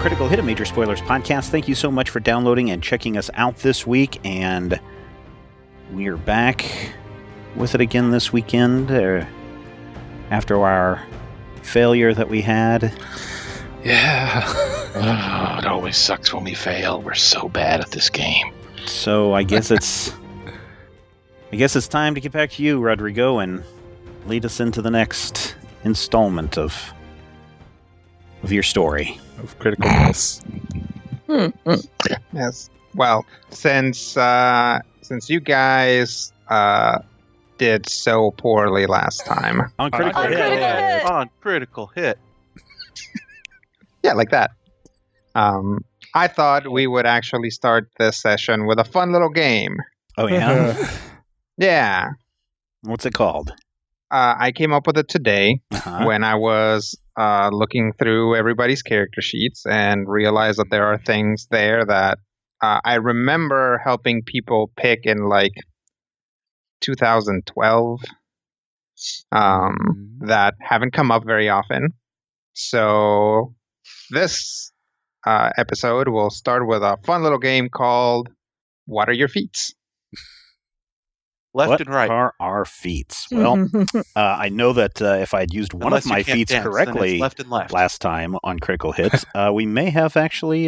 Critical Hit, a Major Spoilers podcast. Thank you so much for downloading and checking us out this week. And we are back with it again this weekend after our failure that we had. Yeah. Oh, it always sucks when we fail. We're so bad at this game. So I guess it's time to get back to you, Rodrigo, and lead us into the next installment of your story. Of critical miss. Yes. Well, since you guys did so poorly last time on critical hit. On critical hit. Yeah, like that. I thought we would actually start this session with a fun little game. Oh yeah. Yeah. What's it called? I came up with it today when I was looking through everybody's character sheets and realized that there are things there that I remember helping people pick in like 2012 that haven't come up very often. So this episode will start with a fun little game called What Are Your Feats? Left and right. What are our feats? Well, I know that if I had used one of my feats correctly left and left. last time on Critical Hits, we may have actually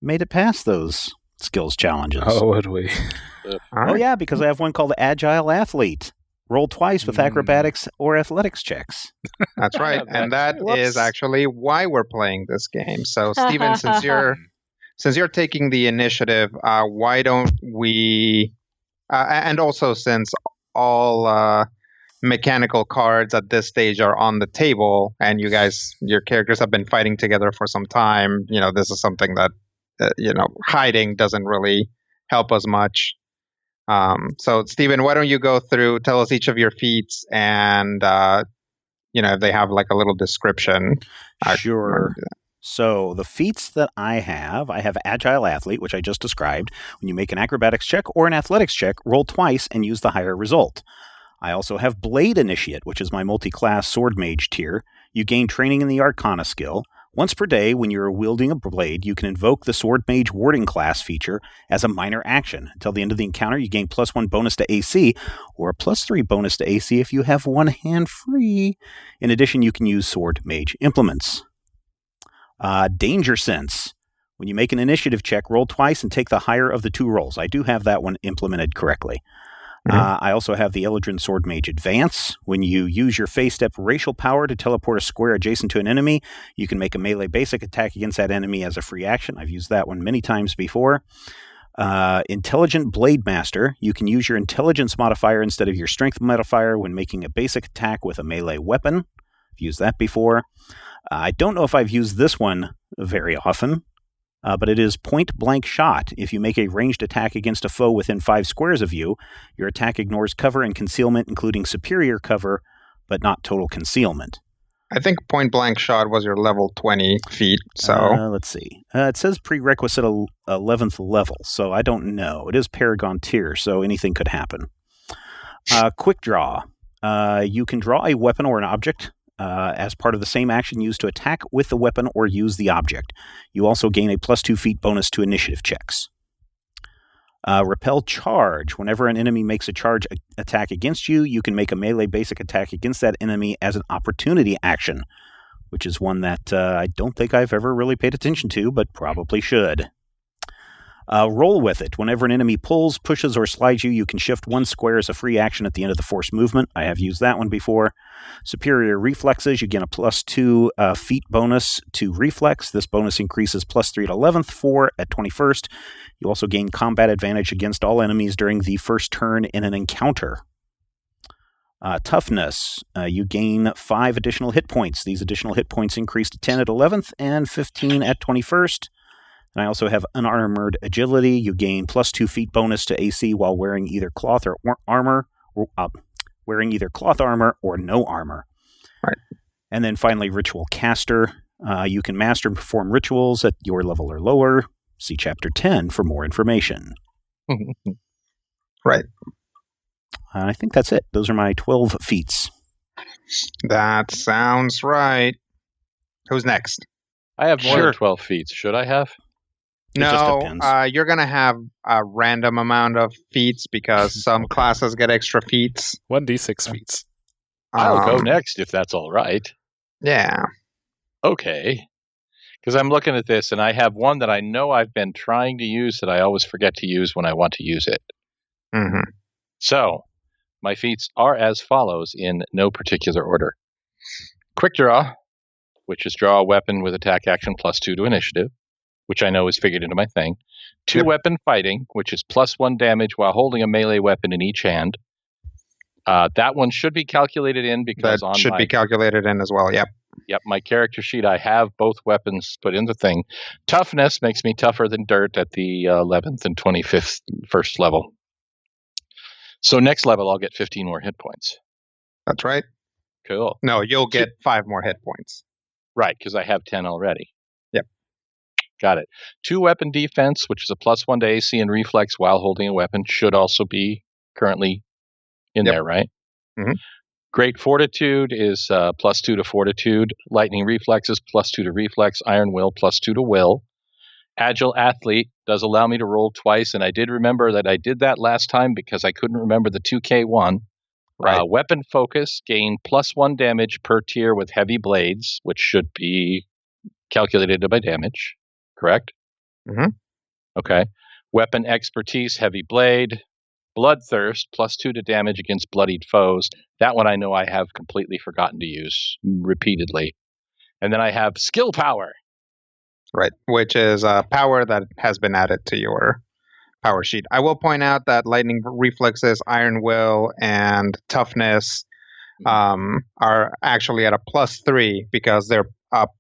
made it past those skills challenges. Oh, would we? Oh, yeah, because I have one called Agile Athlete. Roll twice with acrobatics or athletics checks. That's right. And that is actually why we're playing this game. So, Steven, since you're taking the initiative, why don't we... and also, since all mechanical cards at this stage are on the table, and your characters have been fighting together for some time, this is something that, hiding doesn't really help us much. So, Steven, why don't you go through, tell us each of your feats, and, if they have like a little description. Sure. So the feats that I have Agile Athlete, which I just described. When you make an acrobatics check or an athletics check, roll twice and use the higher result. I also have Blade Initiate, which is my multi-class sword mage tier. You gain training in the Arcana skill. Once per day, when you're wielding a blade, you can invoke the Sword Mage Warding class feature as a minor action. Until the end of the encounter, you gain +1 bonus to AC, or a +3 bonus to AC if you have one hand free. In addition, you can use Sword Mage implements. Danger Sense. When you make an initiative check, roll twice and take the higher of the two rolls. I do have that one implemented correctly. I also have the Eldrin Sword Mage Advance. When you use your phase step racial power to teleport a square adjacent to an enemy, you can make a melee basic attack against that enemy as a free action. I've used that one many times before. Intelligent Blade Master. You can use your intelligence modifier instead of your strength modifier when making a basic attack with a melee weapon. I've used that before. I don't know if I've used this one very often, but it is Point Blank Shot. If you make a ranged attack against a foe within 5 squares of you, your attack ignores cover and concealment, including superior cover, but not total concealment. I think Point Blank Shot was your level 20 feat, so... let's see. It says prerequisite 11th level, so I don't know. It is Paragon tier, so anything could happen. Quick Draw. You can draw a weapon or an object as part of the same action used to attack with the weapon or use the object. You also gain a +2 feat bonus to initiative checks. Repel Charge. Whenever an enemy makes a charge attack against you, you can make a melee basic attack against that enemy as an opportunity action, which is one that I don't think I've ever really paid attention to, but probably should. Roll with it. Whenever an enemy pulls, pushes, or slides you, you can shift 1 square as a free action at the end of the forced movement. I have used that one before. Superior Reflexes. You gain a +2 feat bonus to Reflex. This bonus increases +3 to 11th, 4 at 21st. You also gain combat advantage against all enemies during the first turn in an encounter. Toughness. You gain 5 additional hit points. These additional hit points increase to 10 at 11th and 15 at 21st. And I also have Unarmored Agility. You gain +2 feat bonus to AC while wearing either cloth or armor, wearing either cloth armor or no armor. Right. And then finally, Ritual Caster. You can master and perform rituals at your level or lower. See Chapter 10 for more information. Right. I think that's it. Those are my 12 feats. That sounds right. Who's next? I have more Sure. than 12 feet. Should I have? It just No, depends. you're going to have a random amount of feats because some classes get extra feats. 1d6 feats. I'll go next if that's all right. Yeah. Okay. Because I'm looking at this and I have one that I know I've been trying to use that I always forget to use when I want to use it. Mm-hmm. So, my feats are as follows in no particular order. Quick Draw, which is draw a weapon with attack action +2 to initiative, which I know is figured into my thing. Two-weapon fighting, which is +1 damage while holding a melee weapon in each hand. That one should be calculated in because That should be calculated in as well, yep. Yep, my character sheet, I have both weapons put in the thing. Toughness makes me tougher than dirt at the 11th and 25th first level. So next level, I'll get 15 more hit points. That's right. Cool. No, you'll get 5 more hit points. Right, because I have 10 already. Yep. Got it. 2-weapon defense, which is a +1 to AC and reflex while holding a weapon, should also be currently in there, right? Mm-hmm. Great Fortitude is +2 to Fortitude. Lightning Reflexes +2 to Reflex. Iron Will +2 to Will. Agile Athlete does allow me to roll twice, and I did remember that I did that last time because I couldn't remember the 2K one. Right. Weapon Focus, gain +1 damage per tier with heavy blades, which should be calculated by damage, correct? Mm-hmm. Okay. Weapon Expertise, Heavy Blade. Bloodthirst, +2 to damage against bloodied foes. That one I know I have completely forgotten to use repeatedly. And then I have Skill Power. Right, which is a power that has been added to your power sheet. I will point out that Lightning Reflexes, Iron Will, and Toughness are actually at a +3 because they're up.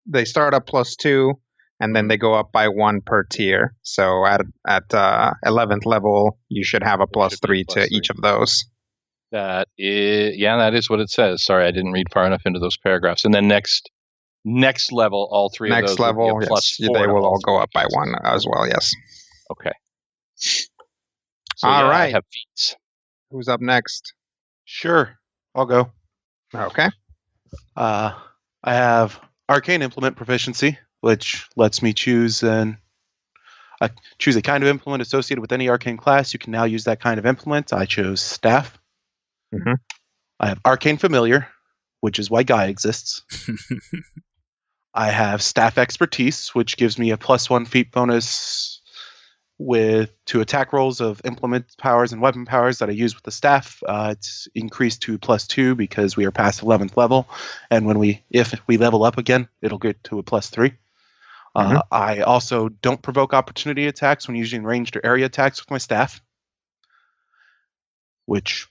They start at +2, and then they go up by 1 per tier. So at 11th level, you should have a +3 to each of those. That is what it says. Sorry, I didn't read far enough into those paragraphs. And then next level, all three of those level, will be a yes, +4 they will all to go up by 1 as well. Yes. Okay. So, all right. I have feats. Who's up next? Sure, I'll go. Okay. I have Arcane Implement Proficiency, which lets me choose a kind of implement associated with any arcane class. You can now use that kind of implement. I chose Staff. Mm-hmm. I have Arcane Familiar, which is why Guy exists. I have Staff Expertise, which gives me a +1 feat bonus to attack rolls of implement powers and weapon powers that I use with the staff. It's increased to +2 because we are past 11th level, and if we level up again, it'll get to a +3. I also don't provoke opportunity attacks when using ranged or area attacks with my staff, which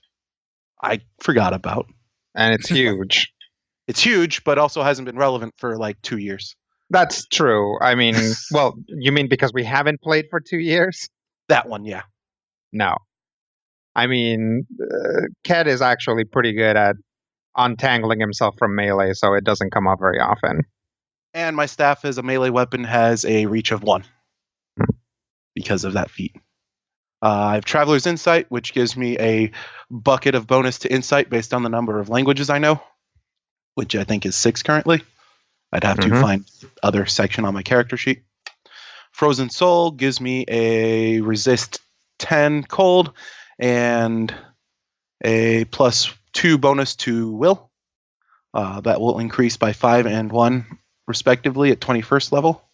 I forgot about. And it's huge. It's huge, but also hasn't been relevant for like 2 years. That's true. I mean, well, you mean because we haven't played for 2 years? That one, yeah. No. I mean, Ket is actually pretty good at untangling himself from melee, so it doesn't come up very often. And my staff as a melee weapon has a reach of 1 because of that feat. I have Traveler's Insight, which gives me a bucket of bonus to insight based on the number of languages I know, which I think is 6 currently. I'd have to find other section on my character sheet. Frozen Soul gives me a resist 10 cold and a +2 bonus to will. That will increase by 5 and 1 respectively at 21st level.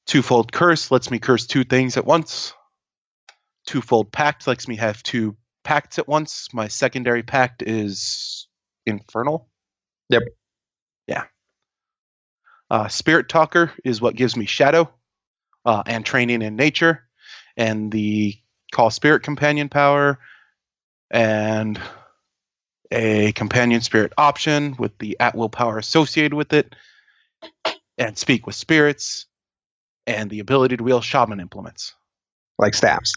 Twofold Curse lets me curse 2 things at once. Twofold Pact lets me have 2 pacts at once. My secondary pact is Infernal. Yep. Yeah. Spirit Talker is what gives me Shadow and Training in Nature, and the Call Spirit Companion power, and a Companion Spirit option with the at-will power associated with it, and Speak with Spirits, and the ability to wield Shaman implements. Like staves.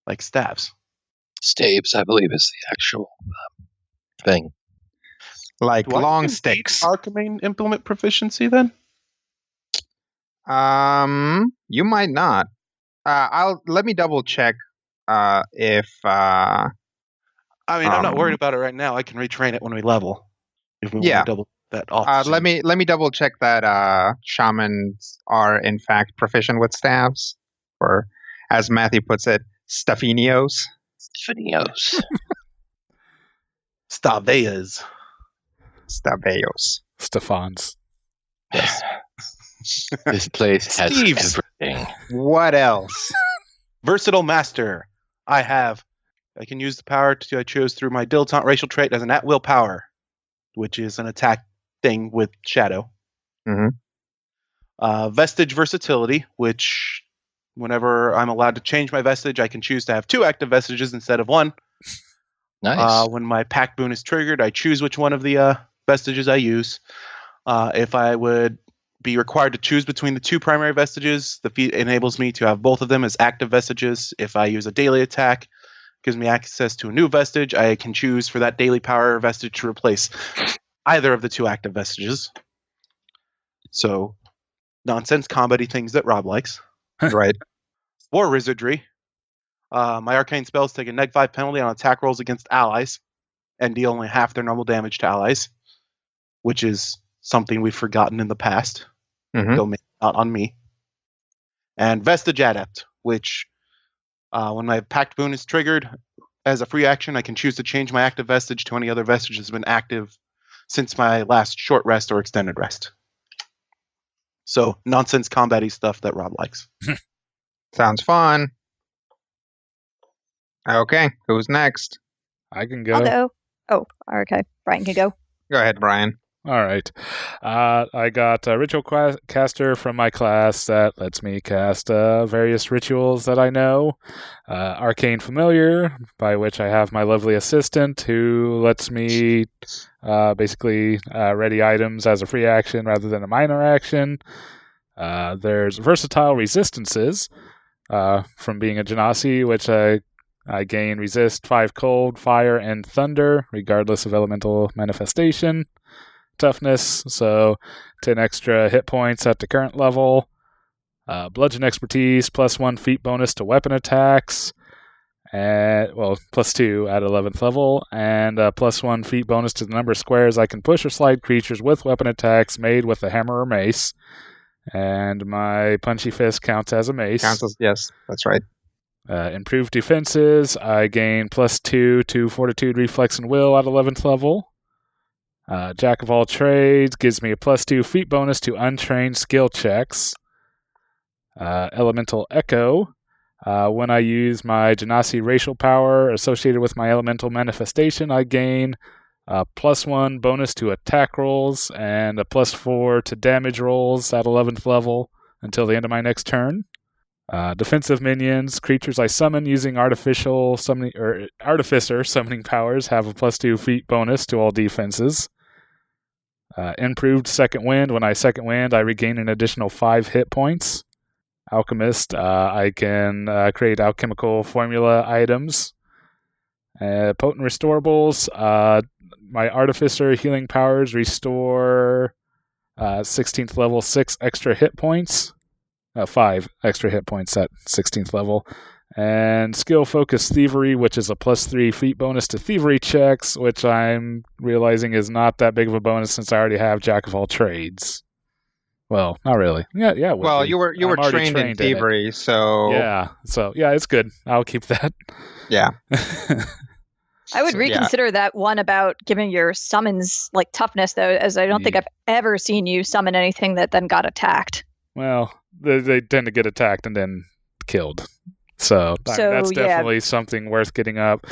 Like staves. Staves, I believe, is the actual thing. Like long sticks. Arcane implement proficiency then? You might not. Let me double check if I mean, I'm not worried about it right now. I can retrain it when we level. If we want to double that often. Let me double check that shamans are in fact proficient with staves, or as Matthew puts it, Stafinios. Staveas. Staveos. Stefans. Yes. This place has Steve's. everything. What else? Versatile Master. I can use the power I chose through my dilettante racial trait as an at-will power, which is an attack thing with Shadow. Mm-hmm. Vestige Versatility, which whenever I'm allowed to change my vestige, I can choose to have 2 active vestiges instead of 1. Nice. When my pact boon is triggered, I choose which one of the vestiges I use. If I would be required to choose between the 2 primary vestiges, the feat enables me to have both of them as active vestiges. If I use a daily attack, gives me access to a new vestige, I can choose for that daily power vestige to replace either of the 2 active vestiges. So, nonsense combat-y things that Rob likes. Right. War Wizardry. My arcane spells take a -5 penalty on attack rolls against allies and deal only half their normal damage to allies, which is something we've forgotten in the past. Mm-hmm. Though maybe not on me. And Vestige Adept, which when my pact boon is triggered as a free action, I can choose to change my active vestige to any other vestige that's been active since my last short rest or extended rest. So, nonsense combat-y stuff that Rob likes. Sounds fun. Okay, who's next? I can go. I'll go. Oh, okay. Brian can go. Go ahead, Brian. All right. I got a ritual caster from my class that lets me cast various rituals that I know. Arcane Familiar, by which I have my lovely assistant who lets me basically ready items as a free action rather than a minor action. There's Versatile Resistances from being a Genasi, which I gain resist 5 cold, fire, and thunder, regardless of elemental manifestation. Toughness, so 10 extra hit points at the current level. Bludgeon Expertise, +1 feat bonus to weapon attacks. And, +2 at 11th level. And +1 feat bonus to the number of squares I can push or slide creatures with weapon attacks made with a hammer or mace. And my Punchy Fist counts as a mace. Yes, that's right. Improved defenses, I gain +2 to Fortitude, Reflex, and Will at 11th level. Jack of all trades gives me a +2 feat bonus to untrained skill checks. Elemental Echo. When I use my Genasi racial power associated with my elemental manifestation, I gain a +1 bonus to attack rolls and a +4 to damage rolls at 11th level until the end of my next turn. Defensive minions, creatures I summon using artificer summoning powers have a +2 feat bonus to all defenses. Improved Second Wind. When I Second Wind, I regain an additional 5 hit points. Alchemist, I can create alchemical formula items. Potent Restorables. My Artificer healing powers restore 16th level 6 extra hit points. 5 extra hit points at 16th level. And Skill Focus Thievery, which is a +3 feat bonus to thievery checks, which I'm realizing is not that big of a bonus since I already have Jack of all trades. Well, not really. Yeah. Well, you were trained in thievery, so yeah. So yeah, it's good. I'll keep that. Yeah. I would reconsider that one about giving your summons like toughness, though, as I don't think I've ever seen you summon anything that then got attacked. Well, they tend to get attacked and then killed. So that's definitely something worth getting up.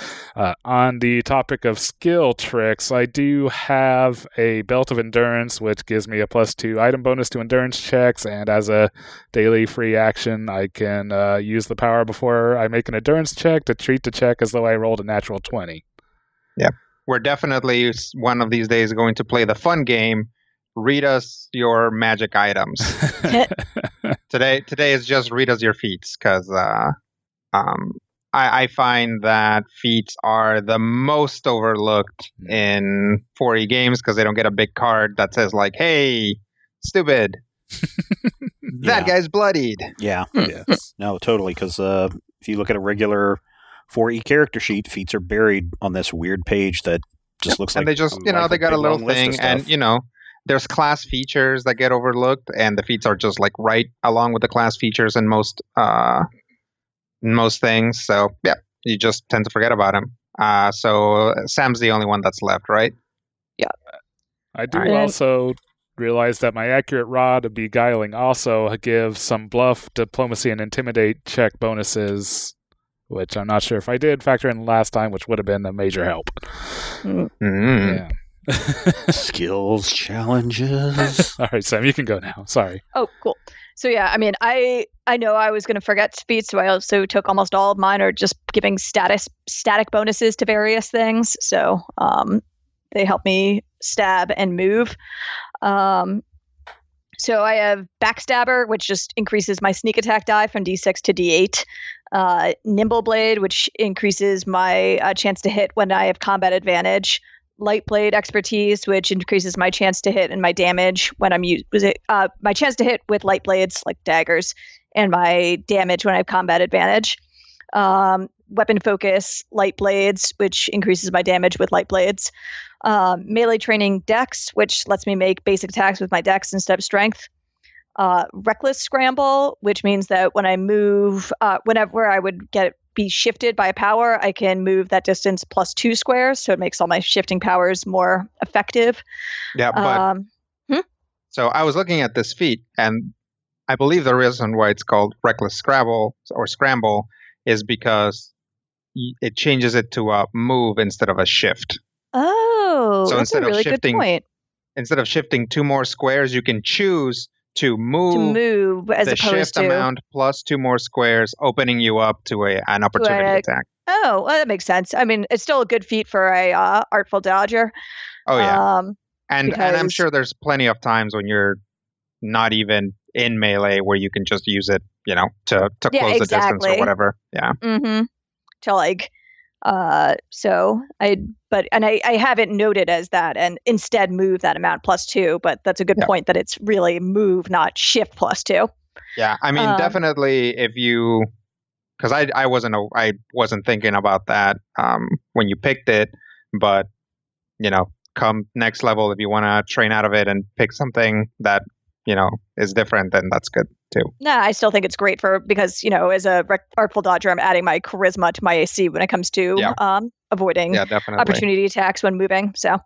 On the topic of skill tricks, I do have a Belt of Endurance, which gives me a +2 item bonus to endurance checks, and as a daily free action, I can use the power before I make an endurance check to treat the check as though I rolled a natural 20. Yep. We're definitely one of these days going to play the fun game. Read us your magic items. Today is just read us your feats, because I find that feats are the most overlooked in 4E games because they don't get a big card that says like, "Hey, stupid, that guy's bloodied." Yeah. Yes. No, totally. Because if you look at a regular 4E character sheet, feats are buried on this weird page that just looks like. And they just, they got a little thing, and there's class features that get overlooked, and the feats are just like right along with the class features in most things. So yeah, you just tend to forget about him. So Sam's the only one that's left, right? Yeah. I do also realize that my accurate rod of beguiling also gives some bluff, diplomacy, and intimidate check bonuses, which I'm not sure if I did factor in last time, which would have been a major help. Mm-hmm. Yeah. Skills challenges. All right, Sam, you can go now. Sorry. Oh, cool. So yeah, I mean, I know I was going to forget feats, so I also took almost all of mine are just giving static bonuses to various things. So they help me stab and move. So I have Backstabber, which just increases my sneak attack die from D6 to D8. Nimble Blade, which increases my chance to hit when I have combat advantage. Light Blade Expertise, which increases my chance to hit and my damage when I'm my chance to hit with light blades like daggers and my damage when I have combat advantage. Weapon Focus Light Blades, which increases my damage with light blades. Melee Training Dex, which lets me make basic attacks with my dex instead of strength. Reckless Scramble, which means that when I move, whenever I would be shifted by a power, I can move that distance plus 2 squares, so it makes all my shifting powers more effective. Yeah, but so I was looking at this feat, and I believe the reason why it's called Reckless Scramble is because it changes it to a move instead of a shift. Oh, so that's a really good point. Instead of shifting 2 more squares, you can choose to move as the shift amount plus 2 more squares, opening you up to an opportunity attack. Oh, well, that makes sense. I mean, it's still a good feat for a Artful Dodger. Oh yeah, and I'm sure there's plenty of times when you're not even in melee where you can just use it, to close the distance or whatever. Yeah. Mm-hmm. To like. So I haven't noted as that and instead move that amount plus 2, but that's a good point that it's really move, not shift plus 2. Yeah. I mean, definitely if you, cause I wasn't thinking about that, when you picked it, but come next level, if you want to train out of it and pick something that, is different, then that's good too. Nah, I still think it's great as a Artful Dodger, I'm adding my charisma to my AC when it comes to avoiding opportunity attacks when moving. So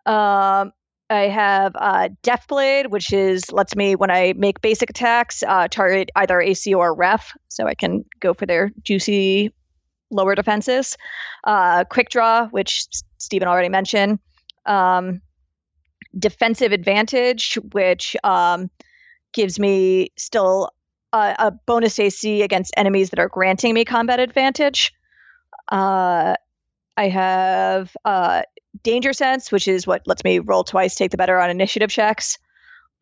I have Deathblade, which lets me, when I make basic attacks, target either AC or ref, so I can go for their juicy lower defenses. Quick Draw, which Stephen already mentioned. Defensive Advantage, which gives me still a bonus AC against enemies that are granting me combat advantage. I have Danger Sense, which is what lets me roll twice, take the better on initiative checks.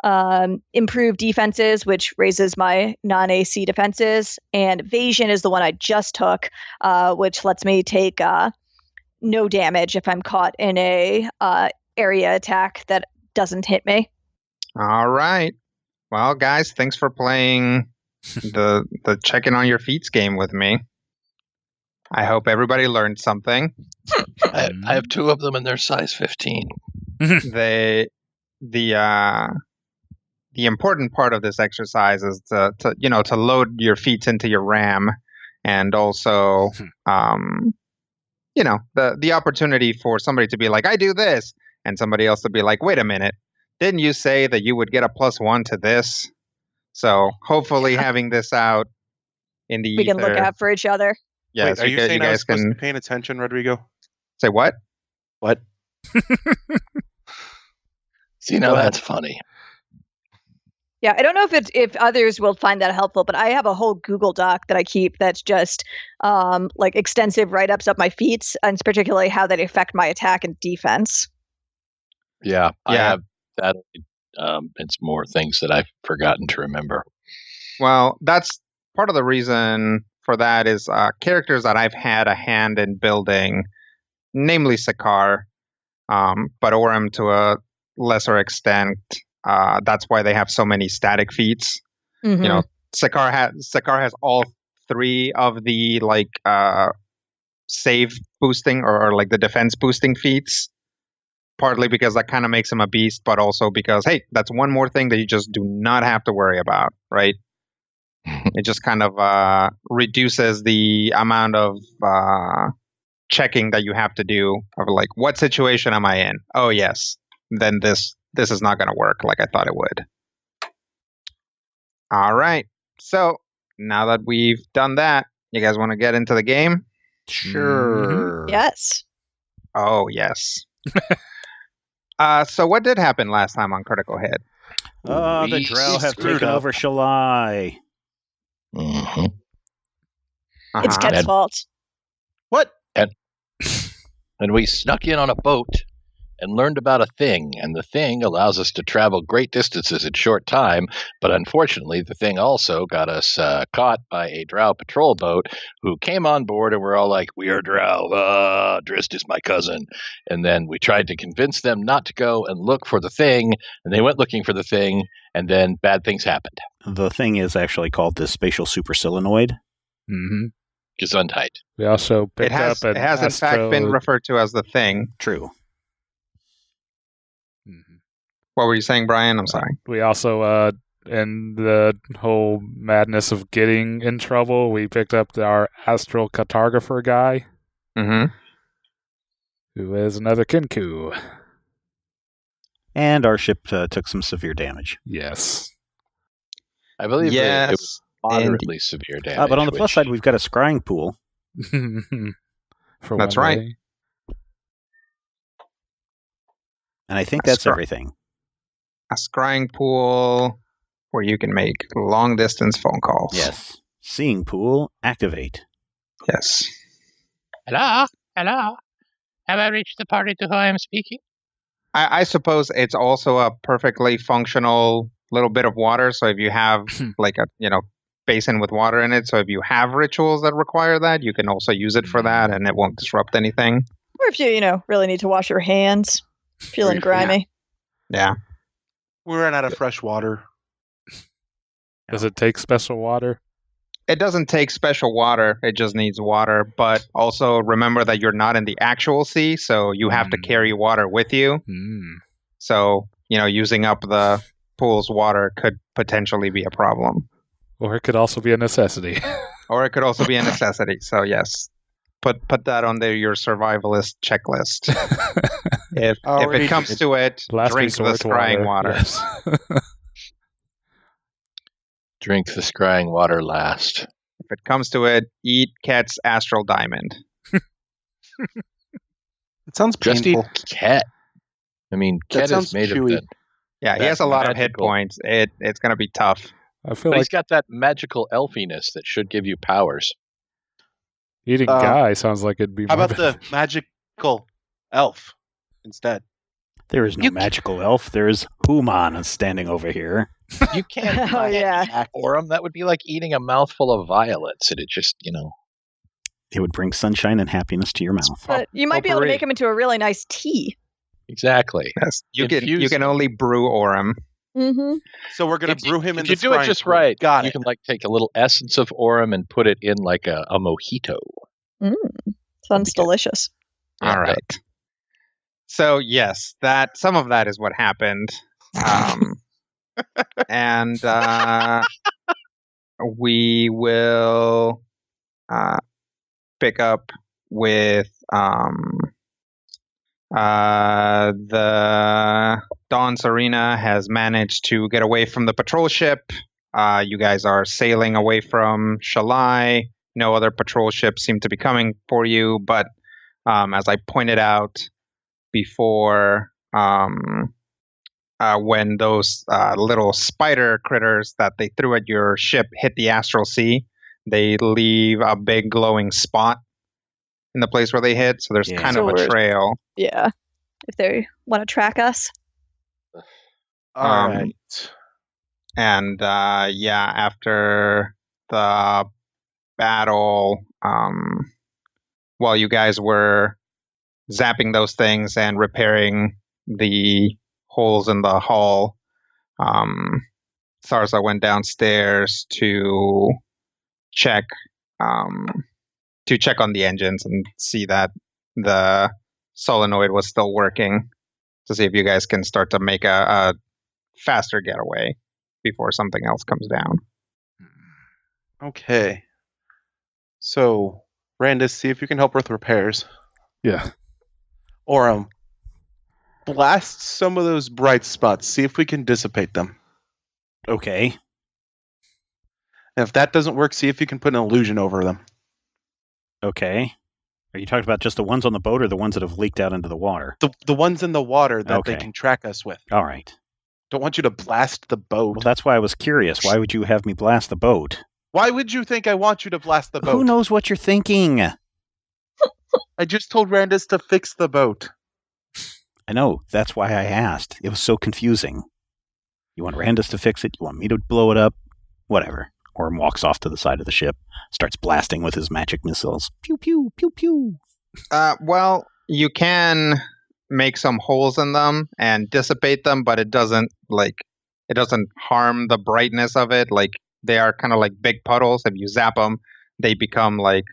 Improve Defenses, which raises my non-AC defenses. And Evasion is the one I just took, which lets me take no damage if I'm caught in a area attack that doesn't hit me. All right. Well, guys, thanks for playing the checking on your feats game with me. I hope everybody learned something. I have 2 of them and they're size 15. The important part of this exercise is to load your feats into your RAM, and also the opportunity for somebody to be like, I do this, and somebody else to be like, wait a minute, didn't you say that you would get a +1 to this? So hopefully having this out in the we can look out for each other. Yes. Wait, are you saying I was supposed to be paying attention, Rodrigo? Say what? What? See, now that's funny. Yeah, I don't know if others will find that helpful, but I have a whole Google Doc that I keep that's just like extensive write-ups of my feats, and particularly how they affect my attack and defense. Yeah, I have that. It's more things that I've forgotten to remember. Well, that's part of the reason for that is characters that I've had a hand in building, namely Sakar, but Orem to a lesser extent. That's why they have so many static feats. Mm-hmm. Sakar has all 3 of the save boosting or like the defense boosting feats. partly because that kind of makes him a beast, but also because, hey, that's one more thing that you just do not have to worry about, right? It just kind of reduces the amount of checking that you have to do of like, what situation am I in? Oh, yes. Then this is not going to work like I thought it would. All right. So now that we've done that, you guys want to get into the game? Sure. Yes. Oh, yes. So what did happen last time on Critical Hit? The Drow have taken over Shalai. Mm-hmm. It's Ket's fault. What? And we snuck in on a boat and learned about a thing, and the thing allows us to travel great distances in short time, but unfortunately the thing also got us caught by a Drow patrol boat who came on board, and we're all like, we are Drow, Drist is my cousin. And then we tried to convince them not to go and look for the thing, and they went looking for the thing, and then bad things happened. The thing is actually called the spatial supersolenoid. Mm-hmm. Gesundheit. We also picked up an It has in fact been referred to as the thing. True. Mm-hmm. What were you saying, Brian? I'm sorry. We also, in the whole madness of getting in trouble, we picked up our astral cartographer guy, who is another Kinku. And our ship took some severe damage. Yes. I believe yes, it was moderately severe damage. But on the plus side, we've got a scrying pool. That's right. Day. And I think that's everything. A scrying pool where you can make long-distance phone calls. Yes. Seeing pool, activate. Yes. Hello? Hello? Have I reached the party to whom I am speaking? I suppose it's also a perfectly functional little bit of water. So if you have like a basin with water in it, so if you have rituals that require that, you can also use it for that, and it won't disrupt anything. Or if you really need to wash your hands, feeling grimy. Yeah. We ran out of fresh water. Does it take special water? It doesn't take special water. It just needs water. But also remember that you're not in the actual sea, so you have to carry water with you. So, using up the pool's water could potentially be a problem. Or it could also be a necessity. So, yes. Put that on your survivalist checklist. If it comes to it, drink the scrying water. Yes. Drink the scrying water last. If it comes to it, eat Ket's astral diamond. It sounds painful. Just eat Ket. I mean, Ket is made chewy. of that. Yeah, he has a lot of hit points. It's going to be tough. I feel He's got that magical elfiness that should give you powers. Eating guy sounds like it'd be. How about the magical elf instead? There is no magical elf. There is Human standing over here. You can't. Oh yeah. Or that would be like eating a mouthful of violets, and it just It would bring sunshine and happiness to your mouth. But you might be able to make him into a really nice tea. Exactly. Yes, you can only brew Orem. Mm-hmm. So we're going to brew him in the If you do it just right, Got you can take a little essence of Orem and put it in like a mojito. Sounds delicious. Yeah, all right. So yes, some of that is what happened, and we will pick up with the Dawn Serena has managed to get away from the patrol ship. You guys are sailing away from Shalai. No other patrol ships seem to be coming for you, but as I pointed out before, when those little spider critters that they threw at your ship hit the astral sea, they leave a big glowing spot in the place where they hit, so there's kind of a trail. Yeah, if they want to track us. All right. And after the battle, while you guys were zapping those things and repairing the holes in the hull, Sarza went downstairs to check on the engines and see that the solenoid was still working. to see if you guys can start to make a faster getaway before something else comes down. Okay. So, Randus, see if you can help with repairs. Yeah. Or blast some of those bright spots. See if we can dissipate them. Okay. And if that doesn't work, see if you can put an illusion over them. Okay. Are you talking about just the ones on the boat or the ones that have leaked out into the water? The ones in the water that they Okay. can track us with. All right. Don't want you to blast the boat. Well, that's why I was curious. Why would you have me blast the boat? Why would you think I want you to blast the boat? Who knows what you're thinking? I just told Randus to fix the boat. I know. That's why I asked. It was so confusing. You want Randus to fix it? You want me to blow it up? Whatever. Orm walks off to the side of the ship, starts blasting with his magic missiles. Pew, pew, pew, pew. Well, you can make some holes in them and dissipate them, but it doesn't harm the brightness of it. Like, they are kind of like big puddles. If you zap them, they become like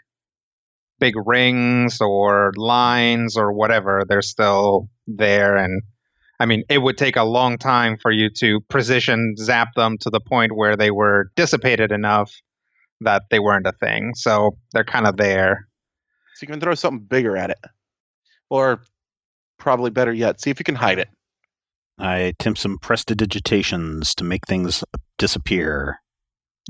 big rings or lines or whatever. They're still there. And I mean, it would take a long time for you to precision zap them to the point where they were dissipated enough that they weren't a thing. So they're kind of there. So you can throw something bigger at it. Or probably better yet, see if you can hide it. I attempt some prestidigitations to make things disappear.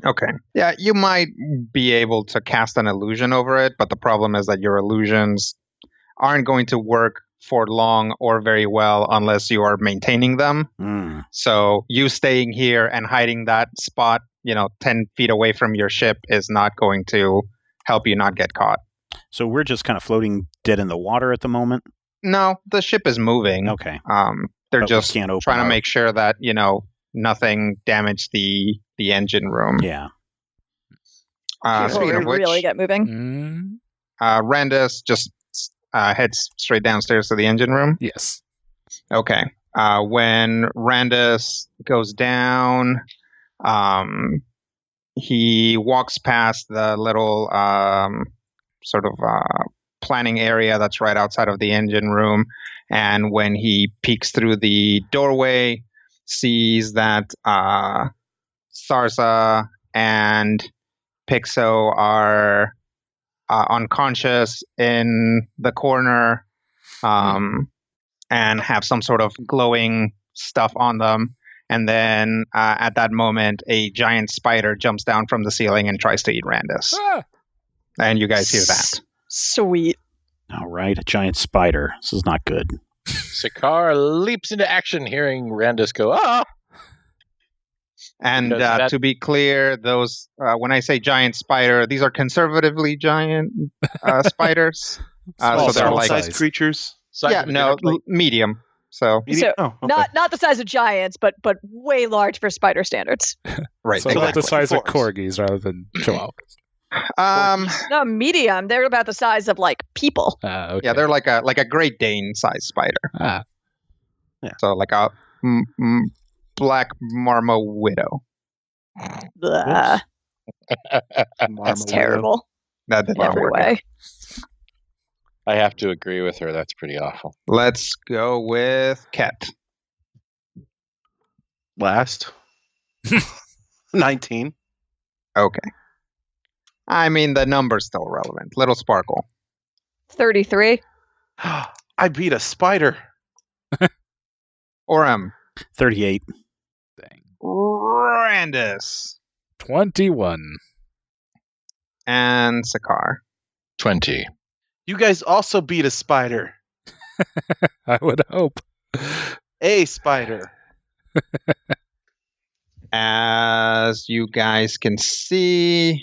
Okay. Yeah, you might be able to cast an illusion over it, but the problem is that your illusions aren't going to work for long or very well unless you are maintaining them. So you staying here and hiding that spot, 10 feet away from your ship is not going to help you not get caught. So we're just kind of floating dead in the water at the moment? No, the ship is moving. Okay. They're But just we can't open trying to our- make sure that, nothing damaged the engine room. Yeah. Before Speaking we of which, really get moving. Randus just heads straight downstairs to the engine room. Yes. Okay. When Randus goes down, he walks past the little sort of planning area that's right outside of the engine room. And when he peeks through the doorway, sees that Sarsa and Pixo are unconscious in the corner and have some sort of glowing stuff on them. And then at that moment, a giant spider jumps down from the ceiling and tries to eat Randus. And you guys hear that. Sweet. All right, a giant spider. This is not good. Sakaar leaps into action, hearing Randus go, ah! And That- to be clear, those when I say giant spider, these are conservatively giant spiders. So they're like sized creatures. medium. So So, Oh, okay. not the size of giants, but way large for spider standards. right, So about the size of Forms. corgis rather than chihuahuas. No, medium. They're about the size of like people. Okay. Yeah, they're like a Great Dane sized spider. Ah, So like a black marmo widow. Blah, that's Marmalade. terrible. That did not Every work. way. I have to agree with her. That's pretty awful. Let's go with Ket. Last. 19. Okay. I mean, the number's still relevant. Little Sparkle. 33. I beat a spider. Orem. 38. dang. Randus. 21. And Sakaar. 20. You guys also beat a spider. I would hope. A spider. As you guys can see,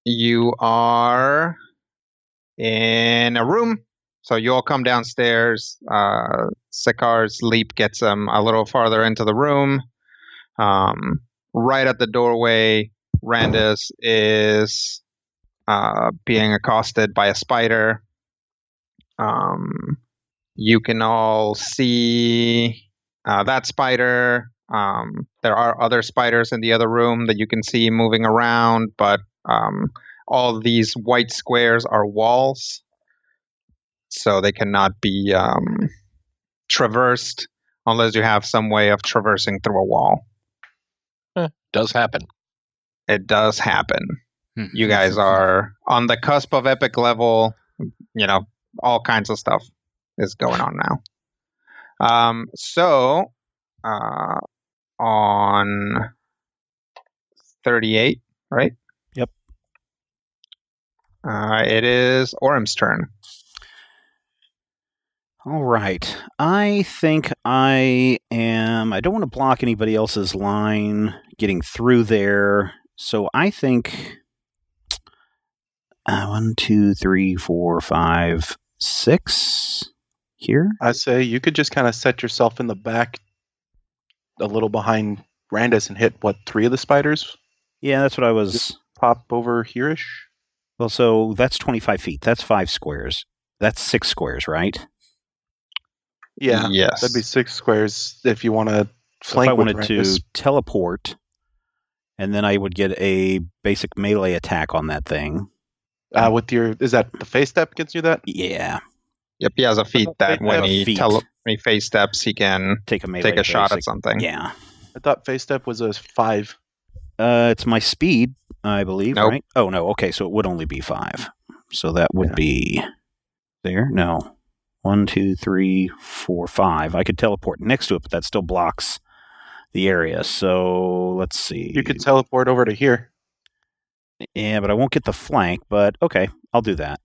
you are in a room. So you all come downstairs. Sakaar's leap gets him a little farther into the room. Right at the doorway, Randus is being accosted by a spider. You can all see that spider. There are other spiders in the other room that you can see moving around, but all these white squares are walls, so they cannot be traversed unless you have some way of traversing through a wall. Does happen. It does happen. You guys are on the cusp of epic level. All kinds of stuff is going on now. So on 38, right? Yep. It is Orem's turn. All right. I think I don't want to block anybody else's line getting through there. So I think 1, 2, 3, 4, 5, 6 here. I say you could just kind of set yourself in the back a little behind Randus and hit, 3 of the spiders? Yeah, that's what I was... Just pop over here-ish? Well, so that's 25 feet. That's 5 squares. That's 6 squares, right? Yeah, yes. That'd be 6 squares if you want to So flank if I with wanted Randus. to teleport, and then I would get a basic melee attack on that thing. Is that the face step gets you that? Yeah. Yep, he has a feat that when he face steps, he can take a shot at something. Yeah. I thought face step was a 5. It's my speed, I believe, Nope. right? Oh, no. Okay, so it would only be 5. So that would be there. No. 1, 2, 3, 4, 5. I could teleport next to it, but that still blocks the area. So let's see. You could teleport over to here. Yeah, but I won't get the flank. But okay, I'll do that.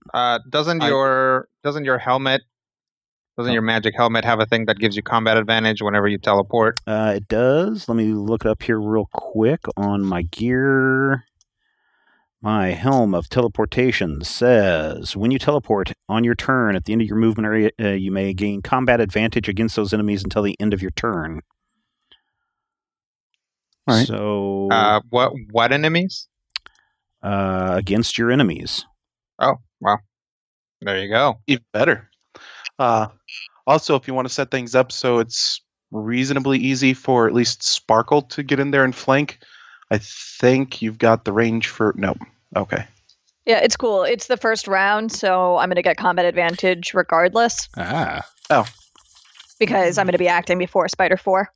Doesn't your helmet, your magic helmet have a thing that gives you combat advantage whenever you teleport? It does. Let me look it up here real quick on my gear. My helm of teleportation says, when you teleport on your turn at the end of your movement area, you may gain combat advantage against those enemies until the end of your turn. All right. So, what enemies? Against your enemies. Oh, well, there you go. Even better. Also, if you want to set things up so it's reasonably easy for at least Sparkle to get in there and flank, I think you've got the range for... No. Okay. Yeah, it's cool. It's the first round, so I'm going to get combat advantage regardless. Oh. Because I'm going to be acting before Spider 4.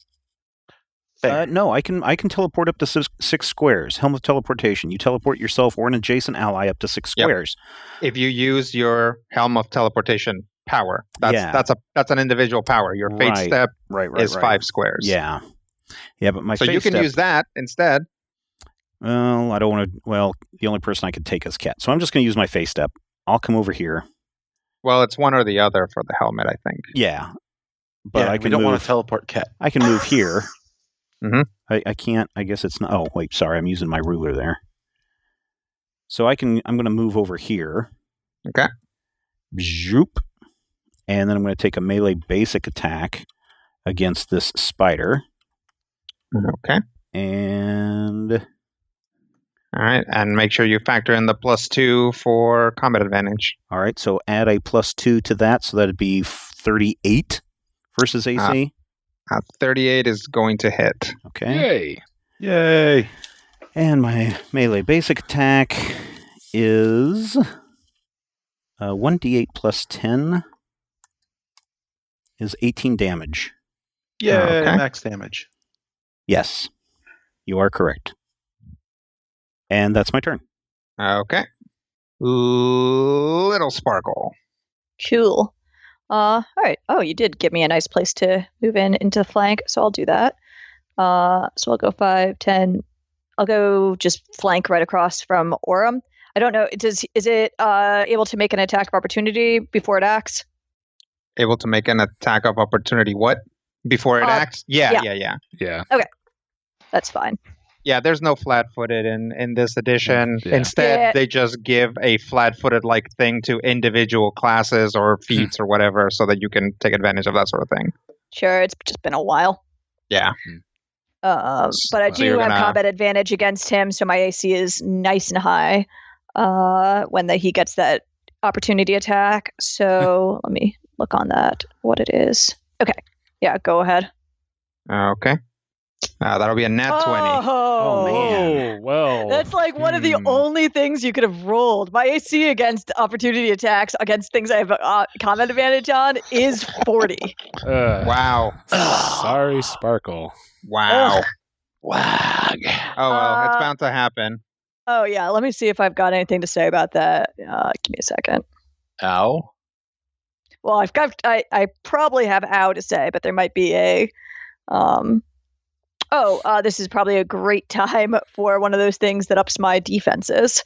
No, I can teleport up to 6 squares. Helm of teleportation. You teleport yourself or an adjacent ally up to 6 squares. If you use your helm of teleportation power, that's an individual power. Your fate step is 5 squares. Yeah, but my so you can use that instead. Well, I don't want to. Well, the only person I could take is Cat, so I'm just going to use my face step. I'll come over here. Well, it's one or the other for the helmet, I think. Yeah, but I can. We don't want to teleport Cat. I can move here. Mm-hmm. I can't. I guess it's not. Oh, wait. Sorry, I'm using my ruler there. So I'm going to move over here. Okay. Zoop. And then I'm going to take a melee basic attack against this spider. Okay. And... All right, and make sure you factor in the +2 for combat advantage. All right, so add a +2 to that, so that'd be 38 versus AC. 38 is going to hit. Okay. Yay! And my melee basic attack is 1d8 plus 10 is 18 damage. Yay! Okay. Max damage. Yes, you are correct. And that's my turn. Okay. Little Sparkle. Cool. All right. Oh, you did give me a nice place to move into the flank, so I'll do that. So I'll go 5, 10. I'll go just flank right across from Orem. I don't know. Is it able to make an attack of opportunity before it acts? Able to make an attack of opportunity what? Before it acts? Yeah. Okay. That's fine. Yeah, there's no flat-footed in this edition. Yeah. Instead, they just give a flat-footed like thing to individual classes or feats or whatever, so that you can take advantage of that sort of thing. Sure, it's just been a while. Yeah. But I do have combat advantage against him, so my AC is nice and high when he gets that opportunity attack. So let me look on that, what it is. Okay. Yeah, go ahead. Okay. That'll be a nat 20. Oh, man. Oh, well. That's like one of the only things you could have rolled. My AC against opportunity attacks against things I have combat advantage on is 40. Wow. Sorry, Sparkle. Wow. Wag. Oh, well, it's bound to happen. Oh, yeah. Let me see if I've got anything to say about that. Give me a second. Ow. Well, I probably have ow to say, but there might be a this is probably a great time for one of those things that ups my defenses.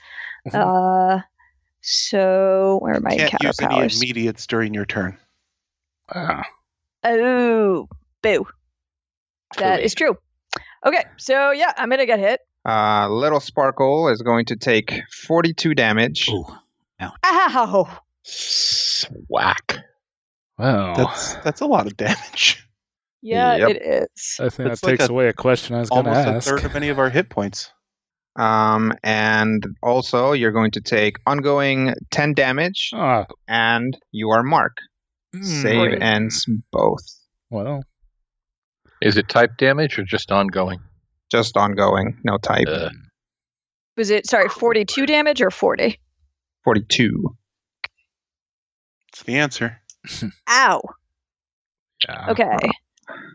So where are my Can't encounter use any powers? immediates during your turn. Oh, boo. That is true. Okay, so yeah, I'm gonna get hit. Little Sparkle is going to take 42 damage. Ooh. Ow! Whack. Wow. That's a lot of damage. Yeah, Yep. it is. I think That's that takes like away a question I was going to Almost ask. a third of any of our hit points. And also, you're going to take ongoing 10 damage, and you are Mark. Save Great. ends both. Well, Is it type damage or just ongoing? Just ongoing, no type. Was it 42 damage or 40? 42. That's the answer. Ow. yeah. Okay.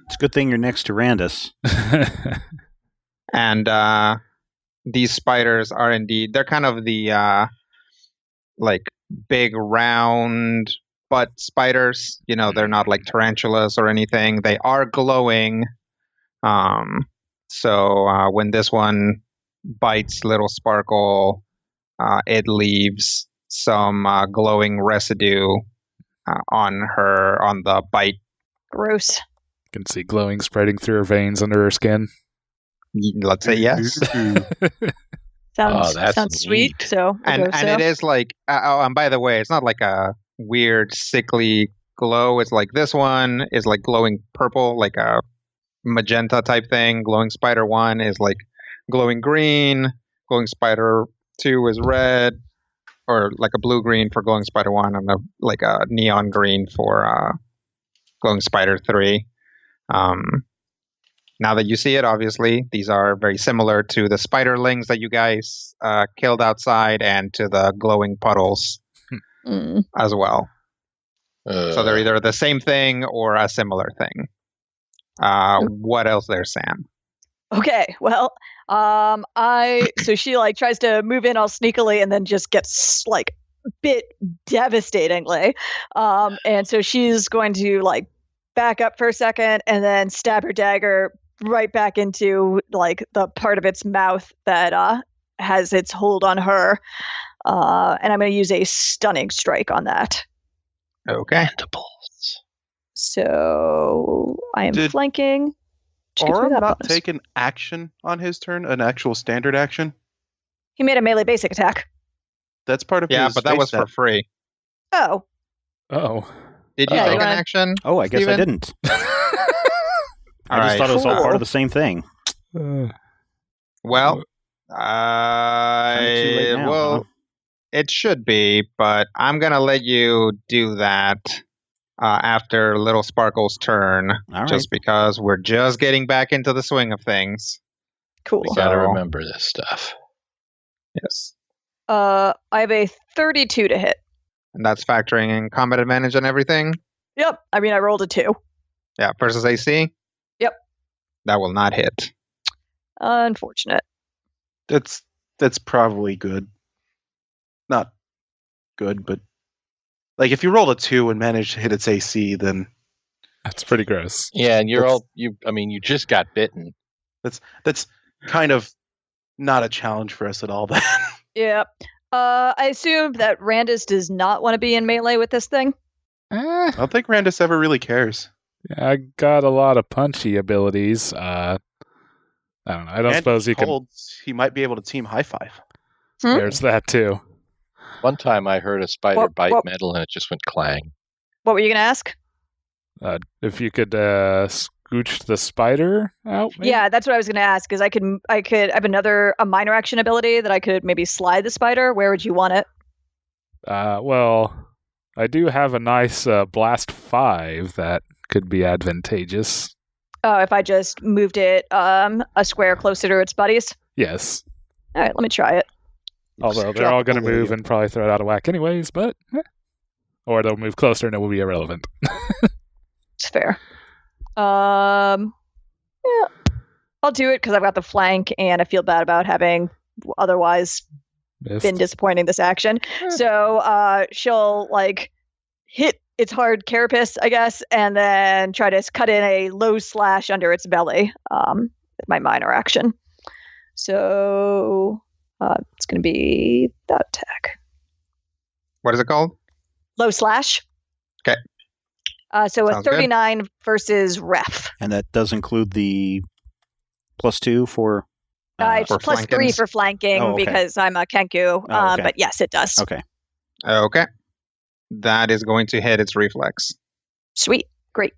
It's a good thing you're next to Randus. And these spiders are indeed, they're kind of the like big round butt spiders. You know, they're not like tarantulas or anything. They are glowing. So when this one bites Little Sparkle, it leaves some glowing residue on the bite. Gross. You can see glowing spreading through her veins under her skin. Let's say yes. Sounds that's sweet. neat. So And it is like, and by the way, it's not like a weird sickly glow. It's like this one is like glowing purple, like a magenta type thing. Glowing Spider 1 is like glowing green. Glowing Spider 2 is red, or like a blue-green for Glowing Spider 1, and like a neon green for Glowing Spider 3. Now that you see it, obviously, these are very similar to the spiderlings that you guys killed outside and to the glowing puddles as well. So they're either the same thing or a similar thing. What else there, Sam? Okay, well, so she like tries to move in all sneakily and then just gets like bit devastatingly. And so she's going to like back up for a second and then stab her dagger right back into like the part of its mouth that has its hold on her. And I'm going to use a stunning strike on that. Okay. So I am flanking. Aurum not take an action on his turn, an actual standard action? He made a melee basic attack. That's part of his but that was for free. Oh. Oh. Did you take an action? Oh, I guess I Steven? didn't. I just thought it was all part of the same thing. Well, Kinda too late now, well, huh? it should be, but I'm gonna let you do that after Little Sparkle's turn, All just because we're just getting back into the swing of things. Cool. We gotta remember this stuff. Yes. I have a 32 to hit. And that's factoring in combat advantage and everything? Yep. I mean, I rolled a 2. Yeah, versus AC? Yep. That will not hit. Unfortunate. That's probably good. Not good, but like if you rolled a 2 and managed to hit its AC, then that's pretty gross. Yeah, and you just got bitten. That's kind of not a challenge for us at all then. Yeah. I assume that Randus does not want to be in melee with this thing. I don't think Randus ever really cares. Yeah, I got a lot of punchy abilities. I don't know. I don't suppose he can. He might be able to team high five. There's that too. One time I heard a spider bite metal and it just went clang. What were you going to ask? If you could scooch the spider out? Maybe? Yeah, that's what I was going to ask. Because I have a minor action ability that I could maybe slide the spider. Where would you want it? Well, I do have a nice blast 5 that could be advantageous. Oh, if I just moved it a square closer to its buddies? Yes. All right, let me try it. Although they're all going to move and probably throw it out of whack anyways, but... Or they'll move closer and it will be irrelevant. It's fair. Yeah, I'll do it because I've got the flank and I feel bad about having otherwise been disappointing this action. So she'll hit its hard carapace, I guess, and then try to cut in a low slash under its belly with my minor action. So it's going to be that attack. What is it called? Low slash. Okay. So Sounds a 39 versus ref. And that does include the +2 for... It's for +3 flankings? for flanking because I'm a Kenku. okay. But yes, it does. Okay. Okay. That is going to hit its reflex. Sweet. Great.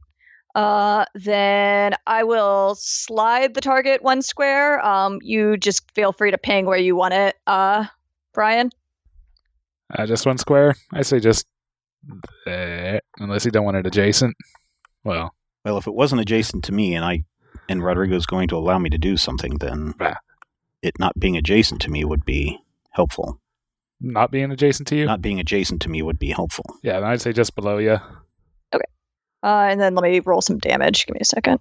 Then I will slide the target 1 square. You just feel free to ping where you want it, Brian. Just 1 square? I say just there, unless you don't want it adjacent. Well, if it wasn't adjacent to me and Rodrigo's going to allow me to do something, then it not being adjacent to me would be helpful. Not being adjacent to you? Not being adjacent to me would be helpful. Yeah, I'd say just below you. Okay. And then let me roll some damage. Give me a second.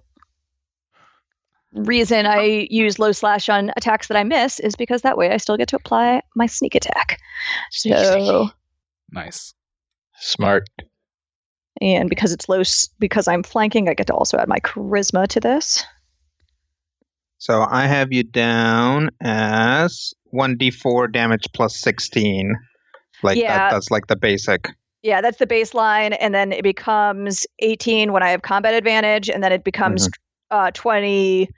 Reason I use low slash on attacks that I miss is because that way I still get to apply my sneak attack. So nice. Smart. And because it's because I'm flanking, I get to also add my charisma to this. So I have you down as 1d4 damage plus 16. That's like the basic. Yeah, that's the baseline, and then it becomes 18 when I have combat advantage, and then it becomes 20.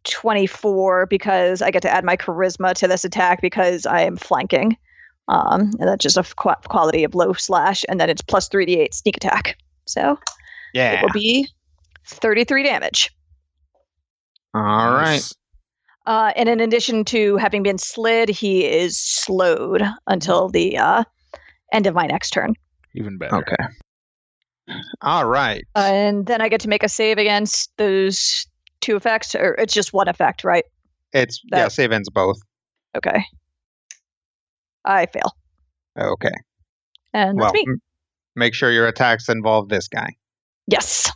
24 because I get to add my charisma to this attack because I am flanking. And that's just a quality of low slash, and then it's plus 3d8 sneak attack. So it will be 33 damage. All right. And in addition to having been slid, he is slowed until the end of my next turn. Even better. Okay. All right. And then I get to make a save against those 2 effects, or it's just 1 effect, right? Save ends both. Okay. I fail. Okay. And that's me. Make sure your attacks involve this guy. Yes.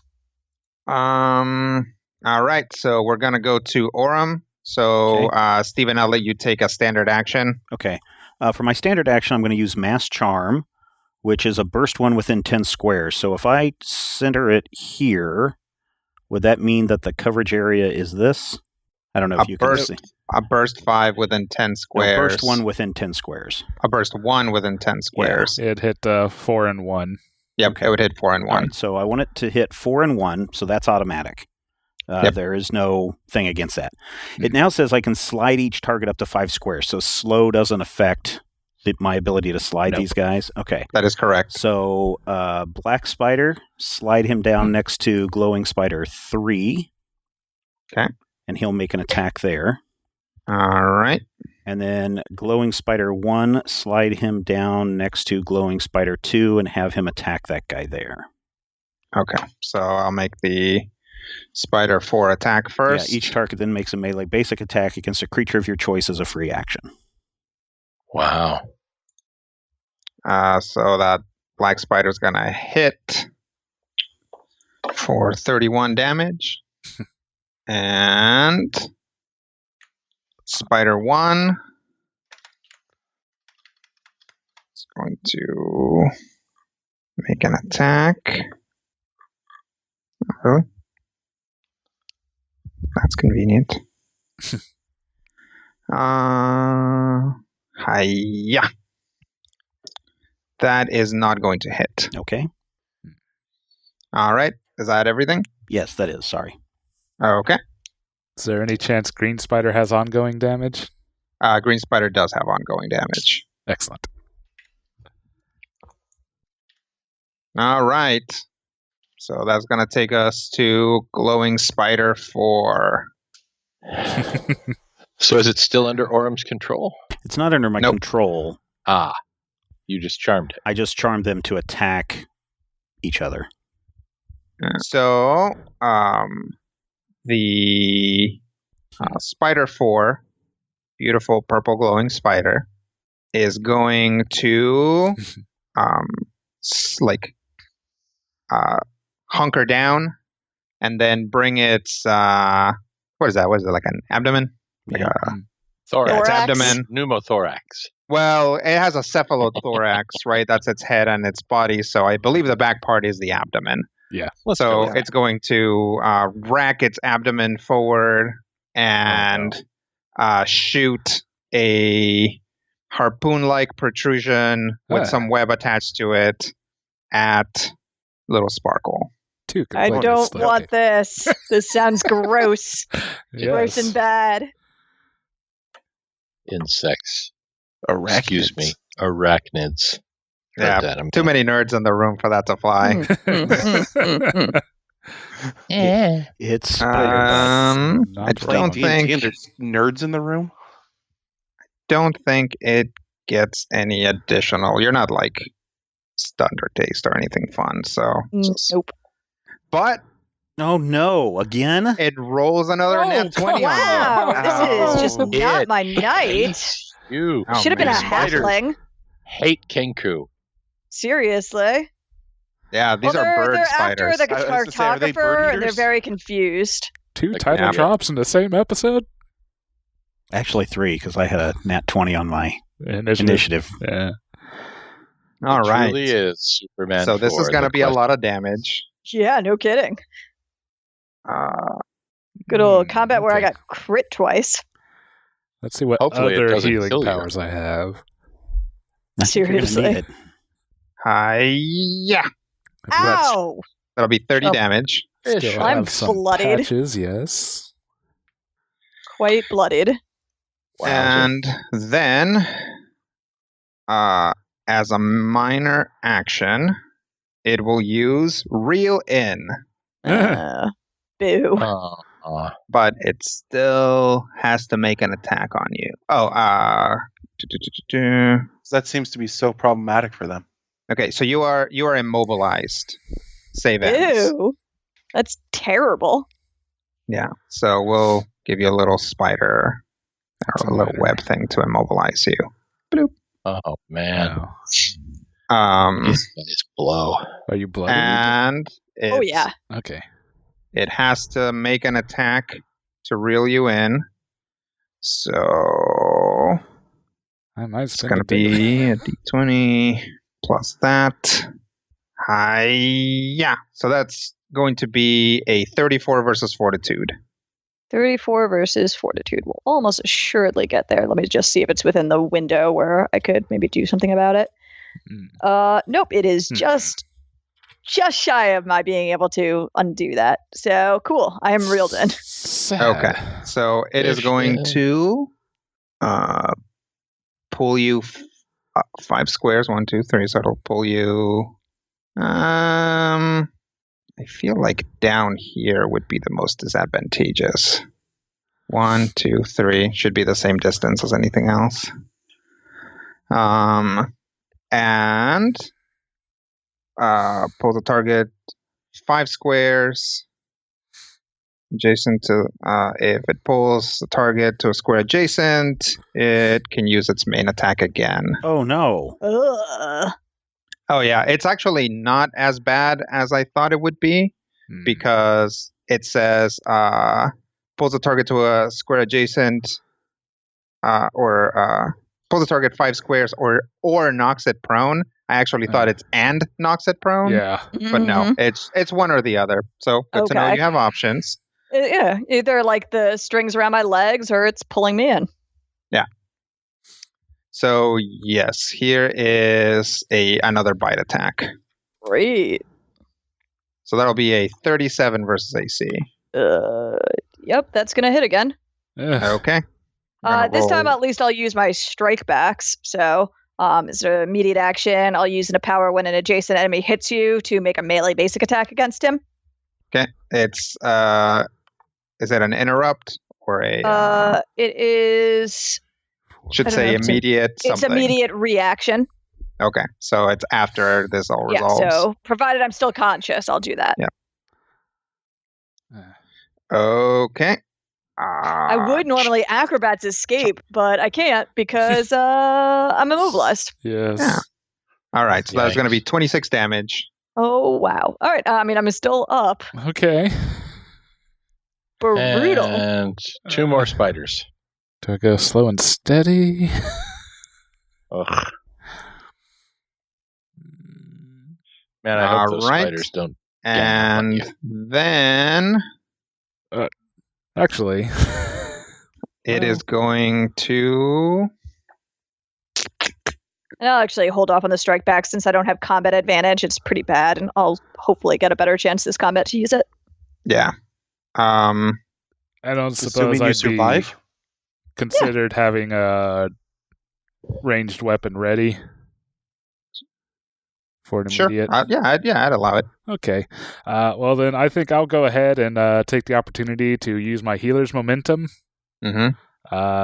All right. So we're going to go to Aurum. So, Stephen, I'll let you take a standard action. Okay. For my standard action, I'm going to use Mass Charm, which is a burst 1 within 10 squares. So if I center it here, would that mean that the coverage area is this? I don't know if you can see. A burst 5 within 10 squares. No, burst 1 within 10 squares. A burst 1 within 10 squares. Yeah, it hit 4 and 1. Yep, okay. It would hit 4 and 1. Right, so I want it to hit 4 and 1, so that's automatic. There is no thing against that. It now says I can slide each target up to 5 squares, so slow doesn't affect my ability to slide these guys. Okay. That is correct. So Black Spider, slide him down next to Glowing Spider 3. Okay. And he'll make an attack there. All right. And then Glowing Spider 1, slide him down next to Glowing Spider 2 and have him attack that guy there. Okay. So I'll make the Spider 4 attack first. Yeah, each target then makes a melee basic attack against a creature of your choice as a free action. Wow. So that Black Spider's going to hit for 31 damage. And Spider 1 is going to make an attack. Really? That's convenient. Hiya. That is not going to hit. Okay. All right. Is that everything? Yes, that is. Sorry. Okay. Is there any chance Green Spider has ongoing damage? Green Spider does have ongoing damage. Excellent. All right. So that's going to take us to Glowing Spider 4. So is it still under Aurum's control? It's not under my control. Ah. You just charmed it. I just charmed them to attack each other. So, the Spider 4, beautiful purple glowing spider, is going to hunker down and then bring its what is that? What is it, like an abdomen? Yeah. Thorax. Yeah, its abdomen. Pneumothorax. Well, it has a cephalothorax, right? That's its head and its body. So I believe the back part is the abdomen. Yeah. So it's going to rack its abdomen forward and shoot a harpoon-like protrusion with some web attached to it at Little Sparkle. I don't want this. This sounds gross. Yes. Gross and bad. Insects. Arachnids. Excuse me. Arachnids. Yeah, too many nerds in the room for that to fly. Yeah. It's I don't think and there's nerds in the room. Don't think it gets any additional. You're not like stunned or dazed or anything fun. So nope. But oh no, again? It rolls another nat 20 wow, on you. This is just not my night. You should have been a halfling. Hate Kenku. Seriously. Yeah, these are bird spiders. They're after the cartographer, and they're very confused. 2 title drops in the same episode? Actually 3, because I had a nat 20 on my initiative. Yeah. All right. It really is Superman. So this is going to be a lot of damage. Yeah, no kidding. Good old combat where I got crit twice. Let's see what Hopefully other healing powers I have. Seriously. Yeah. Ow! That'll be 30 damage. Still I'm have some bloodied. Patches, yes. Quite bloodied. Wow. And then, as a minor action, it will use Reel In. Boo. But it still has to make an attack on you. That seems to be so problematic for them. Okay, so you are immobilized. Save ends. Ew. That's terrible. Yeah, so we'll give you a little spider or a little web thing to immobilize you. Bloop. Oh man. It's blow. Are you bloodied? And yeah. Okay. It has to make an attack to reel you in. So I might it's going to be a d20 plus that. Yeah. So that's going to be a 34 versus Fortitude. 34 versus Fortitude will almost assuredly get there. Let me just see if it's within the window where I could maybe do something about it. Nope, it is just shy of my being able to undo that. So cool, I am reeled in. Okay, so it is going to pull you 5 squares. 1, 2, 3. So it'll pull you. I feel like down here would be the most disadvantageous. 1, 2, 3 should be the same distance as anything else. And pull the target 5 squares adjacent to. If it pulls the target to a square adjacent, it can use its main attack again. Oh no! Ugh. Oh yeah, it's actually not as bad as I thought it would be because it says pulls the target to a square adjacent, or pulls the target 5 squares, or knocks it prone. I actually thought it's and knocks it prone. Yeah, but no, it's one or the other. So good to know you have options. Yeah, either like the strings around my legs or it's pulling me in. Yeah. So yes, here is another bite attack. Great. So that'll be a 37 versus AC. Yep, that's gonna hit again. Okay. This time at least I'll use my strike backs. So it's an immediate action. I'll use a power when an adjacent enemy hits you to make a melee basic attack against him. Okay. It's is it an interrupt or a? It is. Should say immediate something. It's immediate reaction. Okay, so it's after this all resolves. Yeah, so provided I'm still conscious, I'll do that. Yeah. Okay. I would normally acrobats escape, but I can't because I'm immobilized. Yes. Yeah. All right, so that's going to be Yikes. 26 damage. Oh, wow. All right. I mean, I'm still up. Okay. Brutal. And 2 more spiders. Do I go slow and steady? Ugh. Man, I hope those Alright. spiders don't. And then Actually, it is going to... And I'll actually hold off on the strike back since I don't have combat advantage. It's pretty bad, and I'll hopefully get a better chance this combat to use it. Yeah. I don't suppose Assuming you I'd survive. be considered having a ranged weapon ready for an Sure. immediate. I'd allow it. Okay. Well, then I think I'll go ahead and take the opportunity to use my healer's momentum. Mm-hmm.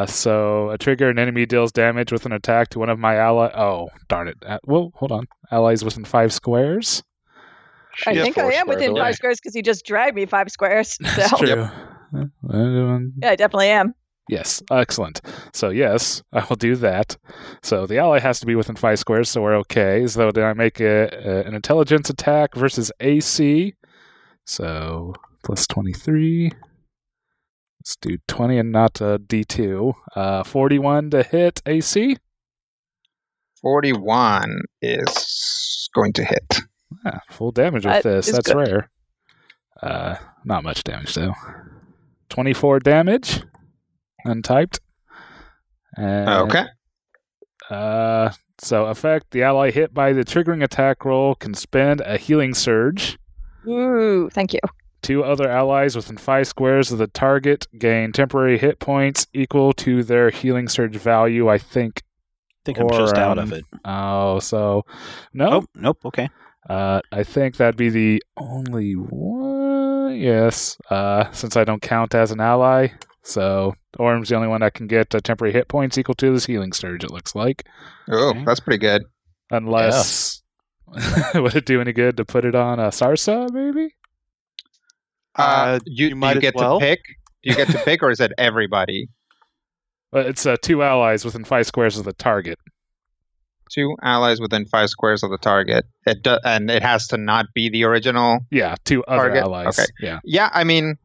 So a trigger, an enemy deals damage with an attack to one of my allies. Oh, darn it. Well, hold on. Allies within 5 squares. I She's think 4 I am squares within away. 5 squares because he just dragged me 5 squares. That's So, true. yeah, I definitely am. Yes, excellent. So yes, I will do that. So the ally has to be within 5 squares, so we're okay. So then I make an intelligence attack versus AC. So plus 23. Let's do 20 and not a D2. 41 to hit AC. 41 is going to hit. Full damage with That this. is That's good. rare. Not much damage though. 24 damage. Untyped. And, Okay. So effect, the ally hit by the triggering attack roll can spend a healing surge. Ooh, thank you. 2 other allies within 5 squares of the target gain temporary hit points equal to their healing surge value, I think. I think I'm just out of it. Oh, so no. Oh, nope. Okay. I think that'd be the only one. Yes, since I don't count as an ally. So Orm's the only one that can get temporary hit points equal to his healing surge, it looks like. Oh, Okay. that's pretty good. Unless... would it do any good to put it on Sarsa, maybe? You might do as you get well. to pick? Do you get to pick, or is it everybody? It's 2 allies within 5 squares of the target. 2 allies within 5 squares of the target. And it has to not be the original. Yeah, 2 other Target? allies. Okay. Yeah. Yeah, I mean,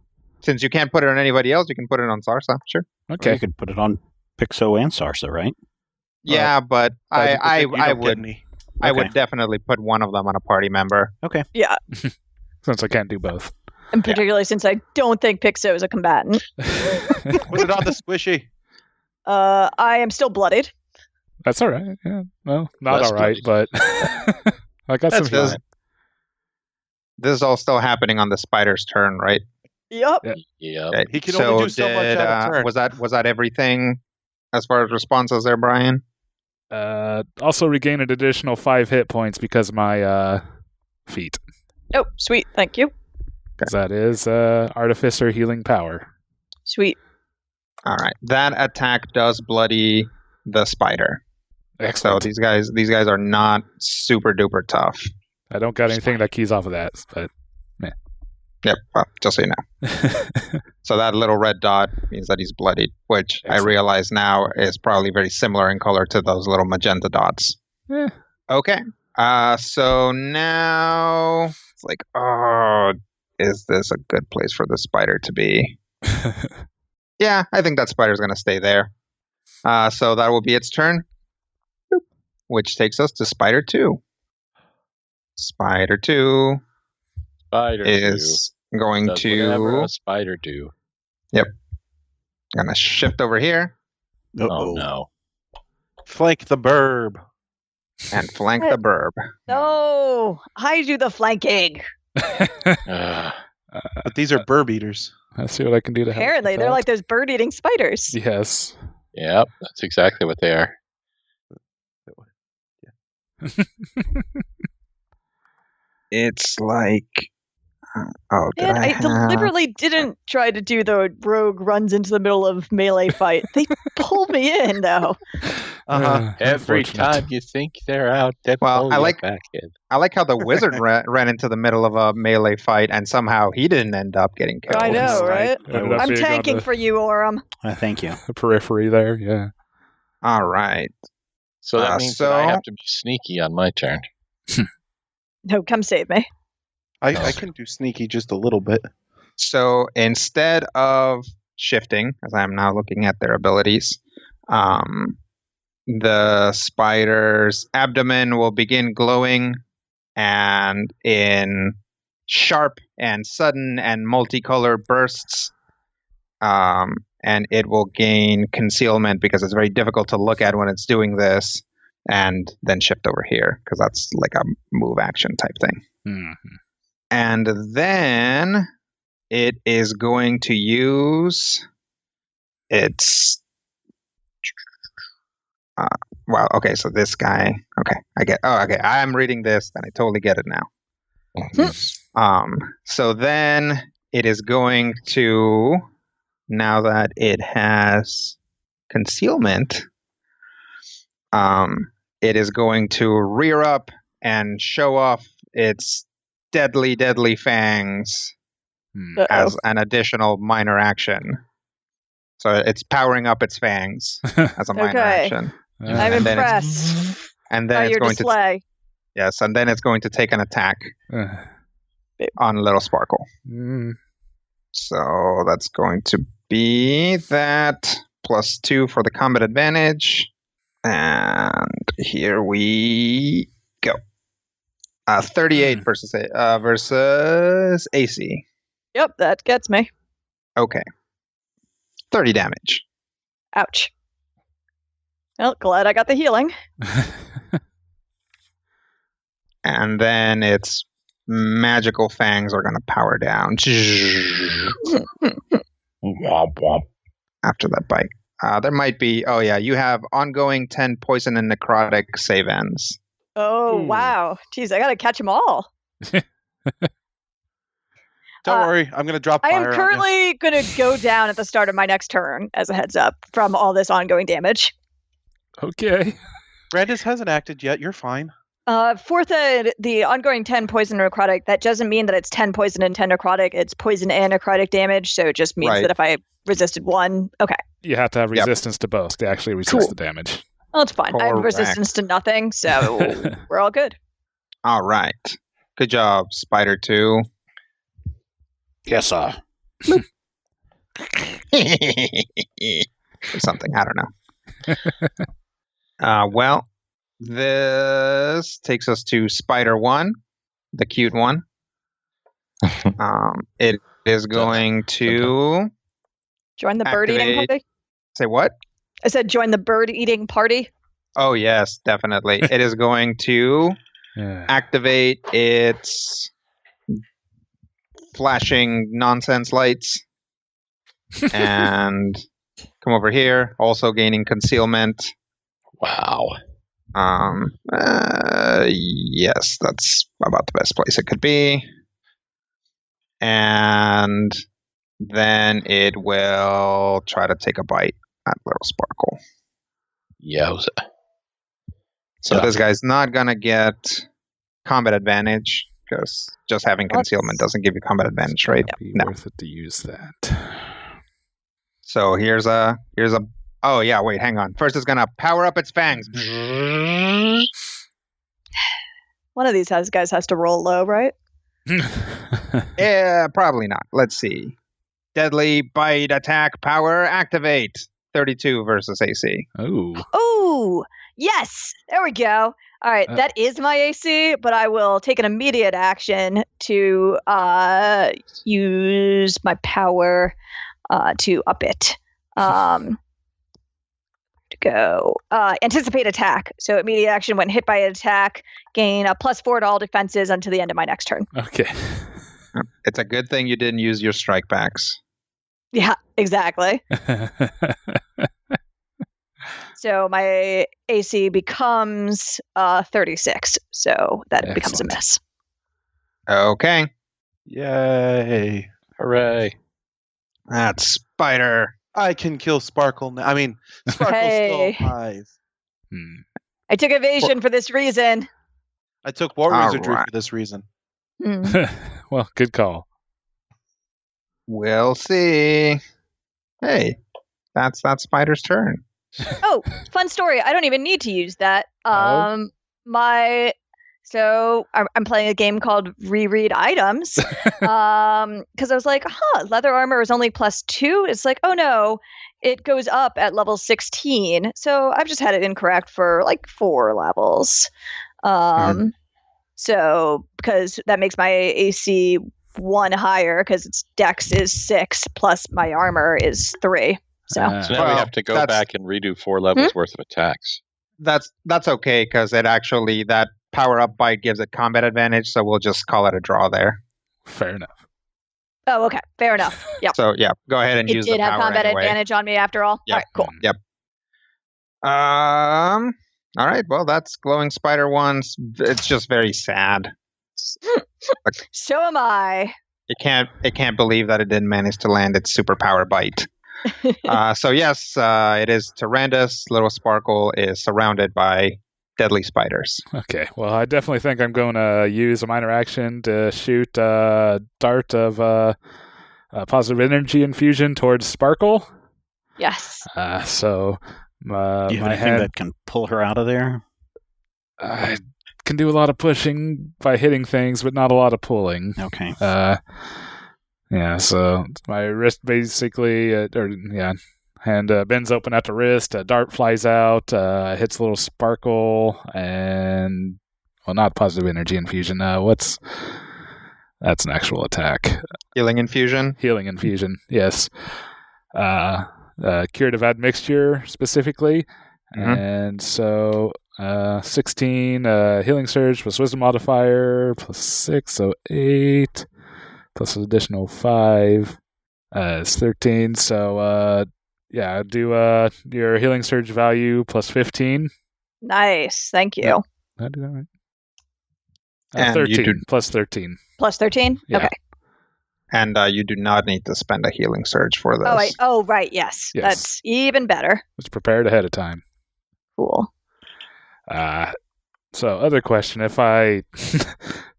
since you can't put it on anybody else, you can put it on Sarsa. Sure. Or Okay. you could put it on Pixo and Sarsa, right? Yeah, but I would Okay. definitely put one of them on a party member. Yeah, Since I can't do both. and particularly since I don't think Pixo is a combatant. Put it on the squishy. I am still bloodied. That's all right. Yeah. Well, not Less all right, but I got some That's healing. fine. This is all still happening on the spider's turn, right? Yep. Yeah. Yep. Okay, He can only do so much at a turn. Was that everything as far as responses there, Brian? Also regain an additional 5 hit points because of my feat. Oh, sweet. Thank you. 'Cause that is Artificer Healing Power. Sweet. All right, that attack does bloody the spider. So Excellent. these guys are not super duper tough. I don't got anything that keys off of that, but Yep, well, just so you know. So that little red dot means that he's bloodied, which Excellent. I realize now is probably very similar in color to those little magenta dots. Eh. Okay. So now it's like, oh, is this a good place for the spider to be? Yeah, I think that spider's going to stay there. So that will be its turn. Boop. Which takes us to Spider 2. Spider 2 Spider is going does whatever to a spider do. gonna shift over here Oh no. Flank the burb. and flank the burb. No, I do the flanking. Ugh. But these are burb eaters. Let's see what I can do to help. Apparently, with they're that. like those bird-eating spiders. Yes. Yep, that's exactly what they are. It's like And I deliberately didn't try to do the rogue runs into the middle of melee fight. They pulled me in, though. Every time you think they're out, they pull you back in. I like how the wizard ran into the middle of a melee fight, and somehow he didn't end up getting killed. I know, right? I'm tanking for you, Orem. Thank you. The periphery there, yeah. All right. So that means that I have to be sneaky on my turn. No, come save me. I can do sneaky just a little bit. So instead of shifting, as I'm now looking at their abilities, the spider's abdomen will begin glowing, and in sharp and sudden and multicolored bursts, and it will gain concealment because it's very difficult to look at when it's doing this, and then shift over here because that's like a move action type thing. Mm-hmm. And then it is going to use its... wow, okay, so this guy... Okay, I get... Oh, okay, I'm reading this, and I totally get it now. So then it is going to... Now that it has concealment, it is going to rear up and show off its deadly fangs as an additional minor action. So it's powering up its fangs as a minor action. I'm impressed. And then it's going to... Yes, and then it's going to take an attack on Little Sparkle. So that's going to be that +2 for the combat advantage. And here we go. 38 versus AC. Yep, that gets me. Okay. 30 damage. Ouch. Well, glad I got the healing. And then its magical fangs are going to power down. After that bite. There might be... Oh, yeah, you have ongoing 10 poison and necrotic save ends. Oh, wow. Jeez, I gotta catch them all. Don't worry, I'm going to drop fire. I am currently going to go down at the start of my next turn, as a heads up, from all this ongoing damage. Okay. Brandis hasn't acted yet. You're fine. Fourth ed, the ongoing 10 poison and necrotic, that doesn't mean that it's 10 poison and 10 necrotic. It's poison and necrotic damage, so it just means that if I resisted one... Okay. You have to have resistance to both to actually resist the damage. Well, it's fine. I have resistance to nothing, so we're all good. All right. Good job, Spider 2. Yes, sir. Or something. I don't know. Well, this takes us to Spider 1, the cute one. It is going to... Join the bird-eating party? Say what? I said join the bird-eating party. Oh, yes, definitely. It is going to activate its flashing nonsense lights and come over here, also gaining concealment. Wow. Yes, that's about the best place it could be. And then it will try to take a bite at Little Sparkle. Yowza. So this guy's not going to get combat advantage because just having concealment doesn't give you combat advantage, right? No. Worth it to use that. So here's a... Oh, yeah, wait, hang on. First it's going to power up its fangs. One of these guys has to roll low, right? Yeah, probably not. Let's see. Deadly bite attack power activate. 32 versus AC. Oh, yes. There we go. All right, that is my AC, but I will take an immediate action to use my power to up it. To go anticipate attack. So immediate action when hit by an attack, gain a +4 to all defenses until the end of my next turn. Okay. It's a good thing you didn't use your strike backs. Yeah, exactly. So my AC becomes 36. So that becomes a miss. Okay. Yay. Hooray. That spider. I can kill Sparkle now. I mean, Sparkle's Hey. still alive. I took evasion for this reason. I took War All Wizardry right. for this reason. Well, good call. We'll see. Hey, that's that spider's turn. Oh, fun story. I don't even need to use that. Oh. So I'm playing a game called Reread Items. Because I was like, leather armor is only +2. It's like, oh no, it goes up at level 16. So I've just had it incorrect for like 4 levels. So because that makes my AC 1 higher because its dex is 6 plus my armor is 3. So So now we Well, have to go that's- back and redo 4 levels worth of attacks. That's okay because it actually that power up bite gives it combat advantage, so we'll just call it a draw there. Fair enough. oh, okay, fair enough. Yep. So yeah, go ahead and It use did the have power combat anyway. advantage on me after all. Yep. All right, cool. All right. Well, that's glowing spider ones. It's just very sad. So am I. It can't believe that it didn't manage to land its superpower bite. So yes, it is Tyrannus. Little Sparkle is surrounded by deadly spiders. Okay, well, I definitely think I'm going to use a minor action to shoot a dart of positive energy infusion towards Sparkle. Yes. So Do you have my anything hand, that can pull her out of there? I can do a lot of pushing by hitting things, but not a lot of pulling. Okay. Yeah, so my wrist basically, hand bends open at the wrist, a dart flies out, hits a little Sparkle, and, well, not positive energy infusion. That's an actual attack. Healing infusion. Healing infusion, yes. Curative admixture specifically. Mhm. And so 16 healing surge plus wisdom modifier plus 6, so 8 plus an additional 5 is 13. So do your healing surge value plus 15. Nice. Thank you. Yeah. Did I do that right? And you 13 do- plus 13. Plus 13? Yeah. Okay. And you do not need to spend a healing surge for this. Right. Yes. Yes. That's even better. It's prepared ahead of time. Cool. So other question, if I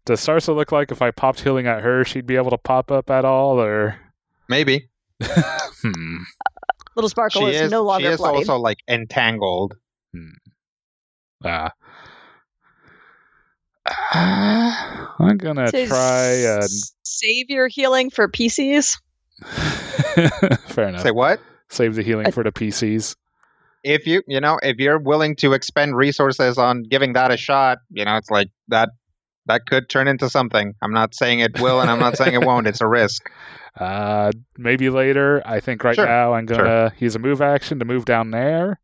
does Sarsa look like if I popped healing at her, she'd be able to pop up at all, or Maybe. Little Sparkle is no longer She is bloodied. also like entangled. I'm gonna Says try. Save your healing for PCs. Fair enough. Say what? Save the healing for the PCs. If you're willing to expend resources on giving that a shot, it's like that could turn into something. I'm not saying it will, and I'm not saying it won't. It's a risk. Maybe later. I think right Sure, now I'm gonna use a move action to move down there,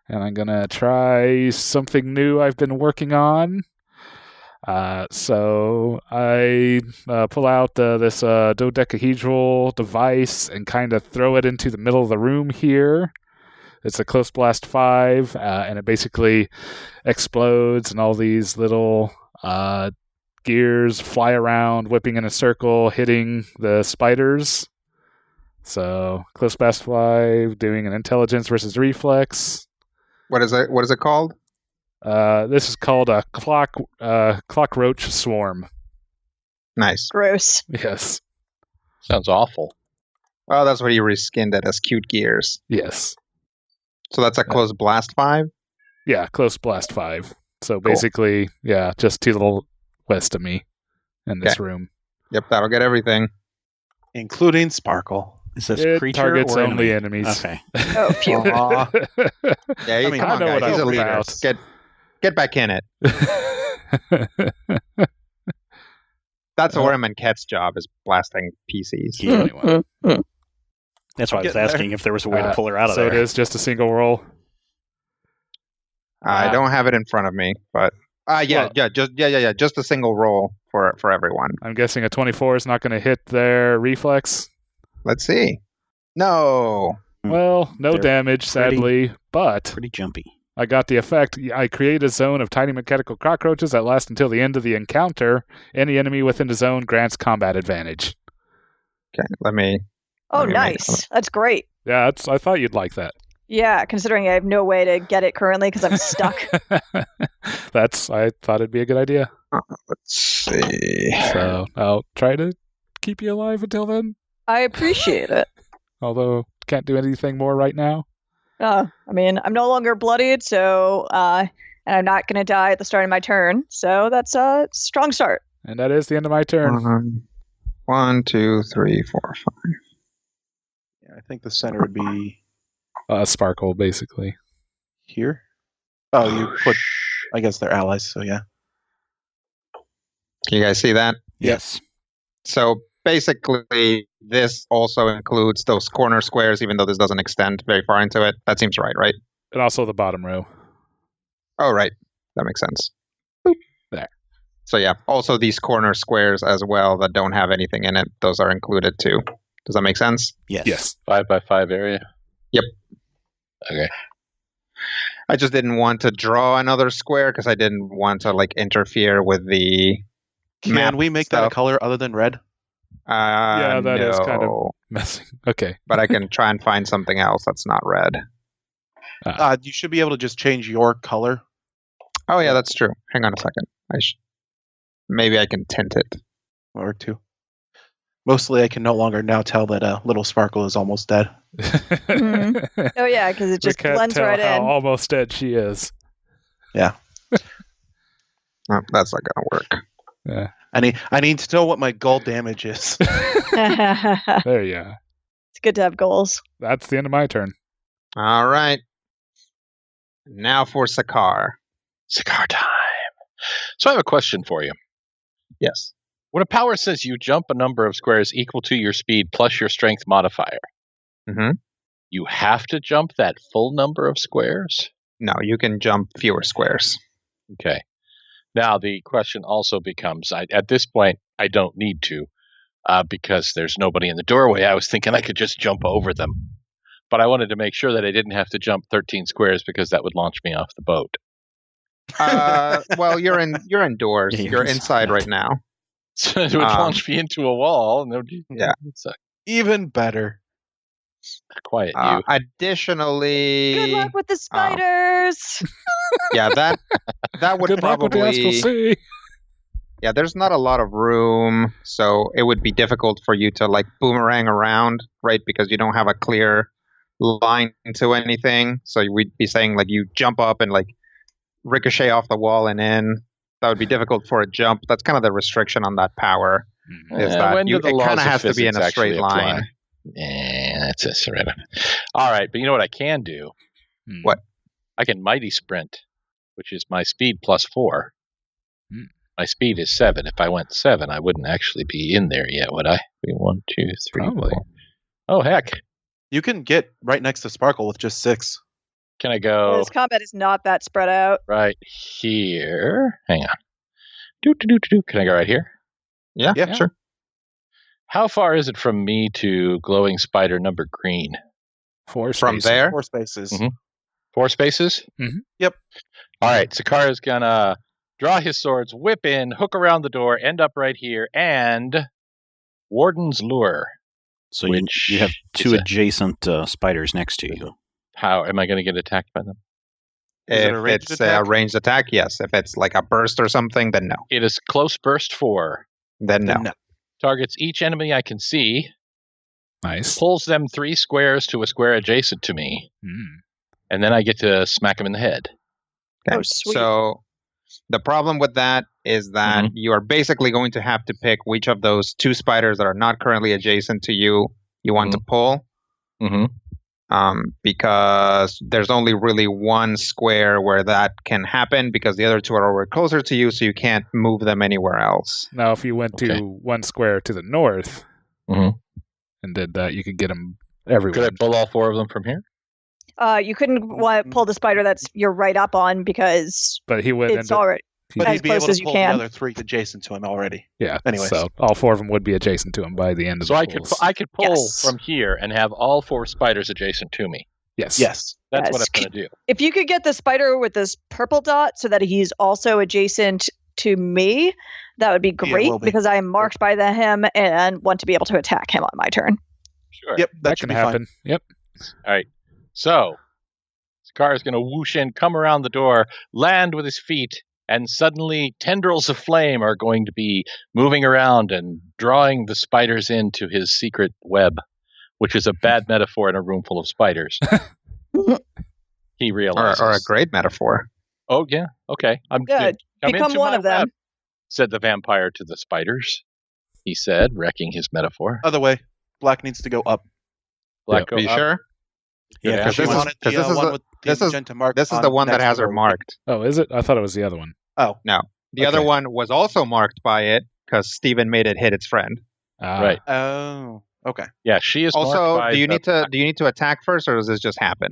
and I'm gonna try something new I've been working on. So I pull out this dodecahedral device and kind of throw it into the middle of the room here. It's a close blast 5, and it basically explodes, and all these little gears fly around, whipping in a circle, hitting the spiders. So close blast 5, doing an intelligence versus reflex. What is it called? This is called a Clockroach swarm. Nice. Gross. Yes. Sounds awful. Well, that's what you reskinned it as cute gears. Yes. So that's a close blast 5? Yeah, close blast 5. So basically, just to the little west of me in this room. Yep, that'll get everything. Including Sparkle. Is this It creature targets or only enemy? enemies. Okay. Oh, phew. Aw. Yeah, I mean, come I on, know guys. what He's I'm a leader. about. Get back in it. That's Orem and Ket's job is blasting PCs. Yeah. Anyway. That's why I was Getting there. asking if there was a way to pull her out of So there. it is just a single roll. I don't have it in front of me, but just a single roll for everyone. I'm guessing a 24 is not going to hit their reflex. Let's see. No. Hmm. Well, no They're damage, sadly, but Pretty jumpy. I got the effect. I create a zone of tiny mechanical cockroaches that last until the end of the encounter. Any enemy within the zone grants combat advantage. Okay, let me. Oh, let me make- nice. That's great. Yeah, I thought you'd like that. Yeah, considering I have no way to get it currently because I'm stuck. I thought it'd be a good idea. Let's see. So I'll try to keep you alive until then. I appreciate it. Although can't do anything more right now. I mean, I'm no longer bloodied, so and I'm not going to die at the start of my turn. So that's a strong start. And that is the end of my turn. 1, 2, 3, 4, 5. Yeah, I think the center would be Sparkle, basically. here. Oh, you put. I guess they're allies, so yeah. Can you guys see that? Yes. So basically, this also includes those corner squares, even though this doesn't extend very far into it. That seems right? And also the bottom row. Oh, right. That makes sense. Boop. There. So yeah, also these corner squares as well that don't have anything in it, those are included too. Does that make sense? Yes. 5x5 area. Yep. Okay. I just didn't want to draw another square because I didn't want to interfere with the map Can we make that a stuff. color other than red? Yeah, that is kind of no. messing. Okay. But I can try and find something else that's not red. You should be able to just change your color. Oh yeah, that's true. Hang on a second. Maybe I can tint it. Or two. Mostly, I can no longer now tell that little Sparkle is almost dead. Oh yeah, because it just we can't blends tell right how in. almost dead she is. Oh, that's not gonna work. Yeah. I need to know what my goal damage is. It's There you are. good to have goals. That's the end of my turn. All right. Now for Sakar. Cigar time. So I have a question for you. Yes. When a power says you jump a number of squares equal to your speed plus your strength modifier, Mm-hmm. you have to jump that full number of squares? No, you can jump fewer squares. Okay. Now the question also becomes, at this point, I don't need to because there's nobody in the doorway. I was thinking I could just jump over them. But I wanted to make sure that I didn't have to jump 13 squares because that would launch me off the boat. Well, you're indoors. Yeah, you're inside right now. So it would launch me into a wall. And Yeah. It's Even better. quiet you. Additionally, Good luck with the spiders. yeah, that would Good luck with the probably. SLC. Yeah, there's not a lot of room, so it would be difficult for you to boomerang around, right? Because you don't have a clear line to anything. So we'd be saying you jump up and ricochet off the wall and in. That would be difficult for a jump. That's kind of the restriction on that power. Is that when do the it laws kind of of has to be in a physics straight actually apply? line. Yeah, that's a surrender. All right, but you know what I can do? What? I can mighty sprint, which is my speed plus 4. Hmm. My speed is 7. If I went 7, I wouldn't actually be in there yet, would I? 1, 2, 3, Probably. 4. Oh, heck. You can get right next to Sparkle with just 6. Can I go This combat is not that spread out. right here? Hang on. Can I go right here? Yeah, Yeah. sure. How far is it from me to glowing spider number green? 4 From spaces. there? 4 spaces. Mhm. 4 spaces? Mhm. Yep. All right, Sakara's gonna draw his swords, whip in, hook around the door, end up right here, and Warden's Lure. So Which you have two is a- adjacent spiders next to you. How am I going to get attacked by them? Is it a If ranged it's attack? a ranged attack, yes. If it's a burst or something, then no. It is close burst 4. Then no. No. Targets each enemy I can see, Nice. pulls them 3 squares to a square adjacent to me, and then I get to smack them in the head. Okay. Oh, sweet. So the problem with that is that you are basically going to have to pick which of those 2 spiders that are not currently adjacent to you want to pull. Mm-hmm. Because there's only really 1 square where that can happen because the other 2 are over closer to you, so you can't move them anywhere else. Now, if you went to Okay. 1 square to the north Mhm. and did that, you could get them everywhere. Could I pull all 4 of them from here? You couldn't pull the spider you're right up on because But he would it's end up. already. But As he'd be close able as to you pull can. the other 3 adjacent to him already. Yeah. Anyways. So all 4 of them would be adjacent to him by the end of So the I could pulls. I could pull Yes. from here and have all 4 spiders adjacent to me. Yes. That's what Yes. I'm going to do. If you could get the spider with this purple dot so that he's also adjacent to me, that would be great because I am marked by him and want to be able to attack him on my turn. Sure. Yep, That should can be happen. Fine. Yep. All right. So, Sakaar is going to whoosh in, come around the door, land with his feet, and suddenly tendrils of flame are going to be moving around and drawing the spiders into his secret web, which is a bad metaphor in a room full of spiders. He realizes. Or a great metaphor. Oh, yeah. Okay. I'm Good. Come Become into one my of them. web, said the vampire to the spiders. He said, wrecking his metaphor. Other way. Black needs to go up. Black, go Are you up. sure? Good Yeah, answer. She wanted the one with the magenta mark This is on the one that next has to her her marked. Oh, is it? I thought it was the other one. Oh. No. The other one was also marked by it because Steven made it hit its friend. Right. Oh. Okay. Yeah, she is marked Also, by do you the- need to attack first, or does this just happen?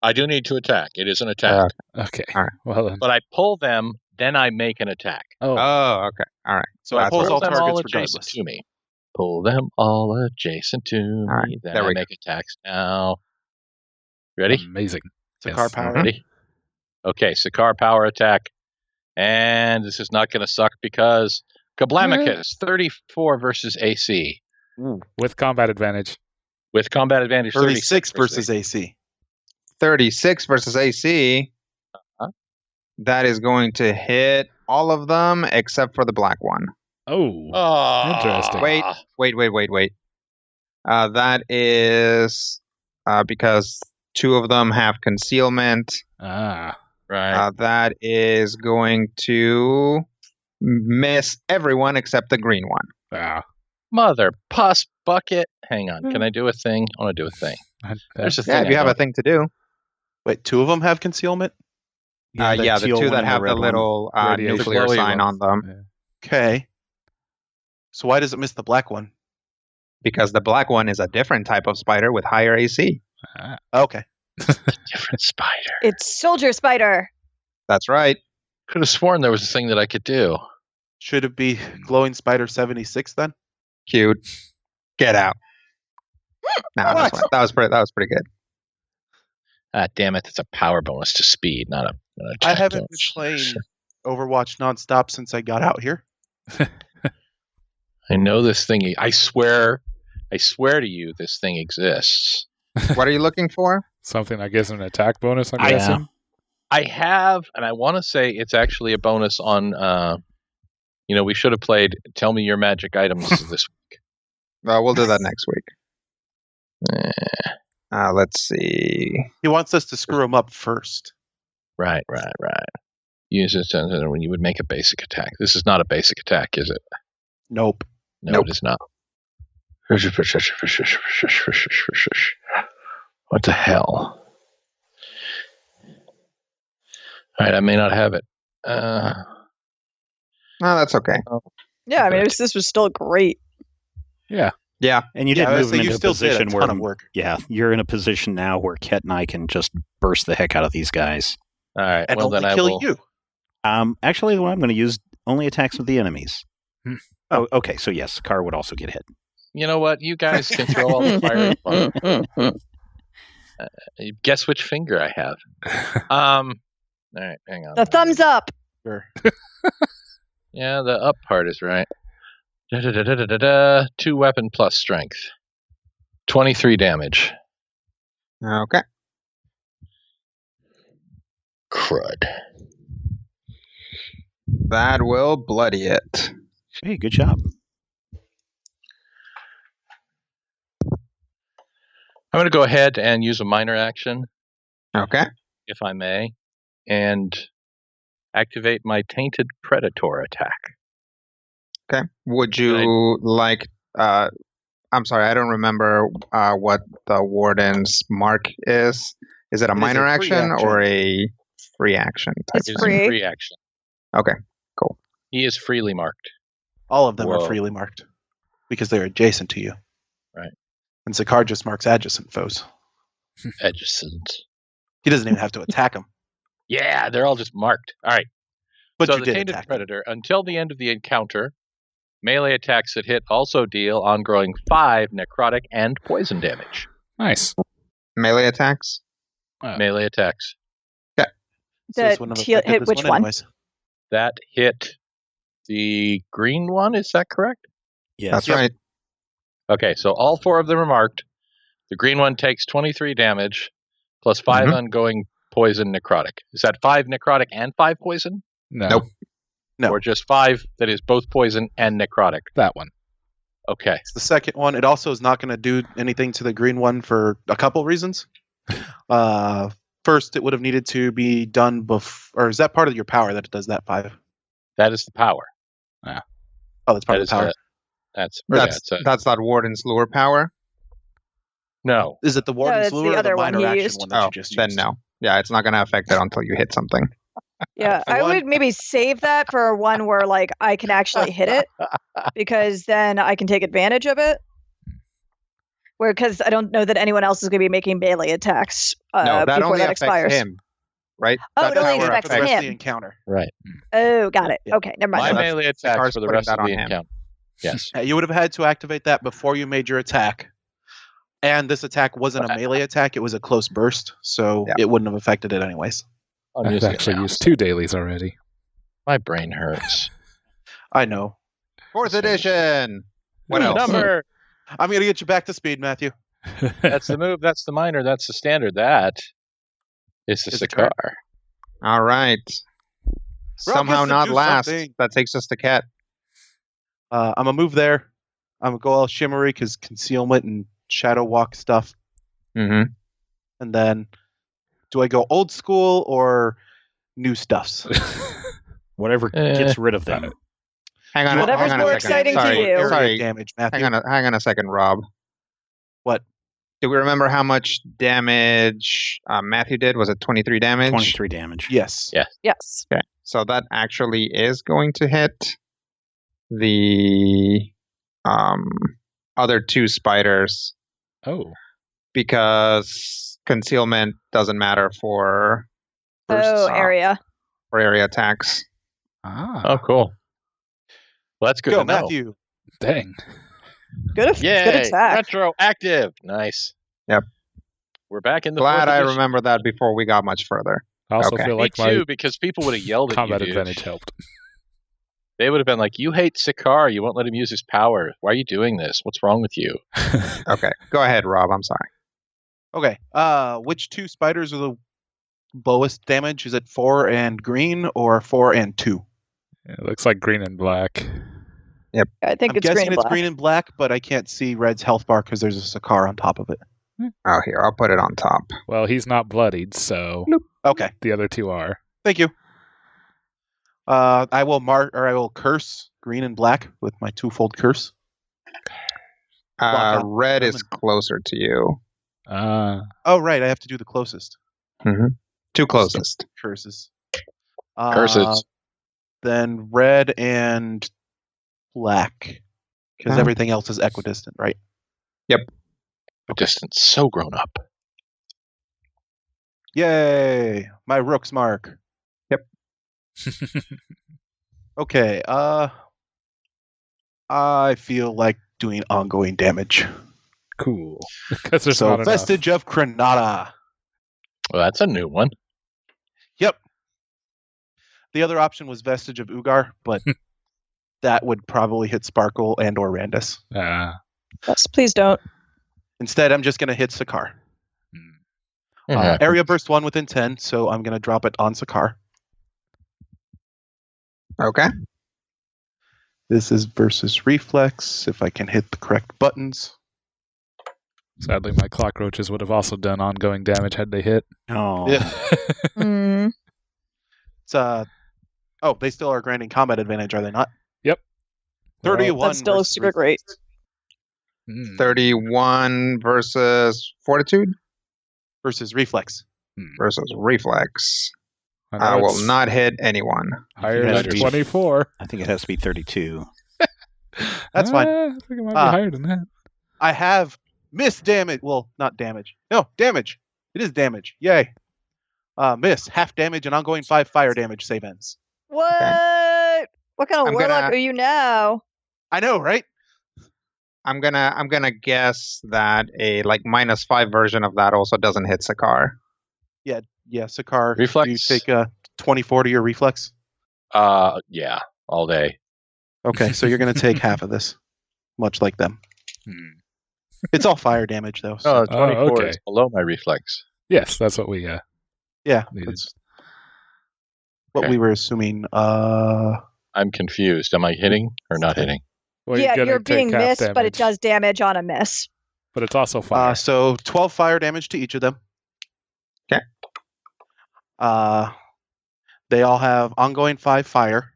I do need to attack. It is an attack. Okay. All right. Well then. But I pull them, then I make an attack. Oh. Okay. All right. So I pulls pull all them all targets adjacent regardless. to me. Pull them all adjacent to me. right, Then there I we make attacks now. Ready? Amazing. Sakaar Yes. power. Ready? Okay, Sakaar power attack. And this is not going to suck because Kablamicus, 34 versus AC. With combat advantage. With combat advantage, 36 versus AC. 36 versus AC. That is going to hit all of them except for the black one. Oh. Interesting. Wait. That is because two of them have concealment. Ah. Right. That is going to miss everyone except the green one. Ah. Mother pus bucket. Hang on. Can I do a thing? I want to do a thing. There's a thing. Yeah, if you have a thing to do. Wait, two of them have concealment? The two that have the little nuclear sign on them. Okay. So why does it miss the black one? Because the black one is a different type of spider with higher AC. Okay. Different spider. It's Soldier Spider. That's right. Could have sworn there was a thing that I could do. Should it be Glowing Spider 76 then? Cute. Get out. No, that was pretty good. Ah, damn it! It's a power bonus to speed, not a. I haven't been playing Overwatch nonstop since I got out here. I know this thing. I swear to you, this thing exists. What are you looking for? Something, I guess, an attack bonus, I'm I guessing. I have, and I want to say it's actually a bonus on. We should have played Tell Me Your Magic Items this week. We'll do that next week. Let's see. He wants us to screw him up first. Right. Use it when you would make a basic attack. This is not a basic attack, is it? Nope. No, it is not. What the hell? All right, I may not have it. No, that's okay. Yeah, I mean, this was still great. Yeah. Yeah. And you did I would move say him you into a still did a position ton where, of work. yeah, you're in a position now where Ket and I can just burst the heck out of these guys. All right, And well only then I kill will. you. Actually, the one I'm going to use only attacks with the enemies. Oh, okay. So yes, Sakaar would also get hit. You know what? You guys can throw all the fire. Guess which finger I have. All right, hang on. The thumbs up. Sure. Yeah, the up part is right. 2 weapon plus strength. 23 damage. Okay. Crud. That will bloody it. Hey, good job. I'm going to go ahead and use a minor action, Okay. if I may, and activate my Tainted Predator attack. Okay. Would you like? I'm sorry, I don't remember what the warden's mark is. Is it a minor free action or a free action type It's It's thing? a free. free action. Okay. Cool. He is freely marked. All of them Whoa. are freely marked because they're adjacent to you. Right. And Sakaar just marks adjacent foes. Adjacent. He doesn't even have to attack them. Yeah, they're all just marked. All right. But so you the did Tainted attack them. Predator, until the end of the encounter, melee attacks that hit also deal ongoing 5 necrotic and poison damage. Nice. Melee attacks. melee attacks. So this That wouldn't have hit affected this which one? anyways. That hit the green one, is that correct? Yes. That's right. Okay, so all 4 of them are marked. The green one takes 23 damage, plus 5 ongoing poison necrotic. Is that 5 necrotic and 5 poison? No. Nope. No. Or just 5 that is both poison and necrotic? That one. Okay. It's the second one. It also is not going to do anything to the green one for a couple reasons. First, it would have needed to be done before. Or is that part of your power that it does that 5? That is the power. Oh, that's part That of the power. That's that Warden's Lure power. no. Is it the Warden's it's the Lure or the other one minor he action used. one that you just then used? no. Yeah, it's not going to affect it until you hit something. Yeah, For I one- would maybe save that for one where like I can actually hit it, because then I can take advantage of it. Because I don't know that anyone else is going to be making melee attacks No, that before only that affects expires. him, right? Oh, That it only power affects for the rest of the him. encounter. Right. Oh, got it. Yeah. Okay, never My mind. that's- melee Sikar's attacks for the putting rest that of the on him. encounter. Yes. You would have had to activate that before you made your attack. And this attack wasn't a melee attack, it was a close burst, so Yeah. it wouldn't have affected it anyways. I'm I've using it actually now. used 2 dailies already. My brain hurts. I know. 4th edition. What New else? number. I'm going to get you back to speed, Matthew. That's the move. That's the minor. That's the standard. That is the Is the Sikar. All right. Somehow gets to not do last. something. That takes us to Cat. I'm going to move there. I'm going to go all shimmery because concealment and shadow walk stuff. Mm-hmm. And then, do I go old school or new stuffs? Whatever gets rid of them. Hang on. Whatever's hang on more a second. exciting to Sorry, you. Sorry. Damage, Matthew. Hang on a second, Rob. What? Do we remember how much damage Matthew did? Was it 23 damage? 23 damage. Yes. Yeah. Yes. Okay. So that actually is going to hit the other 2 spiders, Oh. because concealment doesn't matter for Area. for area attacks. Ah. Oh, cool. Well, that's good Go, to know. Matthew. Dang. Good Yay! attack. Retroactive. Nice. Yep. We're back in the Glad 4th I edition. remember that before we got much further. I also Okay. feel Me like my too, because people would have yelled at combat you, dude. advantage helped. They would have been like, "You hate Sikar. You won't let him use his power. Why are you doing this? What's wrong with you?" Okay. Go ahead, Rob. I'm sorry. Okay. Which 2 spiders are the lowest damage? Is it 4 and green or 4 and 2? It looks like green and black. I think I'm it's guessing green and it's black. green and black, but I can't see Red's health bar because there's a Sakar on top of it. Oh, here, I'll put it on top. Well, he's not bloodied, so Okay. the other 2 are. Thank you. I will curse green and black with my 2-fold curse. Block out Red is them closer to you. Oh, right. I have to do the closest. Mm-hmm. 2 closest. Curses. Curses. Then red and black. Because Oh. everything else is equidistant, right? But distance so grown up. Yay! My Rook's mark. Yep. Okay. I feel like doing ongoing damage. Cool. Because there's So not enough. Vestige of Granada. Well, that's a new one. Yep. The other option was Vestige of Ugar, but that would probably hit Sparkle and or Randus. Yes, please don't. Instead, I'm just going to hit Sakar. Mhm. Area burst 1 within 10, so I'm going to drop it on Sakar. Okay. This is versus reflex, if I can hit the correct buttons. Sadly, my Clockroaches would have also done ongoing damage had they hit. Oh. Yeah. Mm. It's, they still are granting combat advantage, are they not? Yep. 31 That's still versus super great. Mm. 31 versus Fortitude versus reflex. versus Reflex. I know I will it's not hit anyone. higher It has than to be- 24. I think it has to be 32. That's fine. I think it might be Ah. higher than that. I have miss damage. Well, not damage. No, damage. It is damage. Yay. Miss, half damage and ongoing 5 fire damage save ends. What? What kind of I'm warlock gonna- are you now? I know, right? I'm gonna guess that a like -5 version of that also doesn't hit Sakar. Yeah, Sakar. Reflex? Do you take a 24 to your reflex? Yeah, all day. Okay, so you're going to take half of this, much like them. It's all fire damage, though. So. No, 24 okay. is below my reflex. Yes, that's what we Yeah, needed. that's what Okay. we were assuming. I'm confused. Am I hitting or not hitting? Well, yeah, gonna you're take being half missed, but it damage, does damage on a miss. But it's also fire. So 12 fire damage to each of them. Okay. They all have ongoing 5 fire.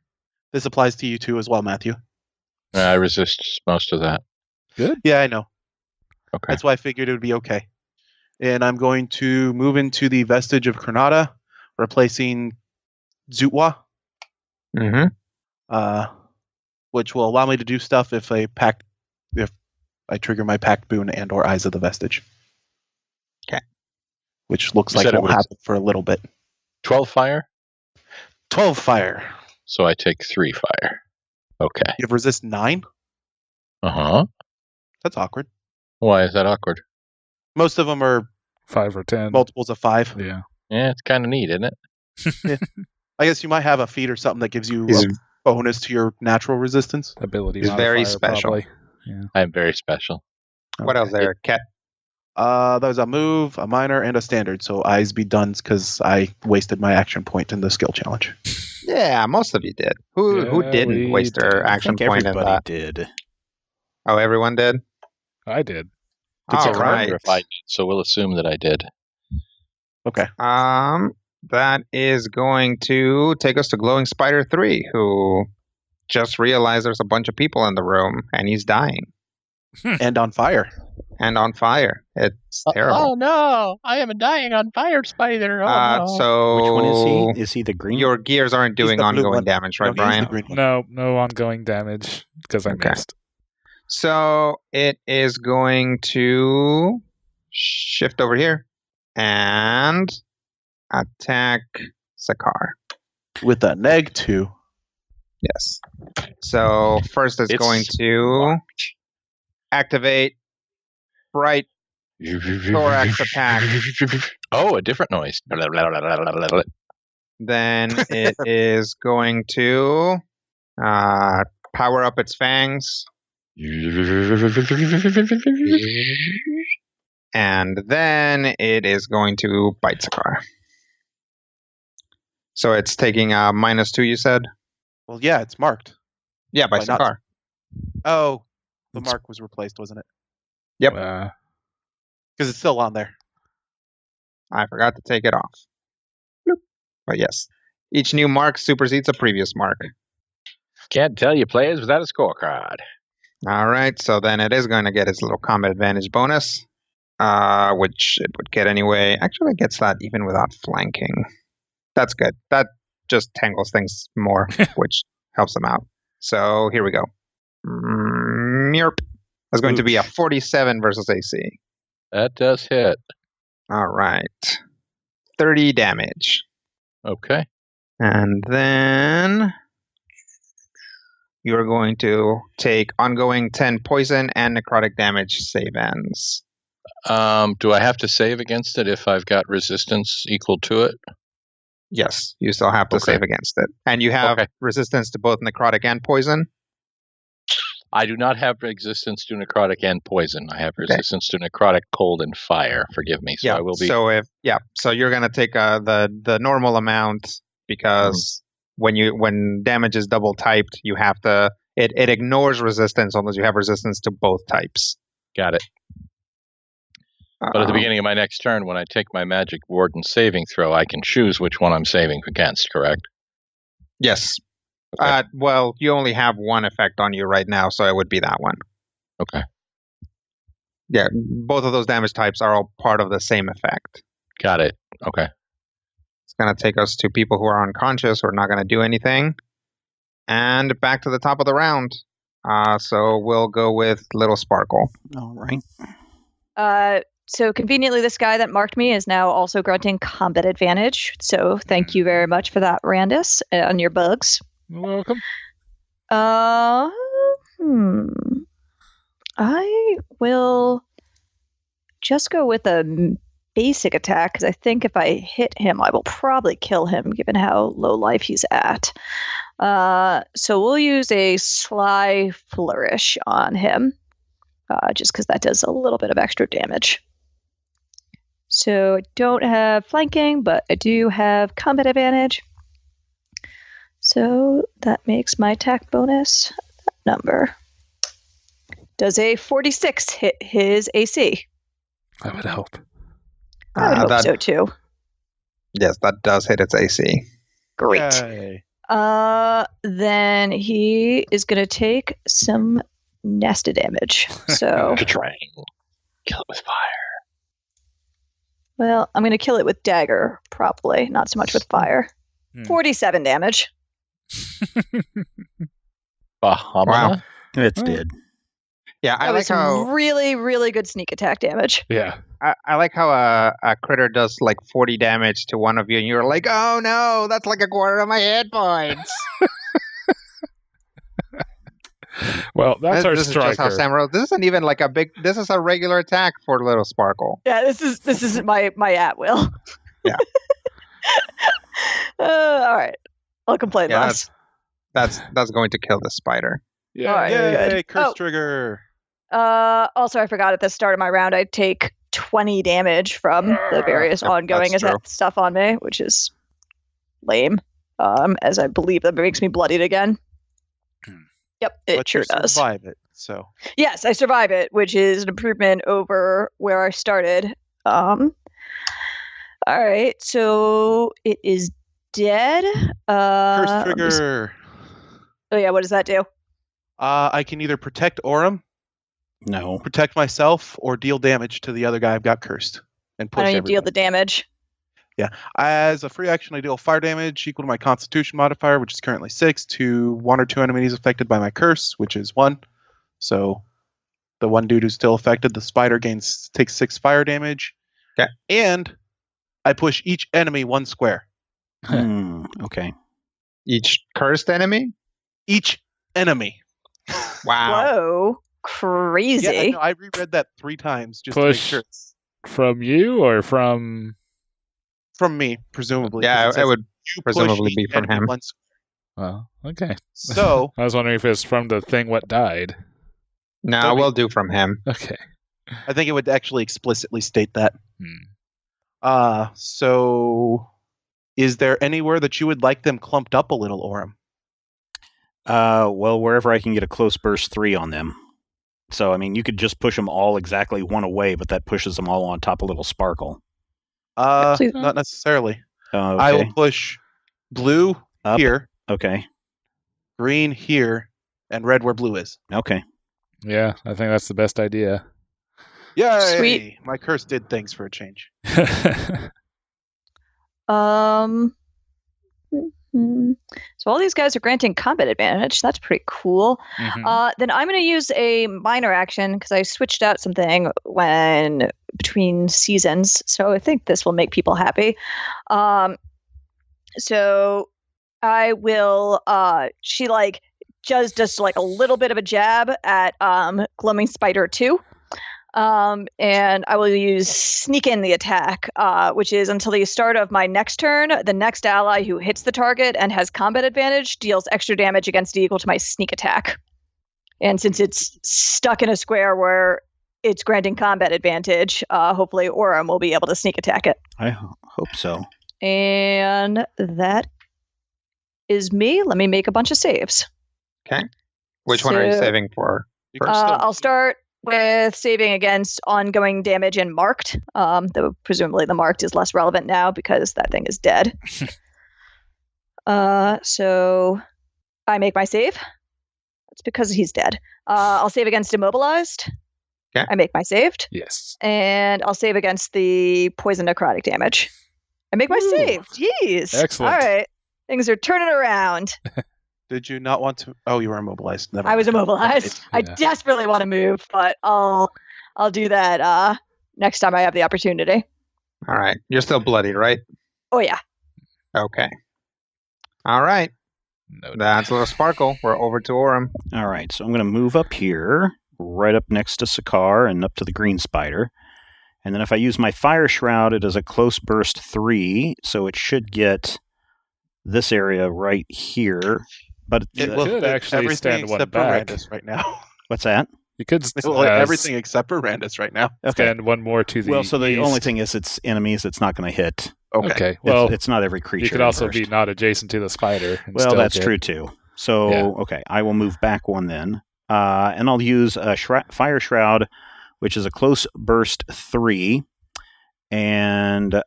This applies to you too as well, Matthew. I resist most of that. Good. Yeah, I know. Okay. That's why I figured it would be okay. And I'm going to move into the Vestige of Granada, replacing Zutwa, which will allow me to do stuff if I trigger my pact boon and or Eyes of the Vestige. Okay. Which looks You like said it will was- happen for a little bit. 12 fire? 12 fire. So I take 3 fire. Okay. You have resist 9? Uh-huh. That's awkward. Why is that awkward? Most of them are 5 or 10. multiples of 5. Yeah. Yeah, it's kind of neat, isn't it? I guess you might have a feat or something that gives you He's- a bonus to your natural resistance. Ability He's very modifier, special. probably. I am very special. What else there, Cat? That was a move, a minor, and a standard. So Eyes be done because I wasted my action point in the skill challenge. Yeah, most of you did. Who Yeah, didn't we waste their did. I action think point in everybody that? did. Oh, everyone did? I did. It's All a right. remember if I did, so we'll assume that I did. Okay. That is going to take us to Glowing Spider 3, who just realized there's a bunch of people in the room, and he's dying And on fire. and on fire. It's Oh terrible. no! I am dying on fire, Spider. Oh no! So Which one is he? Is he the green? Your gears aren't He's doing the blue ongoing one. damage, No, right, he's the Brian? green one. No ongoing damage because I Okay. missed. So it is going to shift over here and attack Sakar. With a -2. Yes. So first it's going to activate Bright Thorax attack. Oh, a different noise. Then it is going to power up its fangs. And then it is going to bite Sakar. So it's taking a -2, you said? Well, yeah, it's marked. Yeah, by Why not? Sakar. Oh, the It's- mark was replaced, wasn't it? Yep. Because it's still on there. I forgot to take it off. Bloop. But yes, each new mark supersedes a previous mark. Can't tell you players without a scorecard. All right, so then it is going to get its little combat advantage bonus, which it would get anyway. Actually, it gets that even without flanking. That's good. That just tangles things more, which helps them out. So here we go. Yerp. That's going to be a 47 versus AC. That does hit. All right. 30 damage. Okay. And then you're going to take ongoing 10 poison and necrotic damage save ends. Do I have to save against it if I've got resistance equal to it? Yes, you still have to Okay. save against it. And you have Okay. resistance to both necrotic and poison. I do not have resistance to necrotic and poison. I have resistance to necrotic, cold, and fire. Forgive me. So I will be. So you're going to take the normal amount because when damage is double typed, you have to it ignores resistance unless you have resistance to both types. Got it. But at the beginning of my next turn, when I take my magic warden saving throw, I can choose which one I'm saving against, correct? Yes. Okay. Well, you only have one effect on you right now, so it would be that one. Okay. Yeah, both of those damage types are all part of the same effect. Got it. Okay. It's going to take us to people who are unconscious or not going to do anything. And back to the top of the round. So we'll go with Little Sparkle. All right. So conveniently, this guy that marked me is now also granting combat advantage. So thank you very much for that, Randus, on your bugs. You're welcome. I will just go with a basic attack, because I think if I hit him, I will probably kill him, given how low life he's at. So we'll use a Sly Flourish on him, just because that does a little bit of extra damage. So I don't have flanking, but I do have combat advantage. So that makes my attack bonus that number. Does a 46 hit his AC? I would hope. I would hope so too. Yes, that does hit its AC. Great. Yay. Then he is going to take some nested damage. So, Kill it with fire. well, I'm going to kill it with dagger, probably, not so much with fire. 47 damage. Bahamana? Wow. It's dead. Yeah, I That was like how some really, really good sneak attack damage. Yeah. I like how a critter does like 40 damage to one of you, and you're like, oh no, that's like a quarter of my hit points. Well, that's our this striker. is just how Sam rolls. This isn't even like a big. This is a regular attack for Little Sparkle. Yeah, this is my at will. Yeah. All right, I'll complain Yeah, less. That's going to kill the spider. Yeah. All right, Yay, good. curse Oh. trigger. Also, I forgot at the start of my round, I take 20 damage from the various Yep, ongoing that's true. stuff on me, which is lame. As I believe that makes me bloodied again. Yep, it But sure you does. survive it, so. Yes, I survive it, which is an improvement over where I started. All right, so it is dead. Curse trigger. Oh yeah, what does that do? I can either protect Orem, No. protect myself, or deal damage to the other guy I've got cursed. And push Why don't you everybody. deal the damage? As a free action, I deal fire damage equal to my Constitution modifier, which is currently 6, to 1 or 2 enemies affected by my curse, which is 1. So the one dude who's still affected, the spider takes 6 fire damage. Okay. And I push each enemy 1 square. Okay. Each cursed enemy. Each enemy. Wow. Whoa, crazy. Yeah, no, I reread that 3 times just to make Push. sure it's From you or from? from me, presumably. Yeah, 'cause it would you push presumably each be from enemy him. 1 square. Well, okay. So I was wondering if it's from the thing what died. No, Don't be- we'll do from him. Okay. I think it would actually explicitly state that. Hmm. So is there anywhere that you would like them clumped up a little, Orem? Well, wherever I can get a close burst 3 on them. So, I mean, you could just push them all exactly one away, but that pushes them all on top of Little Sparkle. Please. Not necessarily. Okay. I will push blue Up. here, Okay. green here, and red where blue is. Okay. Yeah, I think that's the best idea. Yay! Sweet. My curse did things for a change. So all these guys are granting combat advantage. That's pretty cool. Mhm. Then I'm going to use a minor action because I switched out something when between seasons. So I think this will make people happy. So I will. She like just like a little bit of a jab at Gloaming Spider 2. And I will use Sneak in the attack, which is until the start of my next turn, the next ally who hits the target and has combat advantage deals extra damage against it equal to my sneak attack. And since it's stuck in a square where it's granting combat advantage, hopefully Orem will be able to sneak attack it. I hope so. And that is me. Let me make a bunch of saves. Which one are you So- saving for? You can still- I'll start with saving against ongoing damage and marked, though presumably the marked is less relevant now because that thing is dead. So I make my save. It's because he's dead. I'll save against immobilized. Okay. I make my saved. Yes. And I'll save against the poison necrotic damage. I make my Ooh. save. Jeez. Excellent. All right. Things are turning around. Did you not want to? Oh, you were immobilized. Never I was mind. immobilized. I Yeah. desperately want to move, but I'll do that next time I have the opportunity. All right. You're still bloody, right? Oh yeah. Okay. All right. No. That's Little Sparkle. We're over to Orem. All right, so I'm going to move up here, right up next to Sakar and up to the green spider. And then if I use my Fire Shroud, it is a close burst 3, so it should get this area right here. But It could actually everything stand one except for back. Randus right now. What's that? You could Everything except for Randus right now. stand one more to the Well, so the east. only thing is it's enemies. It's not going to hit. Okay. Well, it's not every creature. you could also first. be not adjacent to the spider. And Well, still that's hit. true too. So, Yeah. okay, I will move back one then. And I'll use a Fire Shroud, which is a close burst 3. And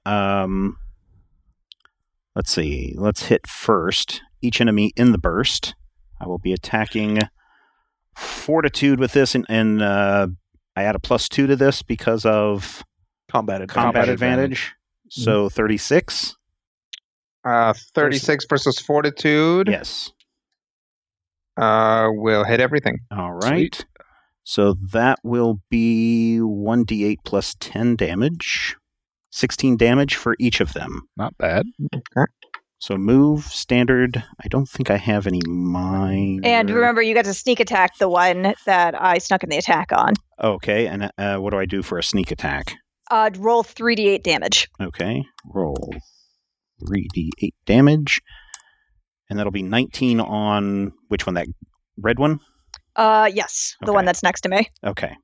let's see. Let's hit first. Each enemy in the burst. I will be attacking Fortitude with this, and I add a +2 to this because of Combat advantage. So 36. 36 versus Fortitude. Yes. Will hit everything. All right. So that will be 1d8 plus 10 damage. 16 damage for each of them. Not bad. Okay. So move, standard. I don't think I have any minor. And remember, you got to sneak attack the one that I snuck in the attack on. Okay, and what do I do for a sneak attack? Roll 3d8 damage. Okay, roll 3d8 damage. And that'll be 19 on which one? That red one? Yes, the Okay. one that's next to me. Okay.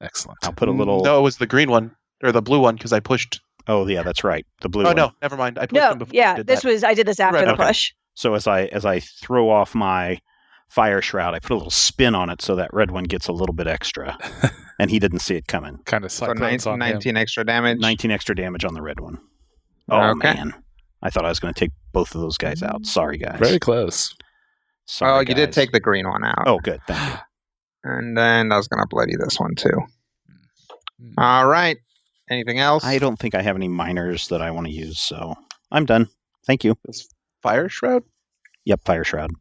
Excellent. I'll put a little. No, it was the green one or the blue one because I pushed. Oh, yeah, that's right. The blue Oh one. no, never mind. I pushed No, him before. yeah, I did this that. was I did this after Right, the okay. push. So as I throw off my Fire Shroud, I put a little spin on it so that red one gets a little bit extra. And he didn't see it coming. Kind of So cyclones on him. 19 extra damage. 19 extra damage on the red one. Oh, Okay. man. I thought I was going to take both of those guys out. Sorry, guys. Very close. Sorry, Oh, you did guys. take the green one out. Oh, good. Thank you. And then I was going to bloody this one too. All right. Anything else? I don't think I have any minors that I want to use, so I'm done. Thank you. Fire Shroud? Yep, Fire Shroud.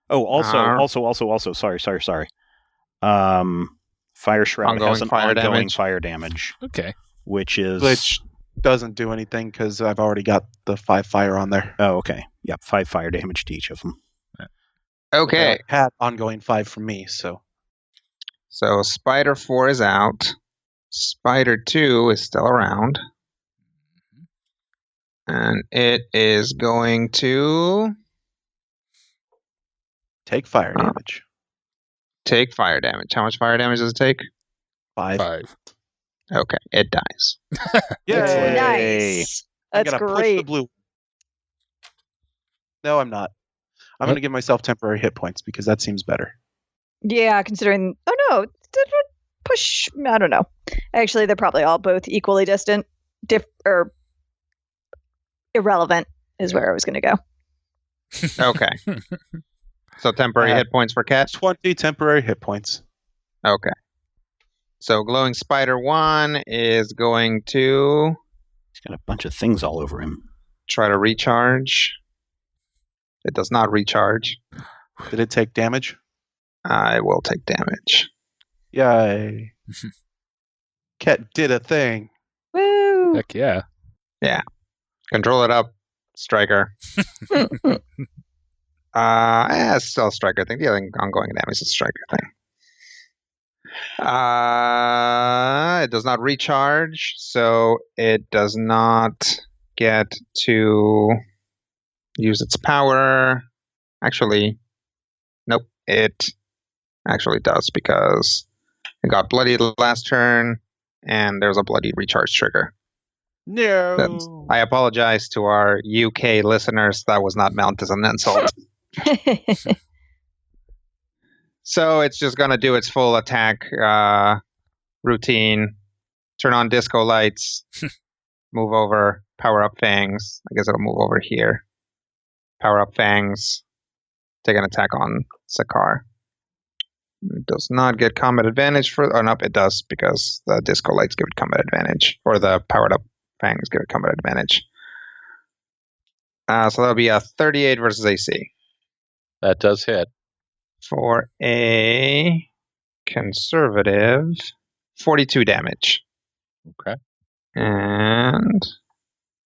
Oh, also. Sorry. Fire Shroud Ongoing has an fire ongoing damage. fire damage, Okay. which is Which doesn't do anything because I've already got the 5 fire on there. Oh, okay. Yep, 5 fire damage to each of them. Okay. I had ongoing 5 from me, so So Spider 4 is out. Spider 2 is still around. And it is going to take fire damage. take fire damage. How much fire damage does it take? 5. 5. Okay, it dies. Yay! Nice. I'm That's gonna push the great. blue. No, I'm not. I'm What? going to give myself temporary hit points because that seems better. Yeah, considering. Oh no, push. I don't know. Actually, they're probably all both equally distant, or irrelevant is where I was going to go. Okay. So temporary hit points for Cat. 20 temporary hit points. Okay. So glowing Spider 1 is going to He's got a bunch of things all over him. try to recharge. It does not recharge. Did it take damage? It will take damage. Yay. Cat did a thing. Woo! Heck yeah. Control it up, Striker. It's still a Striker thing. The other ongoing damage is a Striker thing. It does not recharge, so it does not get to use its power. Actually, nope, it actually does because it got bloodied last turn, and there's a bloody recharge trigger. No. I apologize to our UK listeners. That was not meant as an insult. So it's just going to do its full attack routine. Turn on disco lights. Move over. Power up fangs. I guess it'll move over here. Power up fangs. Take an attack on Sakar. It does not get combat advantage for... Oh, nope, it does because the disco lights give it combat advantage. Or the powered up fangs give it combat advantage. So that'll be a 38 versus AC. That does hit. For a conservative 42 damage. Okay. And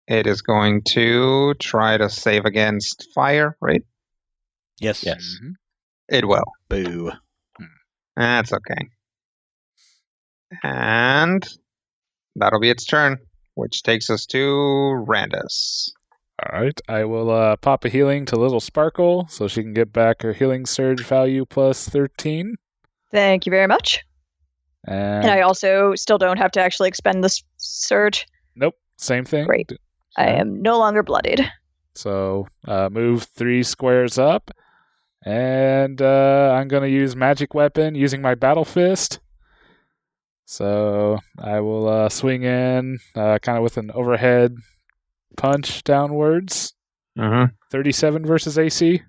it is going to try to save against fire, right? Yes. Yes. It will. Boo. That's okay. And That'll be its turn, which takes us to Randus. All right, I will pop a healing to Little Sparkle so she can get back her healing surge value plus 13. Thank you very much. And I also still don't have to actually expend this surge. Nope, same thing. Great. I am no longer bloodied. So move 3 squares up, and I'm going to use Magic Weapon using my Battle Fist. So I will swing in kind of with an overhead punch downwards. 37 versus AC.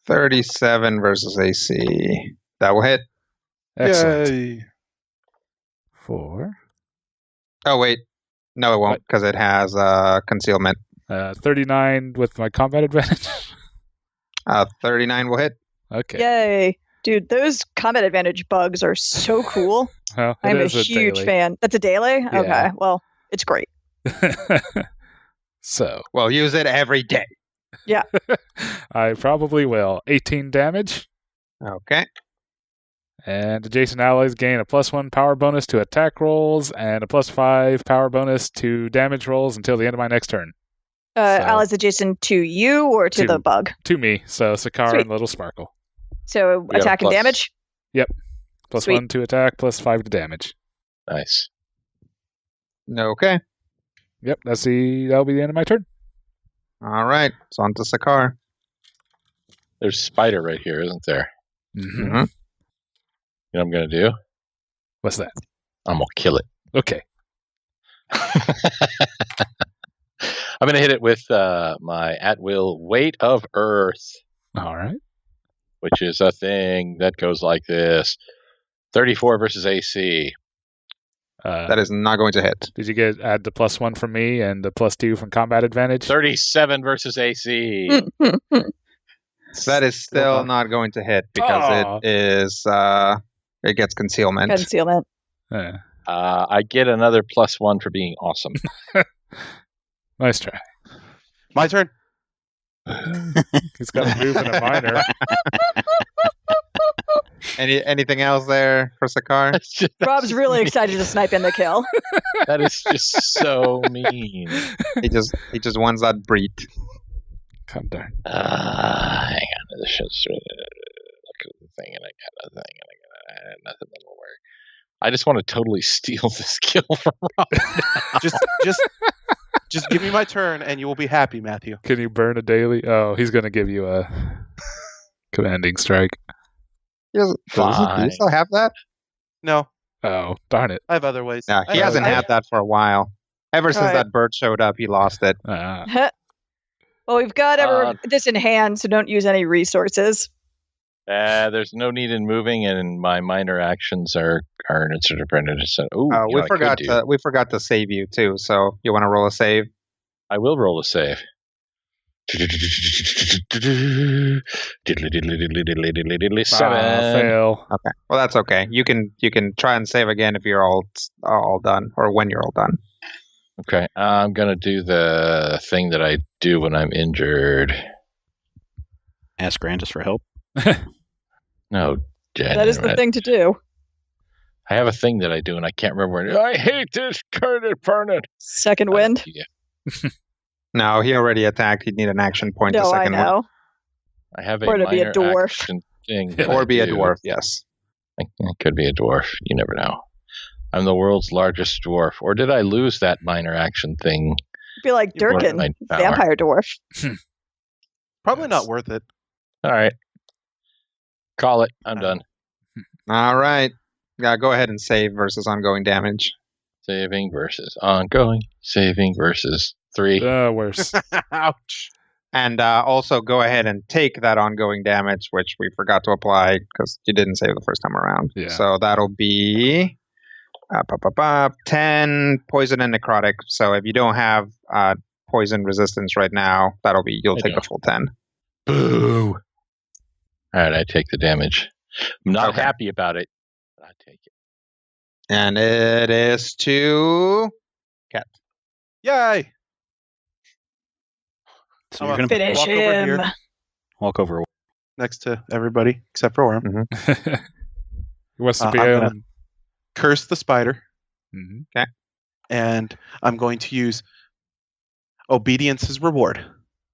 37 versus AC. That will hit. Excellent. Yay. 4. Oh, wait. No, it won't, because it has concealment. 39 with my combat advantage. 39 will hit. Okay. Yay. Dude, those combat advantage bugs are so cool. Well, I'm a huge fan. That's a daily? Yeah. Okay, well, it's great. So. We'll use it every day. Yeah. I probably will. 18 damage. Okay. And adjacent allies gain a +1 power bonus to attack rolls and a +5 power bonus to damage rolls until the end of my next turn. Allies adjacent to you or to the bug? To me. So Sakara Sweet. and Little Sparkle. So attack and damage? Yep. Sweet. +1 to attack, +5 to damage. Nice. Okay. Yep, that'll be the end of my turn. All right. It's on to Sakar. There's a spider right here, isn't there? Mm-hmm. Mm-hmm. You know what I'm going to do? What's that? I'm going to kill it. Okay. I'm going to hit it with my at-will Weight of Earth, All right. which is a thing that goes like this. 34 versus AC. That is not going to hit. Did you add the +1 from me and the +2 from combat advantage? 37 versus AC. That is still not going to hit because it is it gets concealment. Concealment. I get another +1 for being awesome. Nice try. My turn. He's got a move and a minor. Anything else there for Sakar? Rob's really excited to snipe in the kill. That is just so mean. He just wants that breed. Come down. Hang on. This shit's look at the thing, and I got a thing, and I got nothing that will work. I just want to totally steal this kill from Rob. Just give me my turn, and you will be happy, Matthew. Can you burn a daily? Oh, he's going to give you a commanding strike. Do you still have that? No, Oh, darn it. I have other ways. No, he hasn't had that for a while. Ever since that bird showed up, he lost it. Well, we've got this in hand, so don't use any resources. There's no need in moving, and my minor actions are interdependent. So, we forgot to save you too. So you want to roll a save? I will roll a save. 7. Fail. Okay. Well, that's okay. You can try and save again if you're all done, or when you're all done. Okay, I'm gonna do the thing that I do when I'm injured. Ask Randus for help. No, Jen, that is the thing to do. I have a thing that I do, and I can't remember. I hate this current permanent. Second wind. Yeah. No, he already attacked. He'd need an action point. No, I know. One. I have a or to be a minor dwarf. action thing. Or be a dwarf. Yes. It could be a dwarf. You never know. I'm the world's largest dwarf. Or did I lose that minor action thing? Be like Durkin, vampire dwarf. Probably not worth it. All right. Call it. I'm done. All right. Yeah, go ahead and save versus ongoing damage. Saving versus ongoing. Saving versus 3. Worse. Ouch. And also go ahead and take that ongoing damage, which we forgot to apply because you didn't save the first time around. Yeah. So that'll be 10 poison and necrotic. So if you don't have poison resistance right now, you'll take the full 10. Boo. All right, I take the damage. I'm not happy about it, but I take it. And it is to Cat. Yay! So you're going to finish walk him. over here walk over. next to everybody except for Orm. He wants to be I'm able gonna curse the spider. Mm-hmm. Okay. And I'm going to use Obedience as reward.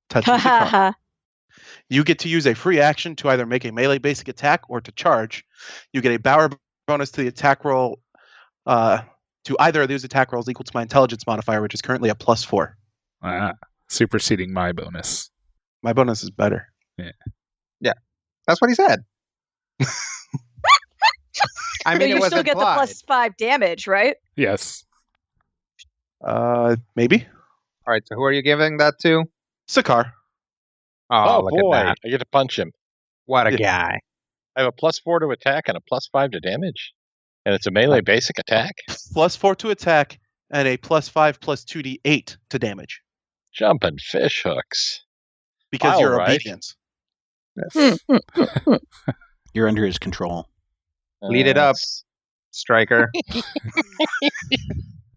Touches the card. You get to use a free action to either make a melee basic attack or to charge. You get a power bonus to the attack roll to either of those attack rolls equal to my intelligence modifier, which is currently a +4. Superseding my bonus. My bonus is better. Yeah. That's what he said. I mean, but you still get the +5 damage, right? Yes. Maybe. All right, so who are you giving that to? Sakar. Oh, look boy. at that. I get to punch him. What a guy. I have a +4 to attack and a +5 to damage. And it's a melee basic attack. +4 to attack and a +5 +2d8 to damage. Jumping fish hooks. Because All you're right. obedience. Yes. You're under his control. Lead it up, Striker.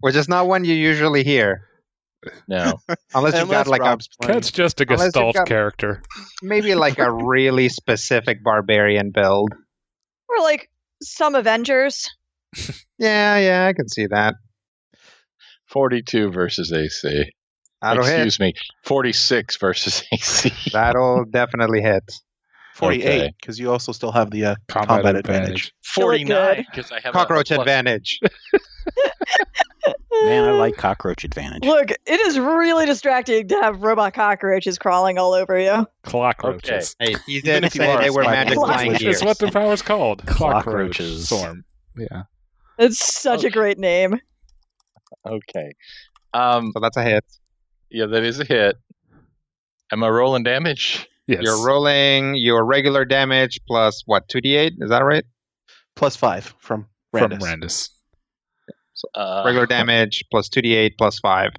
Which is not one you usually hear. No. Unless you've got like Rob's playing. That's just a Unless you've Gestalt got- character. maybe like a really specific barbarian build. Or like some Avengers. Yeah, I can see that. 42 versus AC. That'll Excuse me. 46 versus AC. That'll definitely hit. 48, because you also still have the combat advantage. 49 because I have Cockroach a plus- advantage. Man, I like cockroach advantage. Look, it is really distracting to have robot cockroaches crawling all over you. Clockroaches. Hey, he Even didn't if you say are they were a magic spider. flying Clockroach gears. It's what the power's called. Clockroaches. Storm. Yeah. It's such a great name. Okay. So that's a hit. Yeah, that is a hit. Am I rolling damage? Yes. You're rolling your regular damage plus what, 2d8? Is that right? +5 from From Randus. Randus. Regular damage plus 2d8 plus 5.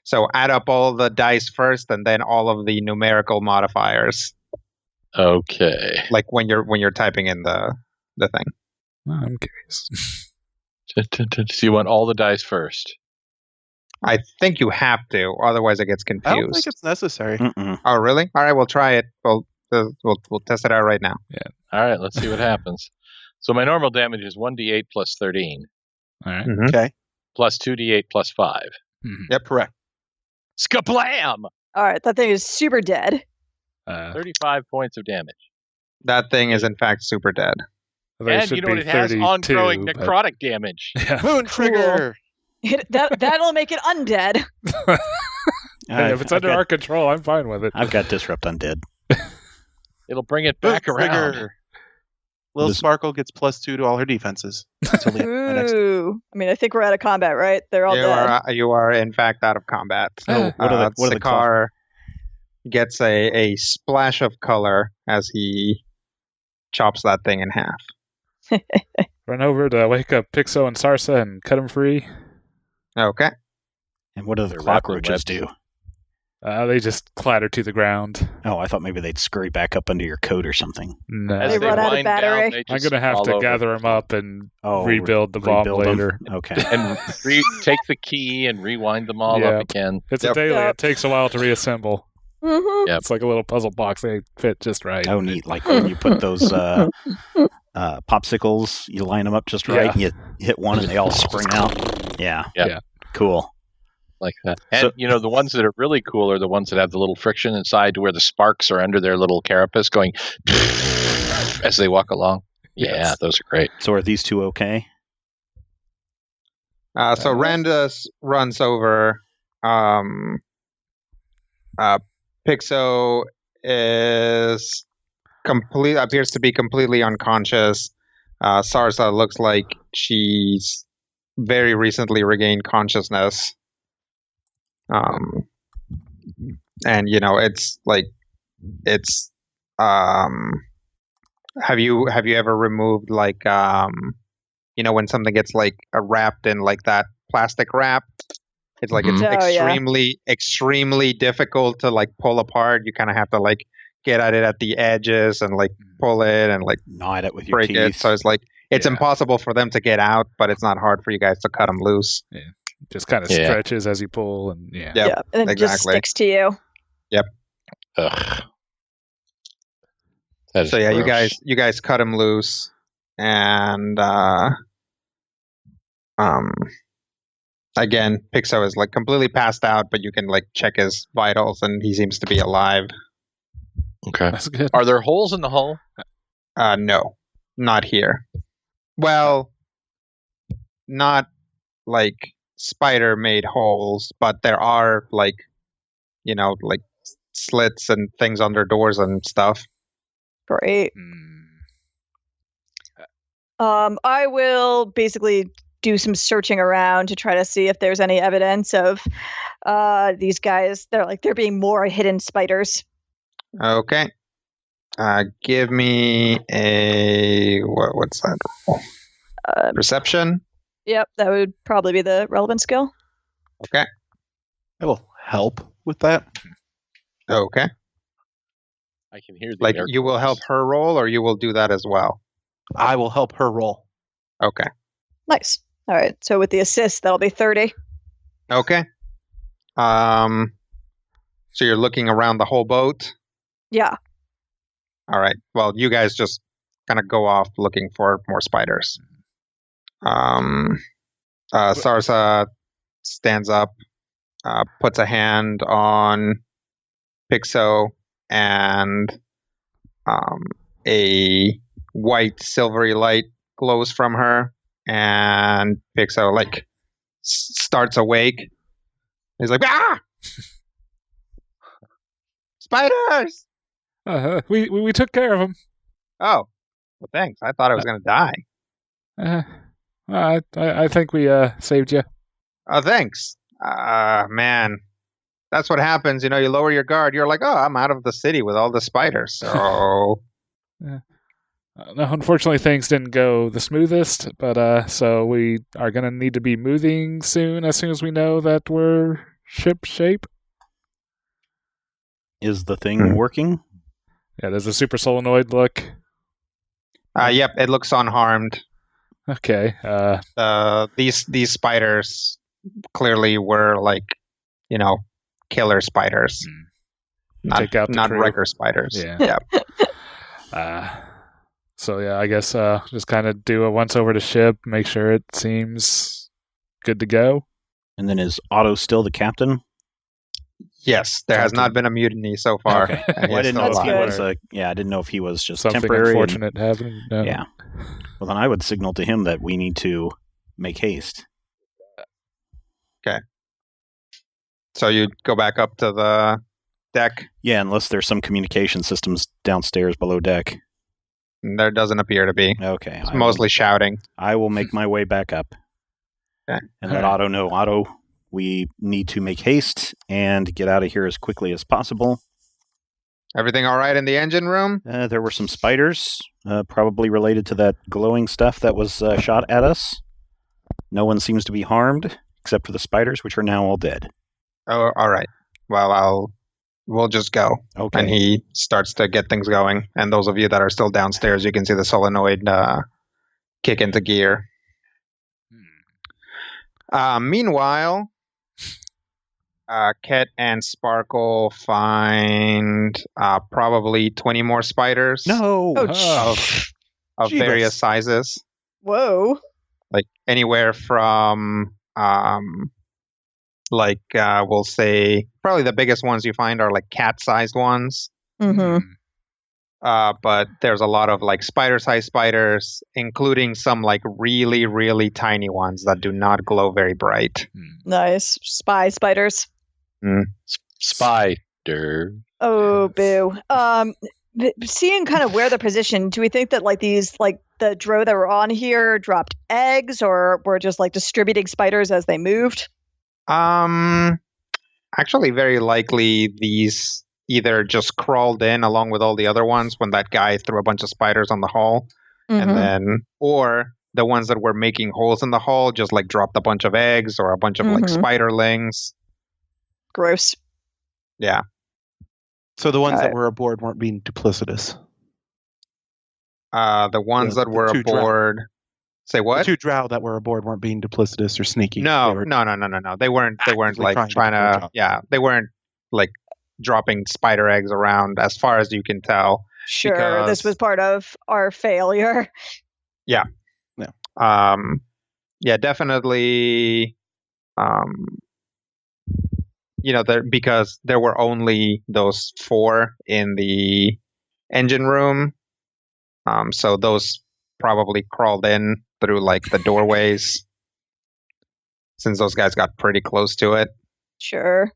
So add up all the dice first and then all of the numerical modifiers. Okay. Like when you're typing in the thing. I'm curious. So you want all the dice first? I think you have to, otherwise it gets I don't confused. think it's necessary. Mm-mm. Oh, really? All right, we'll try it. We'll test it out right now. All right, let's see what happens. So my normal damage is 1d8 plus 13, All right. Mhm. Okay. plus 2d8 plus 5. Mhm. Yep, correct. Skablam! All right, that thing is super dead. 35 points of damage. That thing is in fact super dead. They And should you know what be it has? 32, Ongoing but- necrotic damage. Yeah. Moon trigger. That'll make it undead. Hey, if it's under our control, I'm fine with it. I've got Disrupt Undead. It'll bring it Moon back around. trigger. Little This- Sparkle gets +2 to all her defenses. Until the end of my next. Ooh. I mean, I think we're out of combat, right? They're all dead. You are in fact out of combat. Oh, what are the Sakar gets a splash of color as he chops that thing in half. Run over to wake up Pixo and Sarsa and cut them free. Okay. And what do the Grappling cockroaches do? They just clatter to the ground. Oh, I thought maybe they'd scurry back up under your coat or something. No. As They run out of wind battery. down, they I'm just going to have fall to over. gather them up and Oh, rebuild the bomb rebuild 'em? later. Okay. And take the key and rewind them all Yeah. up again. It's Yep. a daily. Yep. It takes a while to reassemble. Mm-hmm. Yep. It's like a little puzzle box. They fit just right. Oh, neat. Like when you put those popsicles, you line them up just right, Yeah. and you hit one and they all spring out. Yeah. Yeah. Cool. Like that. And, So- the ones that are really cool are the ones that have the little friction inside to where the sparks are under their little carapace going as they walk along. Yeah, Yes. those are great. So are these two okay? So Randus runs over. Pixo appears to be completely unconscious. Sarsa looks like she's very recently regained consciousness. And have you ever removed when something gets wrapped in that plastic wrap? It's Mhm. it's Oh, yeah. extremely difficult to pull apart. You kind of have to get at it at the edges and pull it and Gnaw at it with your break teeth. it. So it's Yeah. impossible for them to get out, but it's not hard for you guys to cut them loose. Just kind of Yeah. stretches as you pull, and Yep, Yeah, and it just exactly. sticks to you. Ugh. That is So yeah, gross. you guys cut him loose, and Again, Pixo is like completely passed out, but you can like check his vitals, and he seems to be alive. Okay. That's good. Are there holes in the hull? No, not here. Well, not like spider-made holes, but there are like, like slits and things under doors and stuff. Great. I will basically do some searching around to try to see if there's any evidence of these guys. They're being more hidden spiders. Okay. Give me a what's that? Perception. Yep, that would probably be the relevant skill. Okay. I will help with that. Okay. I can hear the Like air you will help her roll, or you will do that as well. I will help her roll. Okay. Nice. All right. So with the assist, that'll be 30. Okay. So you're looking around the whole boat? Yeah. All right. Well, you guys just kind of go off looking for more spiders. Sarsa stands up, puts a hand on Pixo, and a white silvery light glows from her, and Pixo like starts awake. He's like, ah! Spiders! We took care of him. Oh, well, thanks. I thought I was going to die. I think we saved you. Oh, thanks. Man, that's what happens. You lower your guard. You're like, oh, I'm out of the city with all the spiders. So, No, unfortunately, things didn't go the smoothest, but so we are going to need to be moving soon as we know that we're ship shape. Is the thing working? Yeah, does the super solenoid look? Yep, it looks unharmed. Okay. These spiders clearly were like, killer spiders. Take out the not crew. wrecker spiders. Yeah. So yeah, I guess just kind of do a once over to ship, make sure it seems good to go. And then is Otto still the captain? Yes, there has not been a mutiny so far. Okay. And Well, I he's didn't know still if he alive. was I didn't know if he was just Something temporary. unfortunate happened. No. Yeah. Well, then I would signal to him that we need to make haste. Okay. So you go back up to the deck? Yeah, unless there's some communication systems downstairs below deck. There doesn't appear to be. Okay. It's mostly shouting. I will make my way back up. Okay. And let Otto know. Otto, we need to make haste and get out of here as quickly as possible. Everything all right in the engine room? There were some spiders, probably related to that glowing stuff that was shot at us. No one seems to be harmed, except for the spiders, which are now all dead. Oh, all right. Well, we'll just go. Okay. And he starts to get things going. And those of you that are still downstairs, you can see the solenoid kick into gear. Meanwhile, Ket and Sparkle find probably 20 more spiders. No! Of various sizes. Whoa. Like anywhere from, we'll say, probably the biggest ones you find are like cat-sized ones. Mm-hmm. But there's a lot of like spider-sized spiders, including some like really, really tiny ones that do not glow very bright. Nice. Spy spiders. Spider. Oh, boo. Seeing kind of where they're positioned, do we think that like these, like the drow that were on here dropped eggs, or were just like distributing spiders as they moved? Actually, very likely these either just crawled in along with all the other ones when that guy threw a bunch of spiders on the hull, and then, or the ones that were making holes in the hull just like dropped a bunch of eggs or a bunch of like spiderlings. Gross. Yeah. So the ones that were aboard weren't being duplicitous. The ones that were aboard. Say what? The two drow that were aboard weren't being duplicitous or sneaky. No. They weren't like trying to. Yeah, they weren't like dropping spider eggs around, as far as you can tell. Sure, this was part of our failure. Yeah. Yeah, definitely. because there were only those 4 in the engine room. So those probably crawled in through like the doorways, since those guys got pretty close to it. Sure.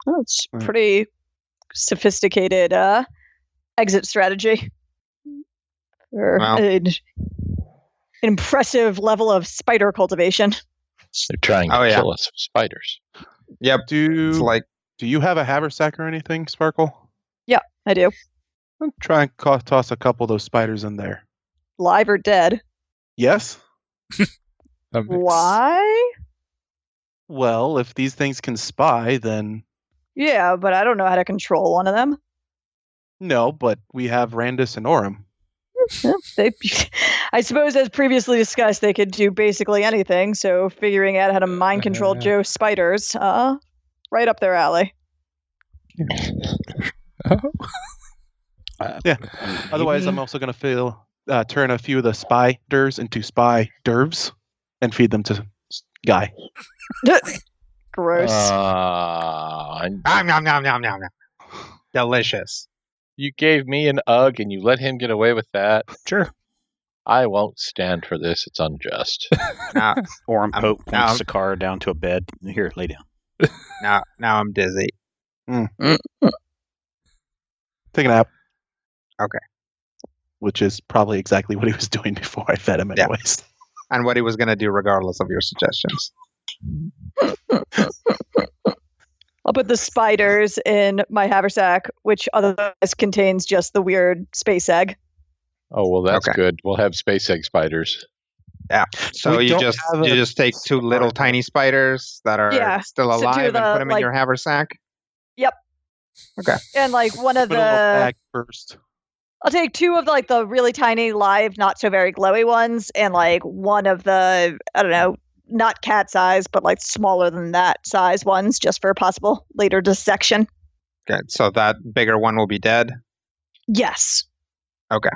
Well, it's pretty sophisticated exit strategy. Or an impressive level of spider cultivation. They're trying to kill us with spiders. Yep. Do you have a haversack or anything, Sparkle? Yeah, I do. I'll try and toss a couple of those spiders in there. Live or dead? Yes. Why? Well, if these things can spy, then... Yeah, but I don't know how to control one of them. No, but we have Randus and Orem. I suppose, as previously discussed, they could do basically anything, so figuring out how to mind control Joe's spiders, right up their alley. Yeah. Otherwise, I'm also going to turn a few of the spiders into spy dervs and feed them to Guy. Gross. Nom, nom, nom, nom, nom. Delicious. You gave me an UGG and you let him get away with that? Sure. I won't stand for this. It's unjust. Orem points Sakara down to a bed. Here, lay down. Now I'm dizzy. Take a nap. Okay. Which is probably exactly what he was doing before I fed him anyways. Yeah. And what he was going to do regardless of your suggestions. I'll put the spiders in my haversack, which otherwise contains just the weird space egg. Oh, well, that's good. We'll have space egg spiders. Yeah. So you just take 2 little tiny spiders that are still alive and put them in your haversack? Yep. Okay. And like one of the bag first. I'll take 2 of like the really tiny, live, not so very glowy ones, and like one of the, I don't know, not cat size, but like smaller than that size ones, just for possible later dissection. Okay, so that bigger one will be dead? Yes. Okay.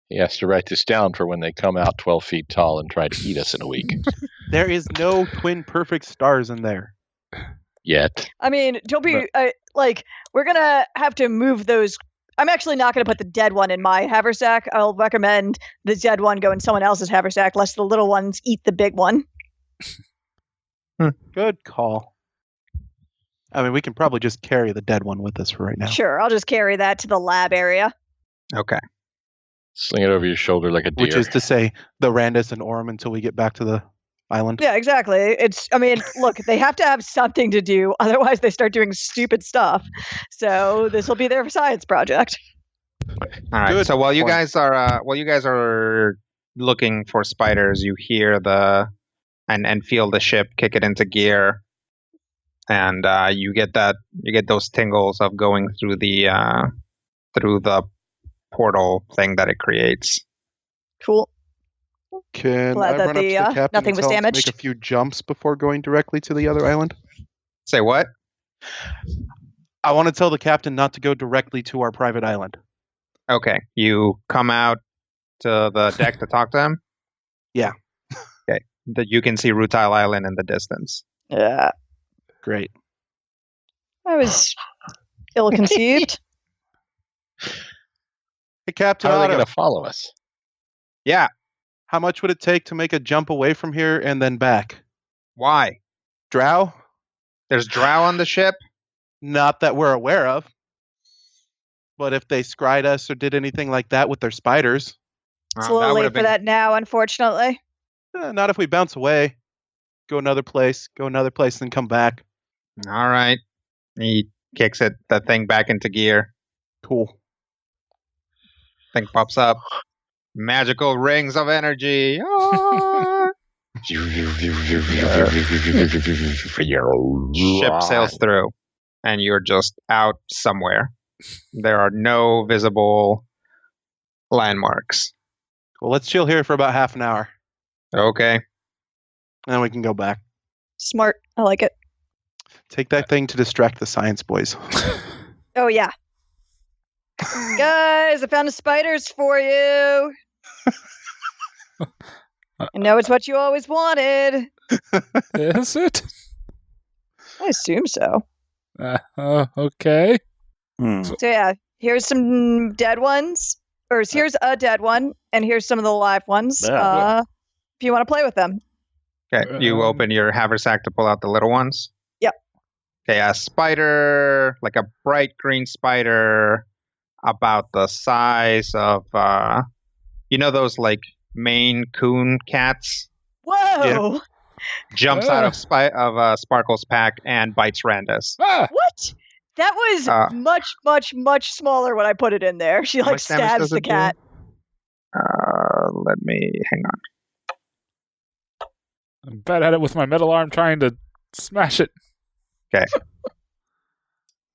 He has to write this down for when they come out 12 feet tall and try to eat us in a week. There is no twin perfect stars in there. Yet. I mean, don't be, we're going to have to move those. I'm actually not going to put the dead one in my haversack. I'll recommend the dead one go in someone else's haversack, lest the little ones eat the big one. Good call. I mean, we can probably just carry the dead one with us for right now. Sure, I'll just carry that to the lab area. Okay. Sling it over your shoulder like a deer. Which is to say, the Randus and Orem until we get back to the island. Yeah, exactly. Look, they have to have something to do, otherwise they start doing stupid stuff. So this will be their science project. All right. So while you guys are looking for spiders, you hear and feel the ship kick it into gear, and you get those tingles of going through the portal thing that it creates. Cool. Can I run up to the captain nothing and was tell him to damaged. make a few jumps before going directly to the other island? Say what? I want to tell the captain not to go directly to our private island. Okay. You come out to the deck to talk to him? Yeah. Okay. That you can see Rutile Island in the distance. Yeah. Great. I was ill-conceived. Hey, Captain How are they Otto, going to follow us? Yeah. how much would it take to make a jump away from here and then back? Why? Drow? There's drow on the ship? Not that we're aware of. But if they scryed us or did anything like that with their spiders. It's a little late for that now, unfortunately. Not if we bounce away. Go another place, then come back. All right. He kicks the thing back into gear. Cool. Thing pops up. Magical rings of energy. Ah! Ship sails through, and you're just out somewhere. There are no visible landmarks. Well, let's chill here for about half an hour. Okay. And then we can go back. Smart. I like it. Take that thing to distract the science boys. Oh, yeah. Guys, I found the spiders for you. I know it's what you always wanted. Is it? I assume so. Okay. So yeah, here's some dead ones. Or here's a dead one, and here's some of the live ones. If you want to play with them. Okay, you open your haversack to pull out the little ones? Yep. Okay, a spider, like a bright green spider, about the size of, those like Maine Coon cats? Whoa! Yeah. Jumps out of Sparkle's pack and bites Randus. What? That was much, much, much smaller when I put it in there. She like stabs the cat. Let me hang on. I'm bad at it with my metal arm trying to smash it. Okay.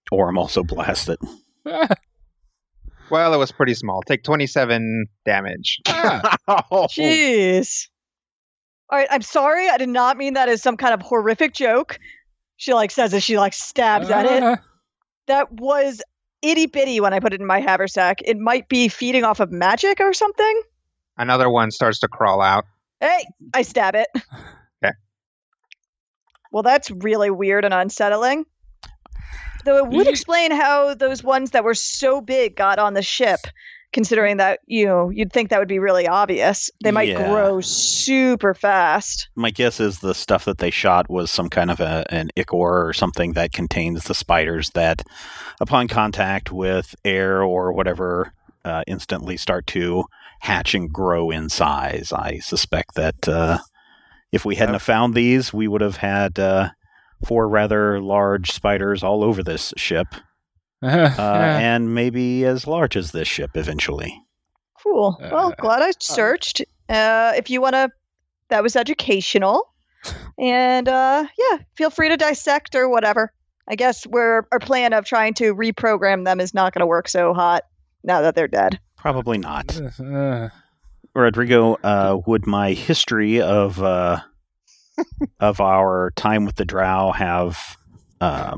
Or I'm also blasted. Well, it was pretty small. Take 27 damage. Jeez. All right, I'm sorry. I did not mean that as some kind of horrific joke. She like says as she like stabs at it. That was itty bitty when I put it in my haversack. It might be feeding off of magic or something. Another one starts to crawl out. Hey, I stab it. Okay. Well, that's really weird and unsettling. Though it would explain how those ones that were so big got on the ship, considering that, you'd think that would be really obvious. They might grow super fast. My guess is the stuff that they shot was some kind of an icky or something that contains the spiders that, upon contact with air or whatever, instantly start to hatch and grow in size. I suspect that if we hadn't have found these, we would have had 4 rather large spiders all over this ship. And maybe as large as this ship eventually. Cool. Well, glad I searched. If you want to, that was educational. And feel free to dissect or whatever. I guess our plan of trying to reprogram them is not going to work so hot now that they're dead. Probably not. Rodrigo, would my history of our time with the drow have... Our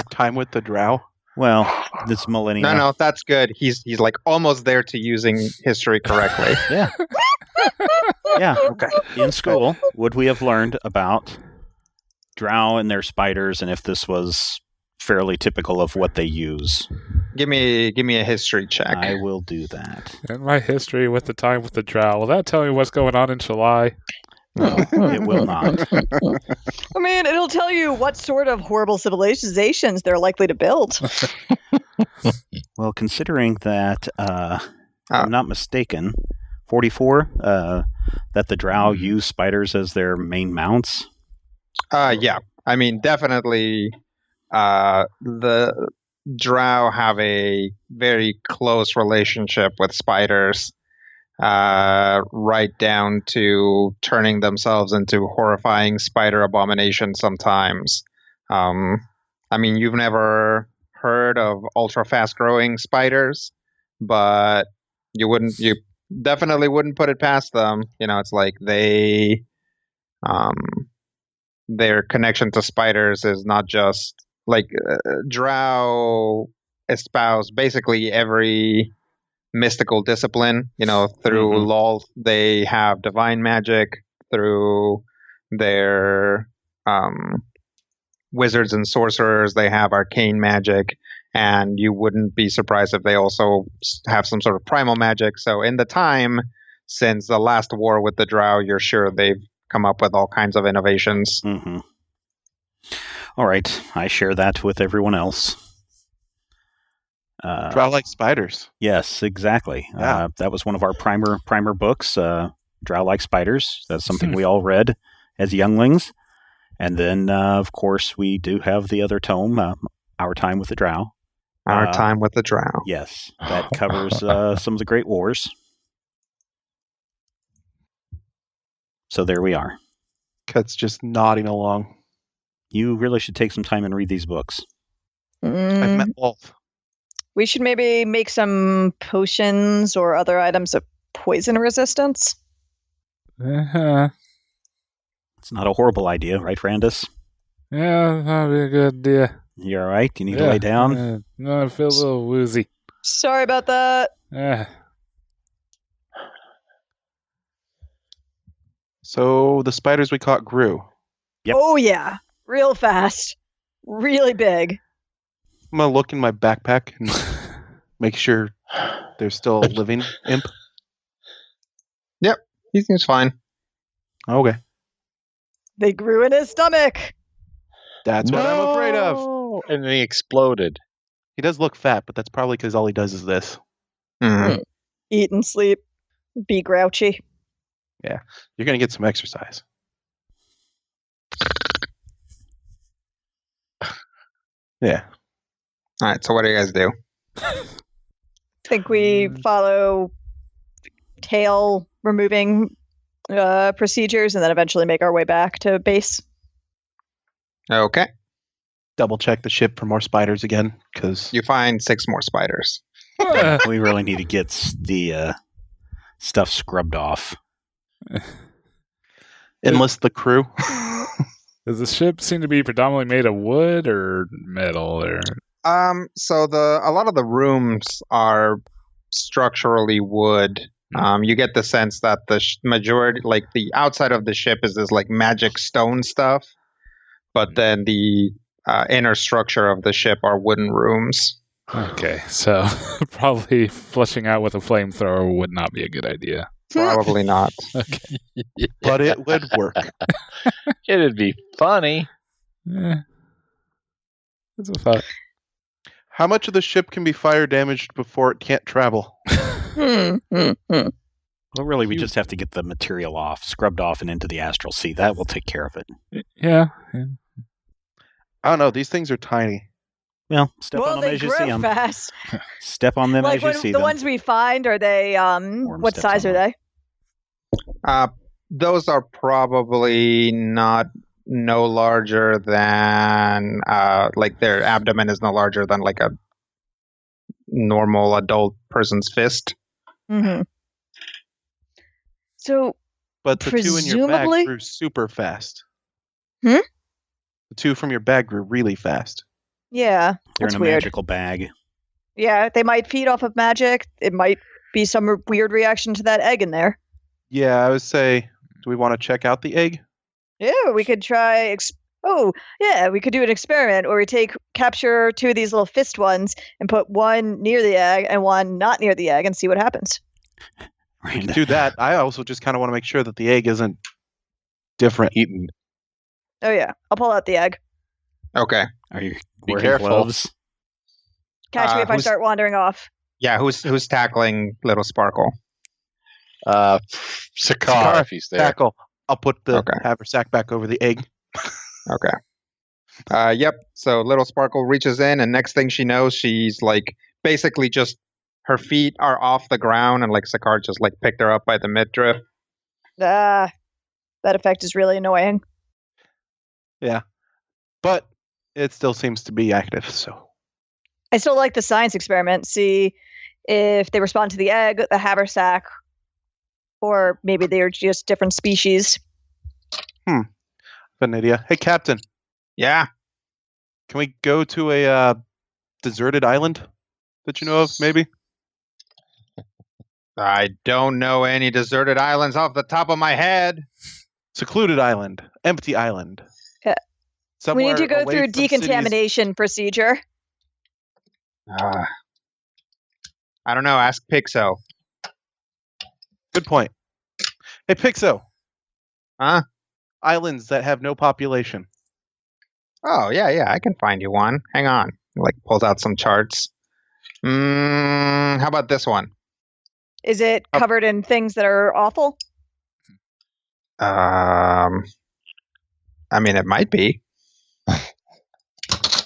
time with the drow? Well, this millennium. No, that's good. He's like almost there to using history correctly. Yeah. Yeah. Okay. In school, would we have learned about drow and their spiders, and if this was fairly typical of what they use? Give me a history check. I will do that. And my history with the time with the drow. Will that tell me what's going on in July? No, it will not. I mean, it'll tell you what sort of horrible civilizations they're likely to build. Well, considering that, if I'm not mistaken, 44, that the drow use spiders as their main mounts? Yeah. I mean, definitely the drow have a very close relationship with spiders. Right down to turning themselves into horrifying spider abominations sometimes. I mean, you've never heard of ultra fast growing spiders, but you definitely wouldn't put it past them. It's like their connection to spiders is not just like drow espouse basically every mystical discipline. Through LOL, they have divine magic. Through their wizards and sorcerers, they have arcane magic. And you wouldn't be surprised if they also have some sort of primal magic. So in the time since the last war with the drow, you're sure they've come up with all kinds of innovations. Mm-hmm. All right. I share that with everyone else. Drow like spiders. Yes, exactly. Yeah. That was one of our primer books, Drow like spiders. That's something we all read as younglings. And then, of course, we do have the other tome, Our Time with the Drow. Our Time with the Drow. Yes, that covers some of the Great Wars. So there we are. Cat's just nodding along. You really should take some time and read these books. I've met Wolf. We should maybe make some potions or other items of poison resistance. Uh-huh. It's not a horrible idea, right, Randus? Yeah, that'd be a good idea. You all right? You need to lay down? No, I feel a little woozy. Sorry about that. Yeah. So the spiders we caught grew. Yep. Oh, yeah. real fast, really big. I'm gonna look in my backpack and make sure there's still a living imp. Yep, he seems fine. Okay. They grew in his stomach. That's what I'm afraid of. And then he exploded. He does look fat, but that's probably because all he does is this. Mm. Eat and sleep. Be grouchy. Yeah. You're going to get some exercise. Yeah. All right, so what do you guys do? Think we follow tail removing procedures and then eventually make our way back to base. Okay. Double check the ship for more spiders again, because You find 6 more spiders. We really need to get the stuff scrubbed off. enlist the crew. Does the ship seem to be predominantly made of wood or metal? Or So a lot of the rooms are structurally wood. You get the sense that the majority, like the outside of the ship, is this like magic stone stuff, but then the inner structure of the ship are wooden rooms. Okay, so probably flushing out with a flamethrower would not be a good idea. Probably not. Okay. But it would work. It'd be funny. That's a thought. How much of the ship can be fire damaged before it can't travel? Well, really, we just have to get the material off, scrubbed off, and into the astral sea. That will take care of it. Yeah. I don't know. These things are tiny. Well, step Well, on them they as you grow see them. fast. Step on them Like as you when see the them. ones we find, are they? What steps size on are they? Those are probably no larger than like their abdomen is no larger than like a normal adult person's fist. Mm-hmm. So, But the two in your Presumably? bag grew super fast. Hmm? The two from your bag grew really fast. yeah, They're that's in a weird. magical bag. Yeah, they might feed off of magic. It might be some weird reaction to that egg in there. Yeah, I would say, do we want to check out the egg? Yeah, we could try. We could do an experiment where we capture 2 of these little fist ones and put one near the egg and one not near the egg and see what happens. We can do that. I also just kind of want to make sure that the egg isn't different. Eaten. Oh yeah, I'll pull out the egg. Okay. Are you Be wearing careful. gloves? Catch me if I who's- start wandering off. Yeah, who's tackling Little Sparkle? Sakar, if he's there. Tackle. I'll put the Okay. haversack back over the egg. Okay. Yep. So Little Sparkle reaches in, and next thing she knows, she's like basically just her feet are off the ground, and like Sakar just like picked her up by the midriff. That effect is really annoying. But it still seems to be active, so. I still like the science experiment. See if they respond to the egg, the haversack, or maybe they're just different species. An idea. Hey, Captain, Yeah. can we go to a deserted island that you know of, maybe? I don't know any deserted islands off the top of my head. Secluded island. Empty island. Yeah. We need to Somewhere go away through from cities. decontamination procedure. I don't know. Ask Pixo. Good point. Hey, Pixo. Huh? Islands that have no population. Oh, yeah. I can find you one. Hang on. Like pulls out some charts. How about this one? Is it covered in things that are awful? I mean, it might be.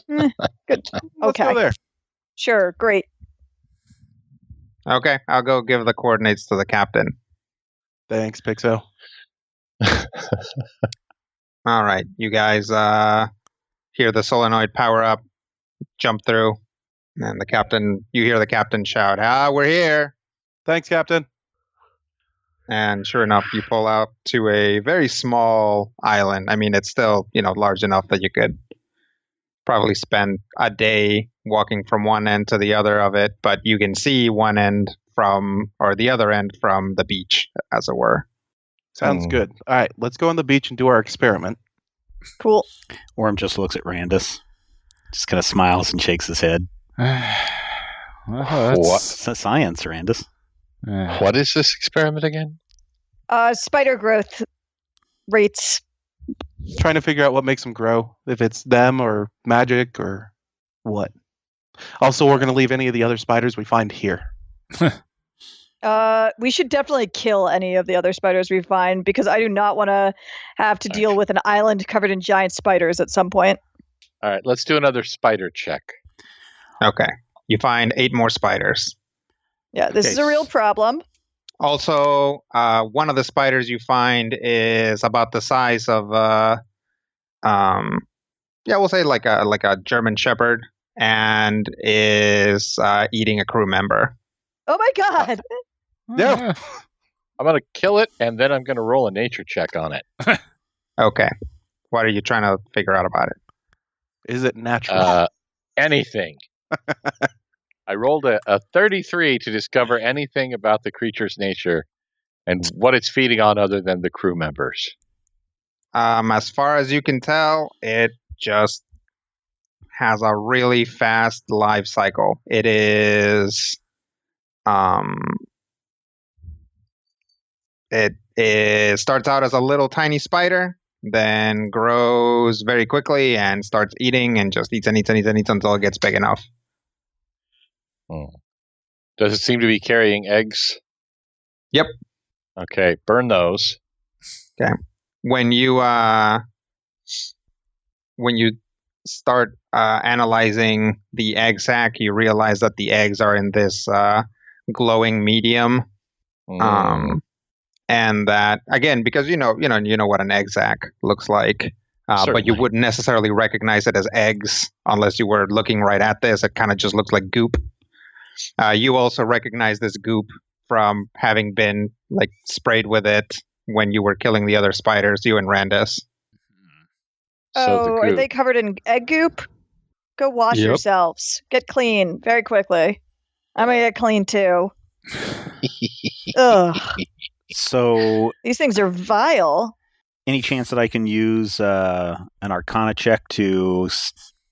Good. Let's Okay. go there. Sure. Great. Okay, I'll go give the coordinates to the captain. Thanks, Pixo. All right, you guys hear the solenoid power up, jump through, and you hear the captain shout, we're here. Thanks, Captain. And sure enough, you pull out to a very small island. I mean, it's still, large enough that you could probably spend a day walking from one end to the other of it, but you can see one end or the other end from the beach, as it were. Sounds good. All right, let's go on the beach and do our experiment. Cool. Orm just looks at Randus, just kind of smiles and shakes his head. It's a science, Randus. What is this experiment again? Spider growth rates. Trying to figure out what makes them grow, if it's them or magic or what. Also, we're going to leave any of the other spiders we find here. We should definitely kill any of the other spiders we find, because I do not want to have to deal with an island covered in giant spiders at some point. All right, let's do another spider check. Okay. You find 8 more spiders. Yeah, this is a real problem. Also, one of the spiders you find is about the size of, we'll say like a German Shepherd, and is eating a crew member. Oh my god! Yeah. I'm going to kill it, and then I'm going to roll a nature check on it. Okay. What are you trying to figure out about it? Is it natural? Anything. I rolled a 33 to discover anything about the creature's nature and what it's feeding on other than the crew members. As far as you can tell, it just has a really fast life cycle. It is... It starts out as a little tiny spider, then grows very quickly and starts eating and just eats and eats and eats and eats until it gets big enough. Does it seem to be carrying eggs? Yep. Okay, burn those. Okay. When you start analyzing the egg sac, you realize that the eggs are in this glowing medium. And that, again, because you know what an egg sac looks like, but you wouldn't necessarily recognize it as eggs unless you were looking right at this. It kind of just looks like goop. You also recognize this goop from having been like sprayed with it when you were killing the other spiders, you and Randus. Are they covered in egg goop? Go wash yourselves. Get clean very quickly. I'm gonna get clean too. Ugh. So these things are vile. Any chance that I can use an Arcana check to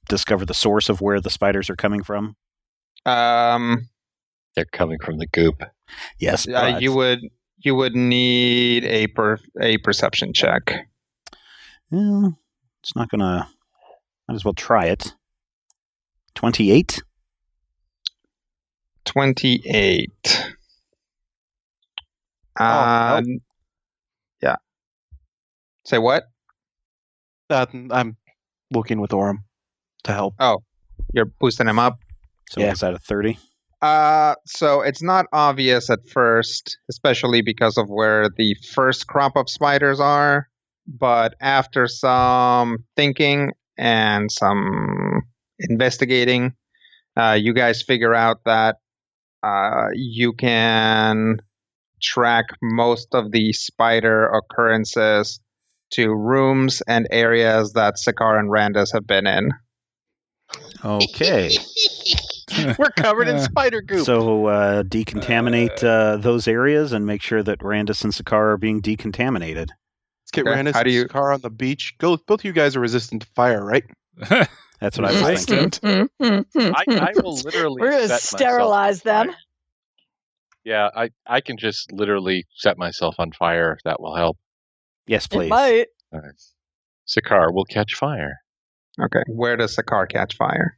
discover the source of where the spiders are coming from? They're coming from the goop. Yes, you would need a perception check. It's not gonna. Might as well try it. 28. 28. Nope. Yeah. Say what? I'm looking with Orem to help. Oh, you're boosting him up? So it's out of 30? So it's not obvious at first, especially because of where the first crop of spiders are. But after some thinking and some investigating, you guys figure out that you can track most of the spider occurrences to rooms and areas that Sakar and Randus have been in. Okay. We're covered in spider goop. So decontaminate those areas and make sure that Randus and Sakar are being decontaminated. Let's get Randus and Sakar on the beach. Both of you guys are resistant to fire, right? That's what I was thinking. I will literally. We're going to sterilize them. Yeah, I can just literally set myself on fire if that will help. Yes, please. It might. All right. Sakar will catch fire. Okay, where does Sakar catch fire?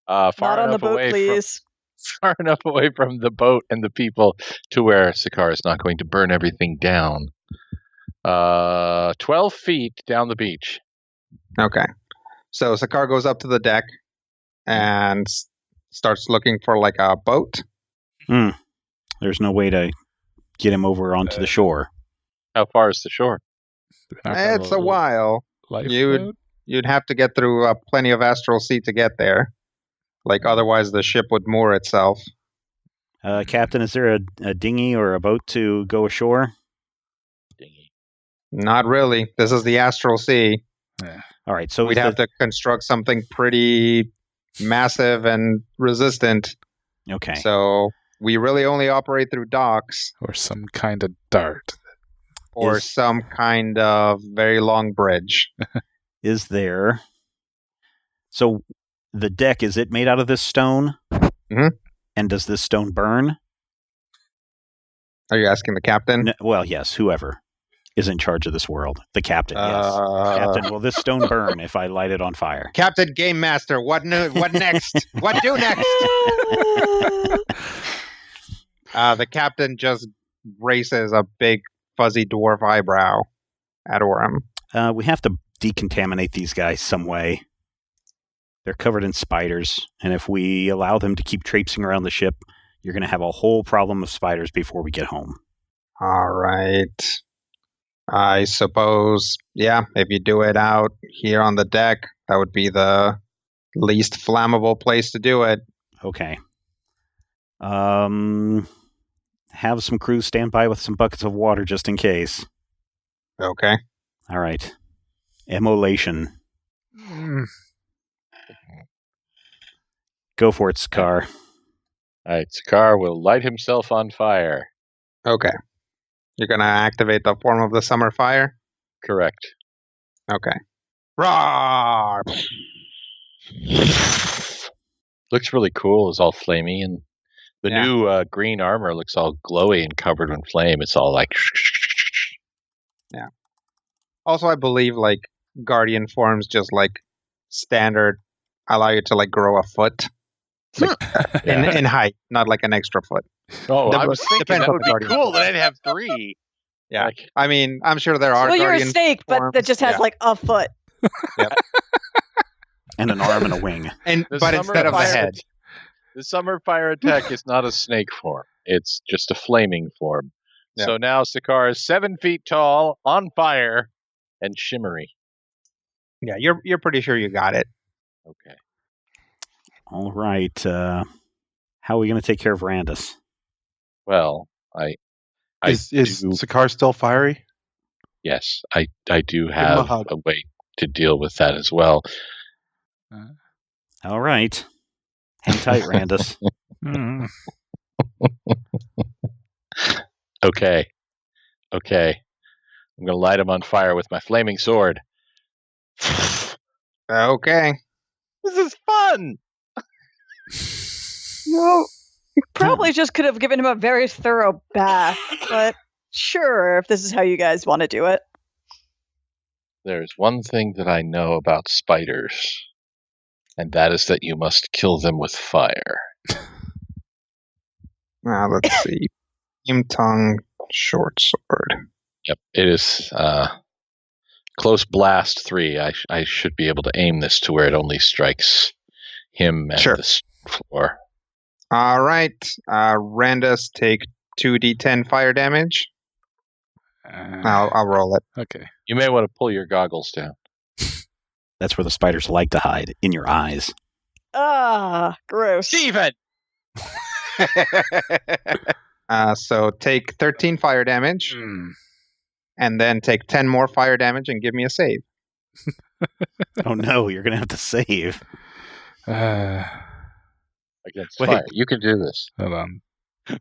Far Not on the enough boat, away please. Far enough away from the boat and the people to where Sakar is not going to burn everything down. 12 feet down the beach. Okay. So Sakar goes up to the deck and starts looking for like a boat. There's no way to get him over onto the shore. How far is the shore? It's a while. You'd have to get through plenty of astral sea to get there. Like otherwise the ship would moor itself. Captain, is there a dinghy or a boat to go ashore? Dinghy. Not really. This is the astral sea. Yeah. All right, so we'd have to construct something pretty massive and resistant. Okay. So we really only operate through docks. Or some kind of dart. Or some kind of very long bridge. is there... So the deck, is it made out of this stone? Mm-hmm. And does this stone burn? Are you asking the captain? No, well, yes, whoever is in charge of this world. The captain, yes. Captain, will this stone burn if I light it on fire? Captain Game Master, what next? What do next? The captain just raises a big fuzzy dwarf eyebrow at Orem. We have to decontaminate these guys some way. They're covered in spiders, and if we allow them to keep traipsing around the ship, you're going to have a whole problem of spiders before we get home. All right. I suppose, yeah, if you do it out here on the deck, that would be the least flammable place to do it. Okay. Have some crews stand by with some buckets of water just in case. Okay. All right. Immolation. Go for it, Scar. All right, Scar will light himself on fire. Okay. You're going to activate the form of the summer fire? Correct. Okay. Roar! Looks really cool. It's all flamey, and the new green armor looks all glowy and covered in flame. It's all like... Yeah. Also, I believe, like, guardian forms just, like, standard allow you to, like, grow a foot. Like, in height, not like an extra foot. Oh, I was thinking that would be cool that I'd have 3. Yeah. Like, I mean, I'm sure there are you're a snake, forms, but that just has, like, a foot. Yep. And an arm and a wing. But instead of the head. The summer fire attack is not a snake form. It's just a flaming form. Yep. So now Sakaar is 7 feet tall, on fire, and shimmery. Yeah, you're pretty sure you got it. Okay. All right. How are we going to take care of Randus? Well, Is Sakaar still fiery? Yes, I do have a way to deal with that as well. All right. Hang tight, Randus. Okay. I'm going to light him on fire with my flaming sword. Okay. This is fun! Well, you probably just could have given him a very thorough bath, but sure, if this is how you guys want to do it. There's one thing that I know about spiders, and that is that you must kill them with fire. Now, let's see. Beam tongue, short sword. Yep, it is close blast 3. I should be able to aim this to where it only strikes him and the floor. All right. Randus, take 2d10 fire damage. I'll roll it. Okay. You may want to pull your goggles down. That's where the spiders like to hide, in your eyes. Ah, gross. Steven! So take 13 fire damage, and then take 10 more fire damage and give me a save. Oh no, you're going to have to save. Against fire. You can do this. Hold on.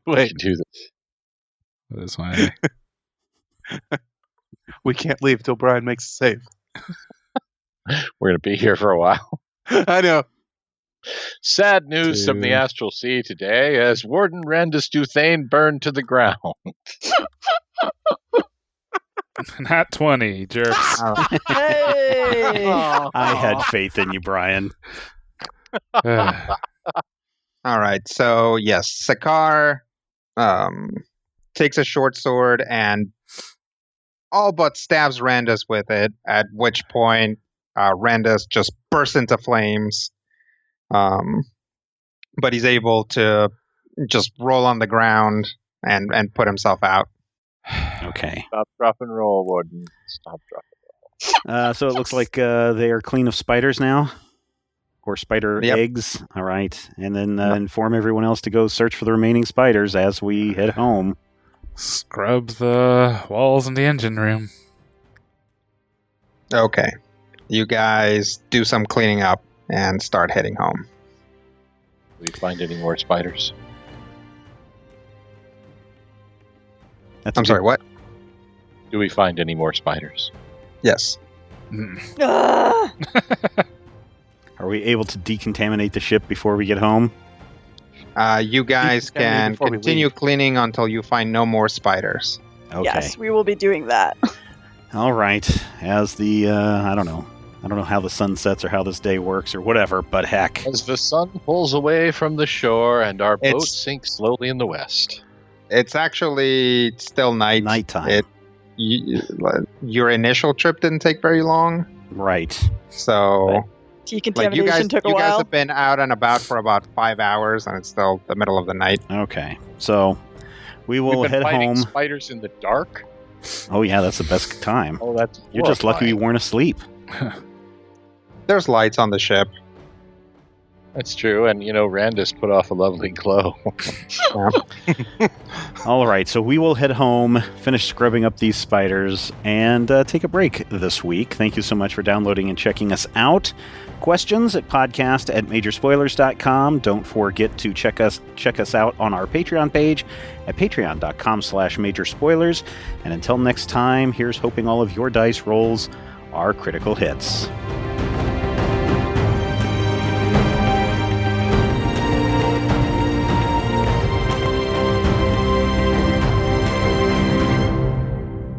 Wait. You can do this. That's why we can't leave till Brian makes a save. We're going to be here for a while. I know. Sad news from the Astral Sea today as Warden Randus Duthane burned to the ground. Not 20, jerks. Hey! I had faith in you, Brian. All right. So, yes, Sakaar takes a short sword and all but stabs Randus with it, at which point Randus just bursts into flames. But he's able to just roll on the ground and put himself out. Okay. Stop, drop, and roll, Warden. Stop, drop, and roll. So it looks like they are clean of spiders now? Or spider eggs? All right. And then inform everyone else to go search for the remaining spiders as we head home. Scrub the walls in the engine room. Okay. You guys do some cleaning up and start heading home. Do we find any more spiders? I'm sorry, what? Do we find any more spiders? Yes. Ugh. Are we able to decontaminate the ship before we get home? You guys can continue cleaning until you find no more spiders. Okay. Yes, we will be doing that. All right. As the, I don't know how the sun sets or how this day works or whatever, but heck. As the sun pulls away from the shore and our boat sinks slowly in the west. It's actually still night. Nighttime. Your initial trip didn't take very long. Right. So... Decontamination took a while. You guys have been out and about for about 5 hours, and it's still the middle of the night. Okay. So we will head home. Spiders in the dark? Oh, yeah, that's the best time. Oh, that's You're just lucky you weren't asleep. There's lights on the ship. That's true, and Randus put off a lovely glow. All right, so we will head home, finish scrubbing up these spiders, and take a break this week. Thank you so much for downloading and checking us out. Questions at podcast@majorspoilers.com. Don't forget to check us out on our Patreon page at patreon.com/majorspoilers. And until next time, here's hoping all of your dice rolls are critical hits.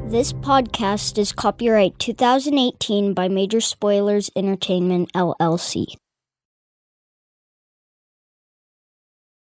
This podcast is copyright 2018 by Major Spoilers Entertainment, LLC.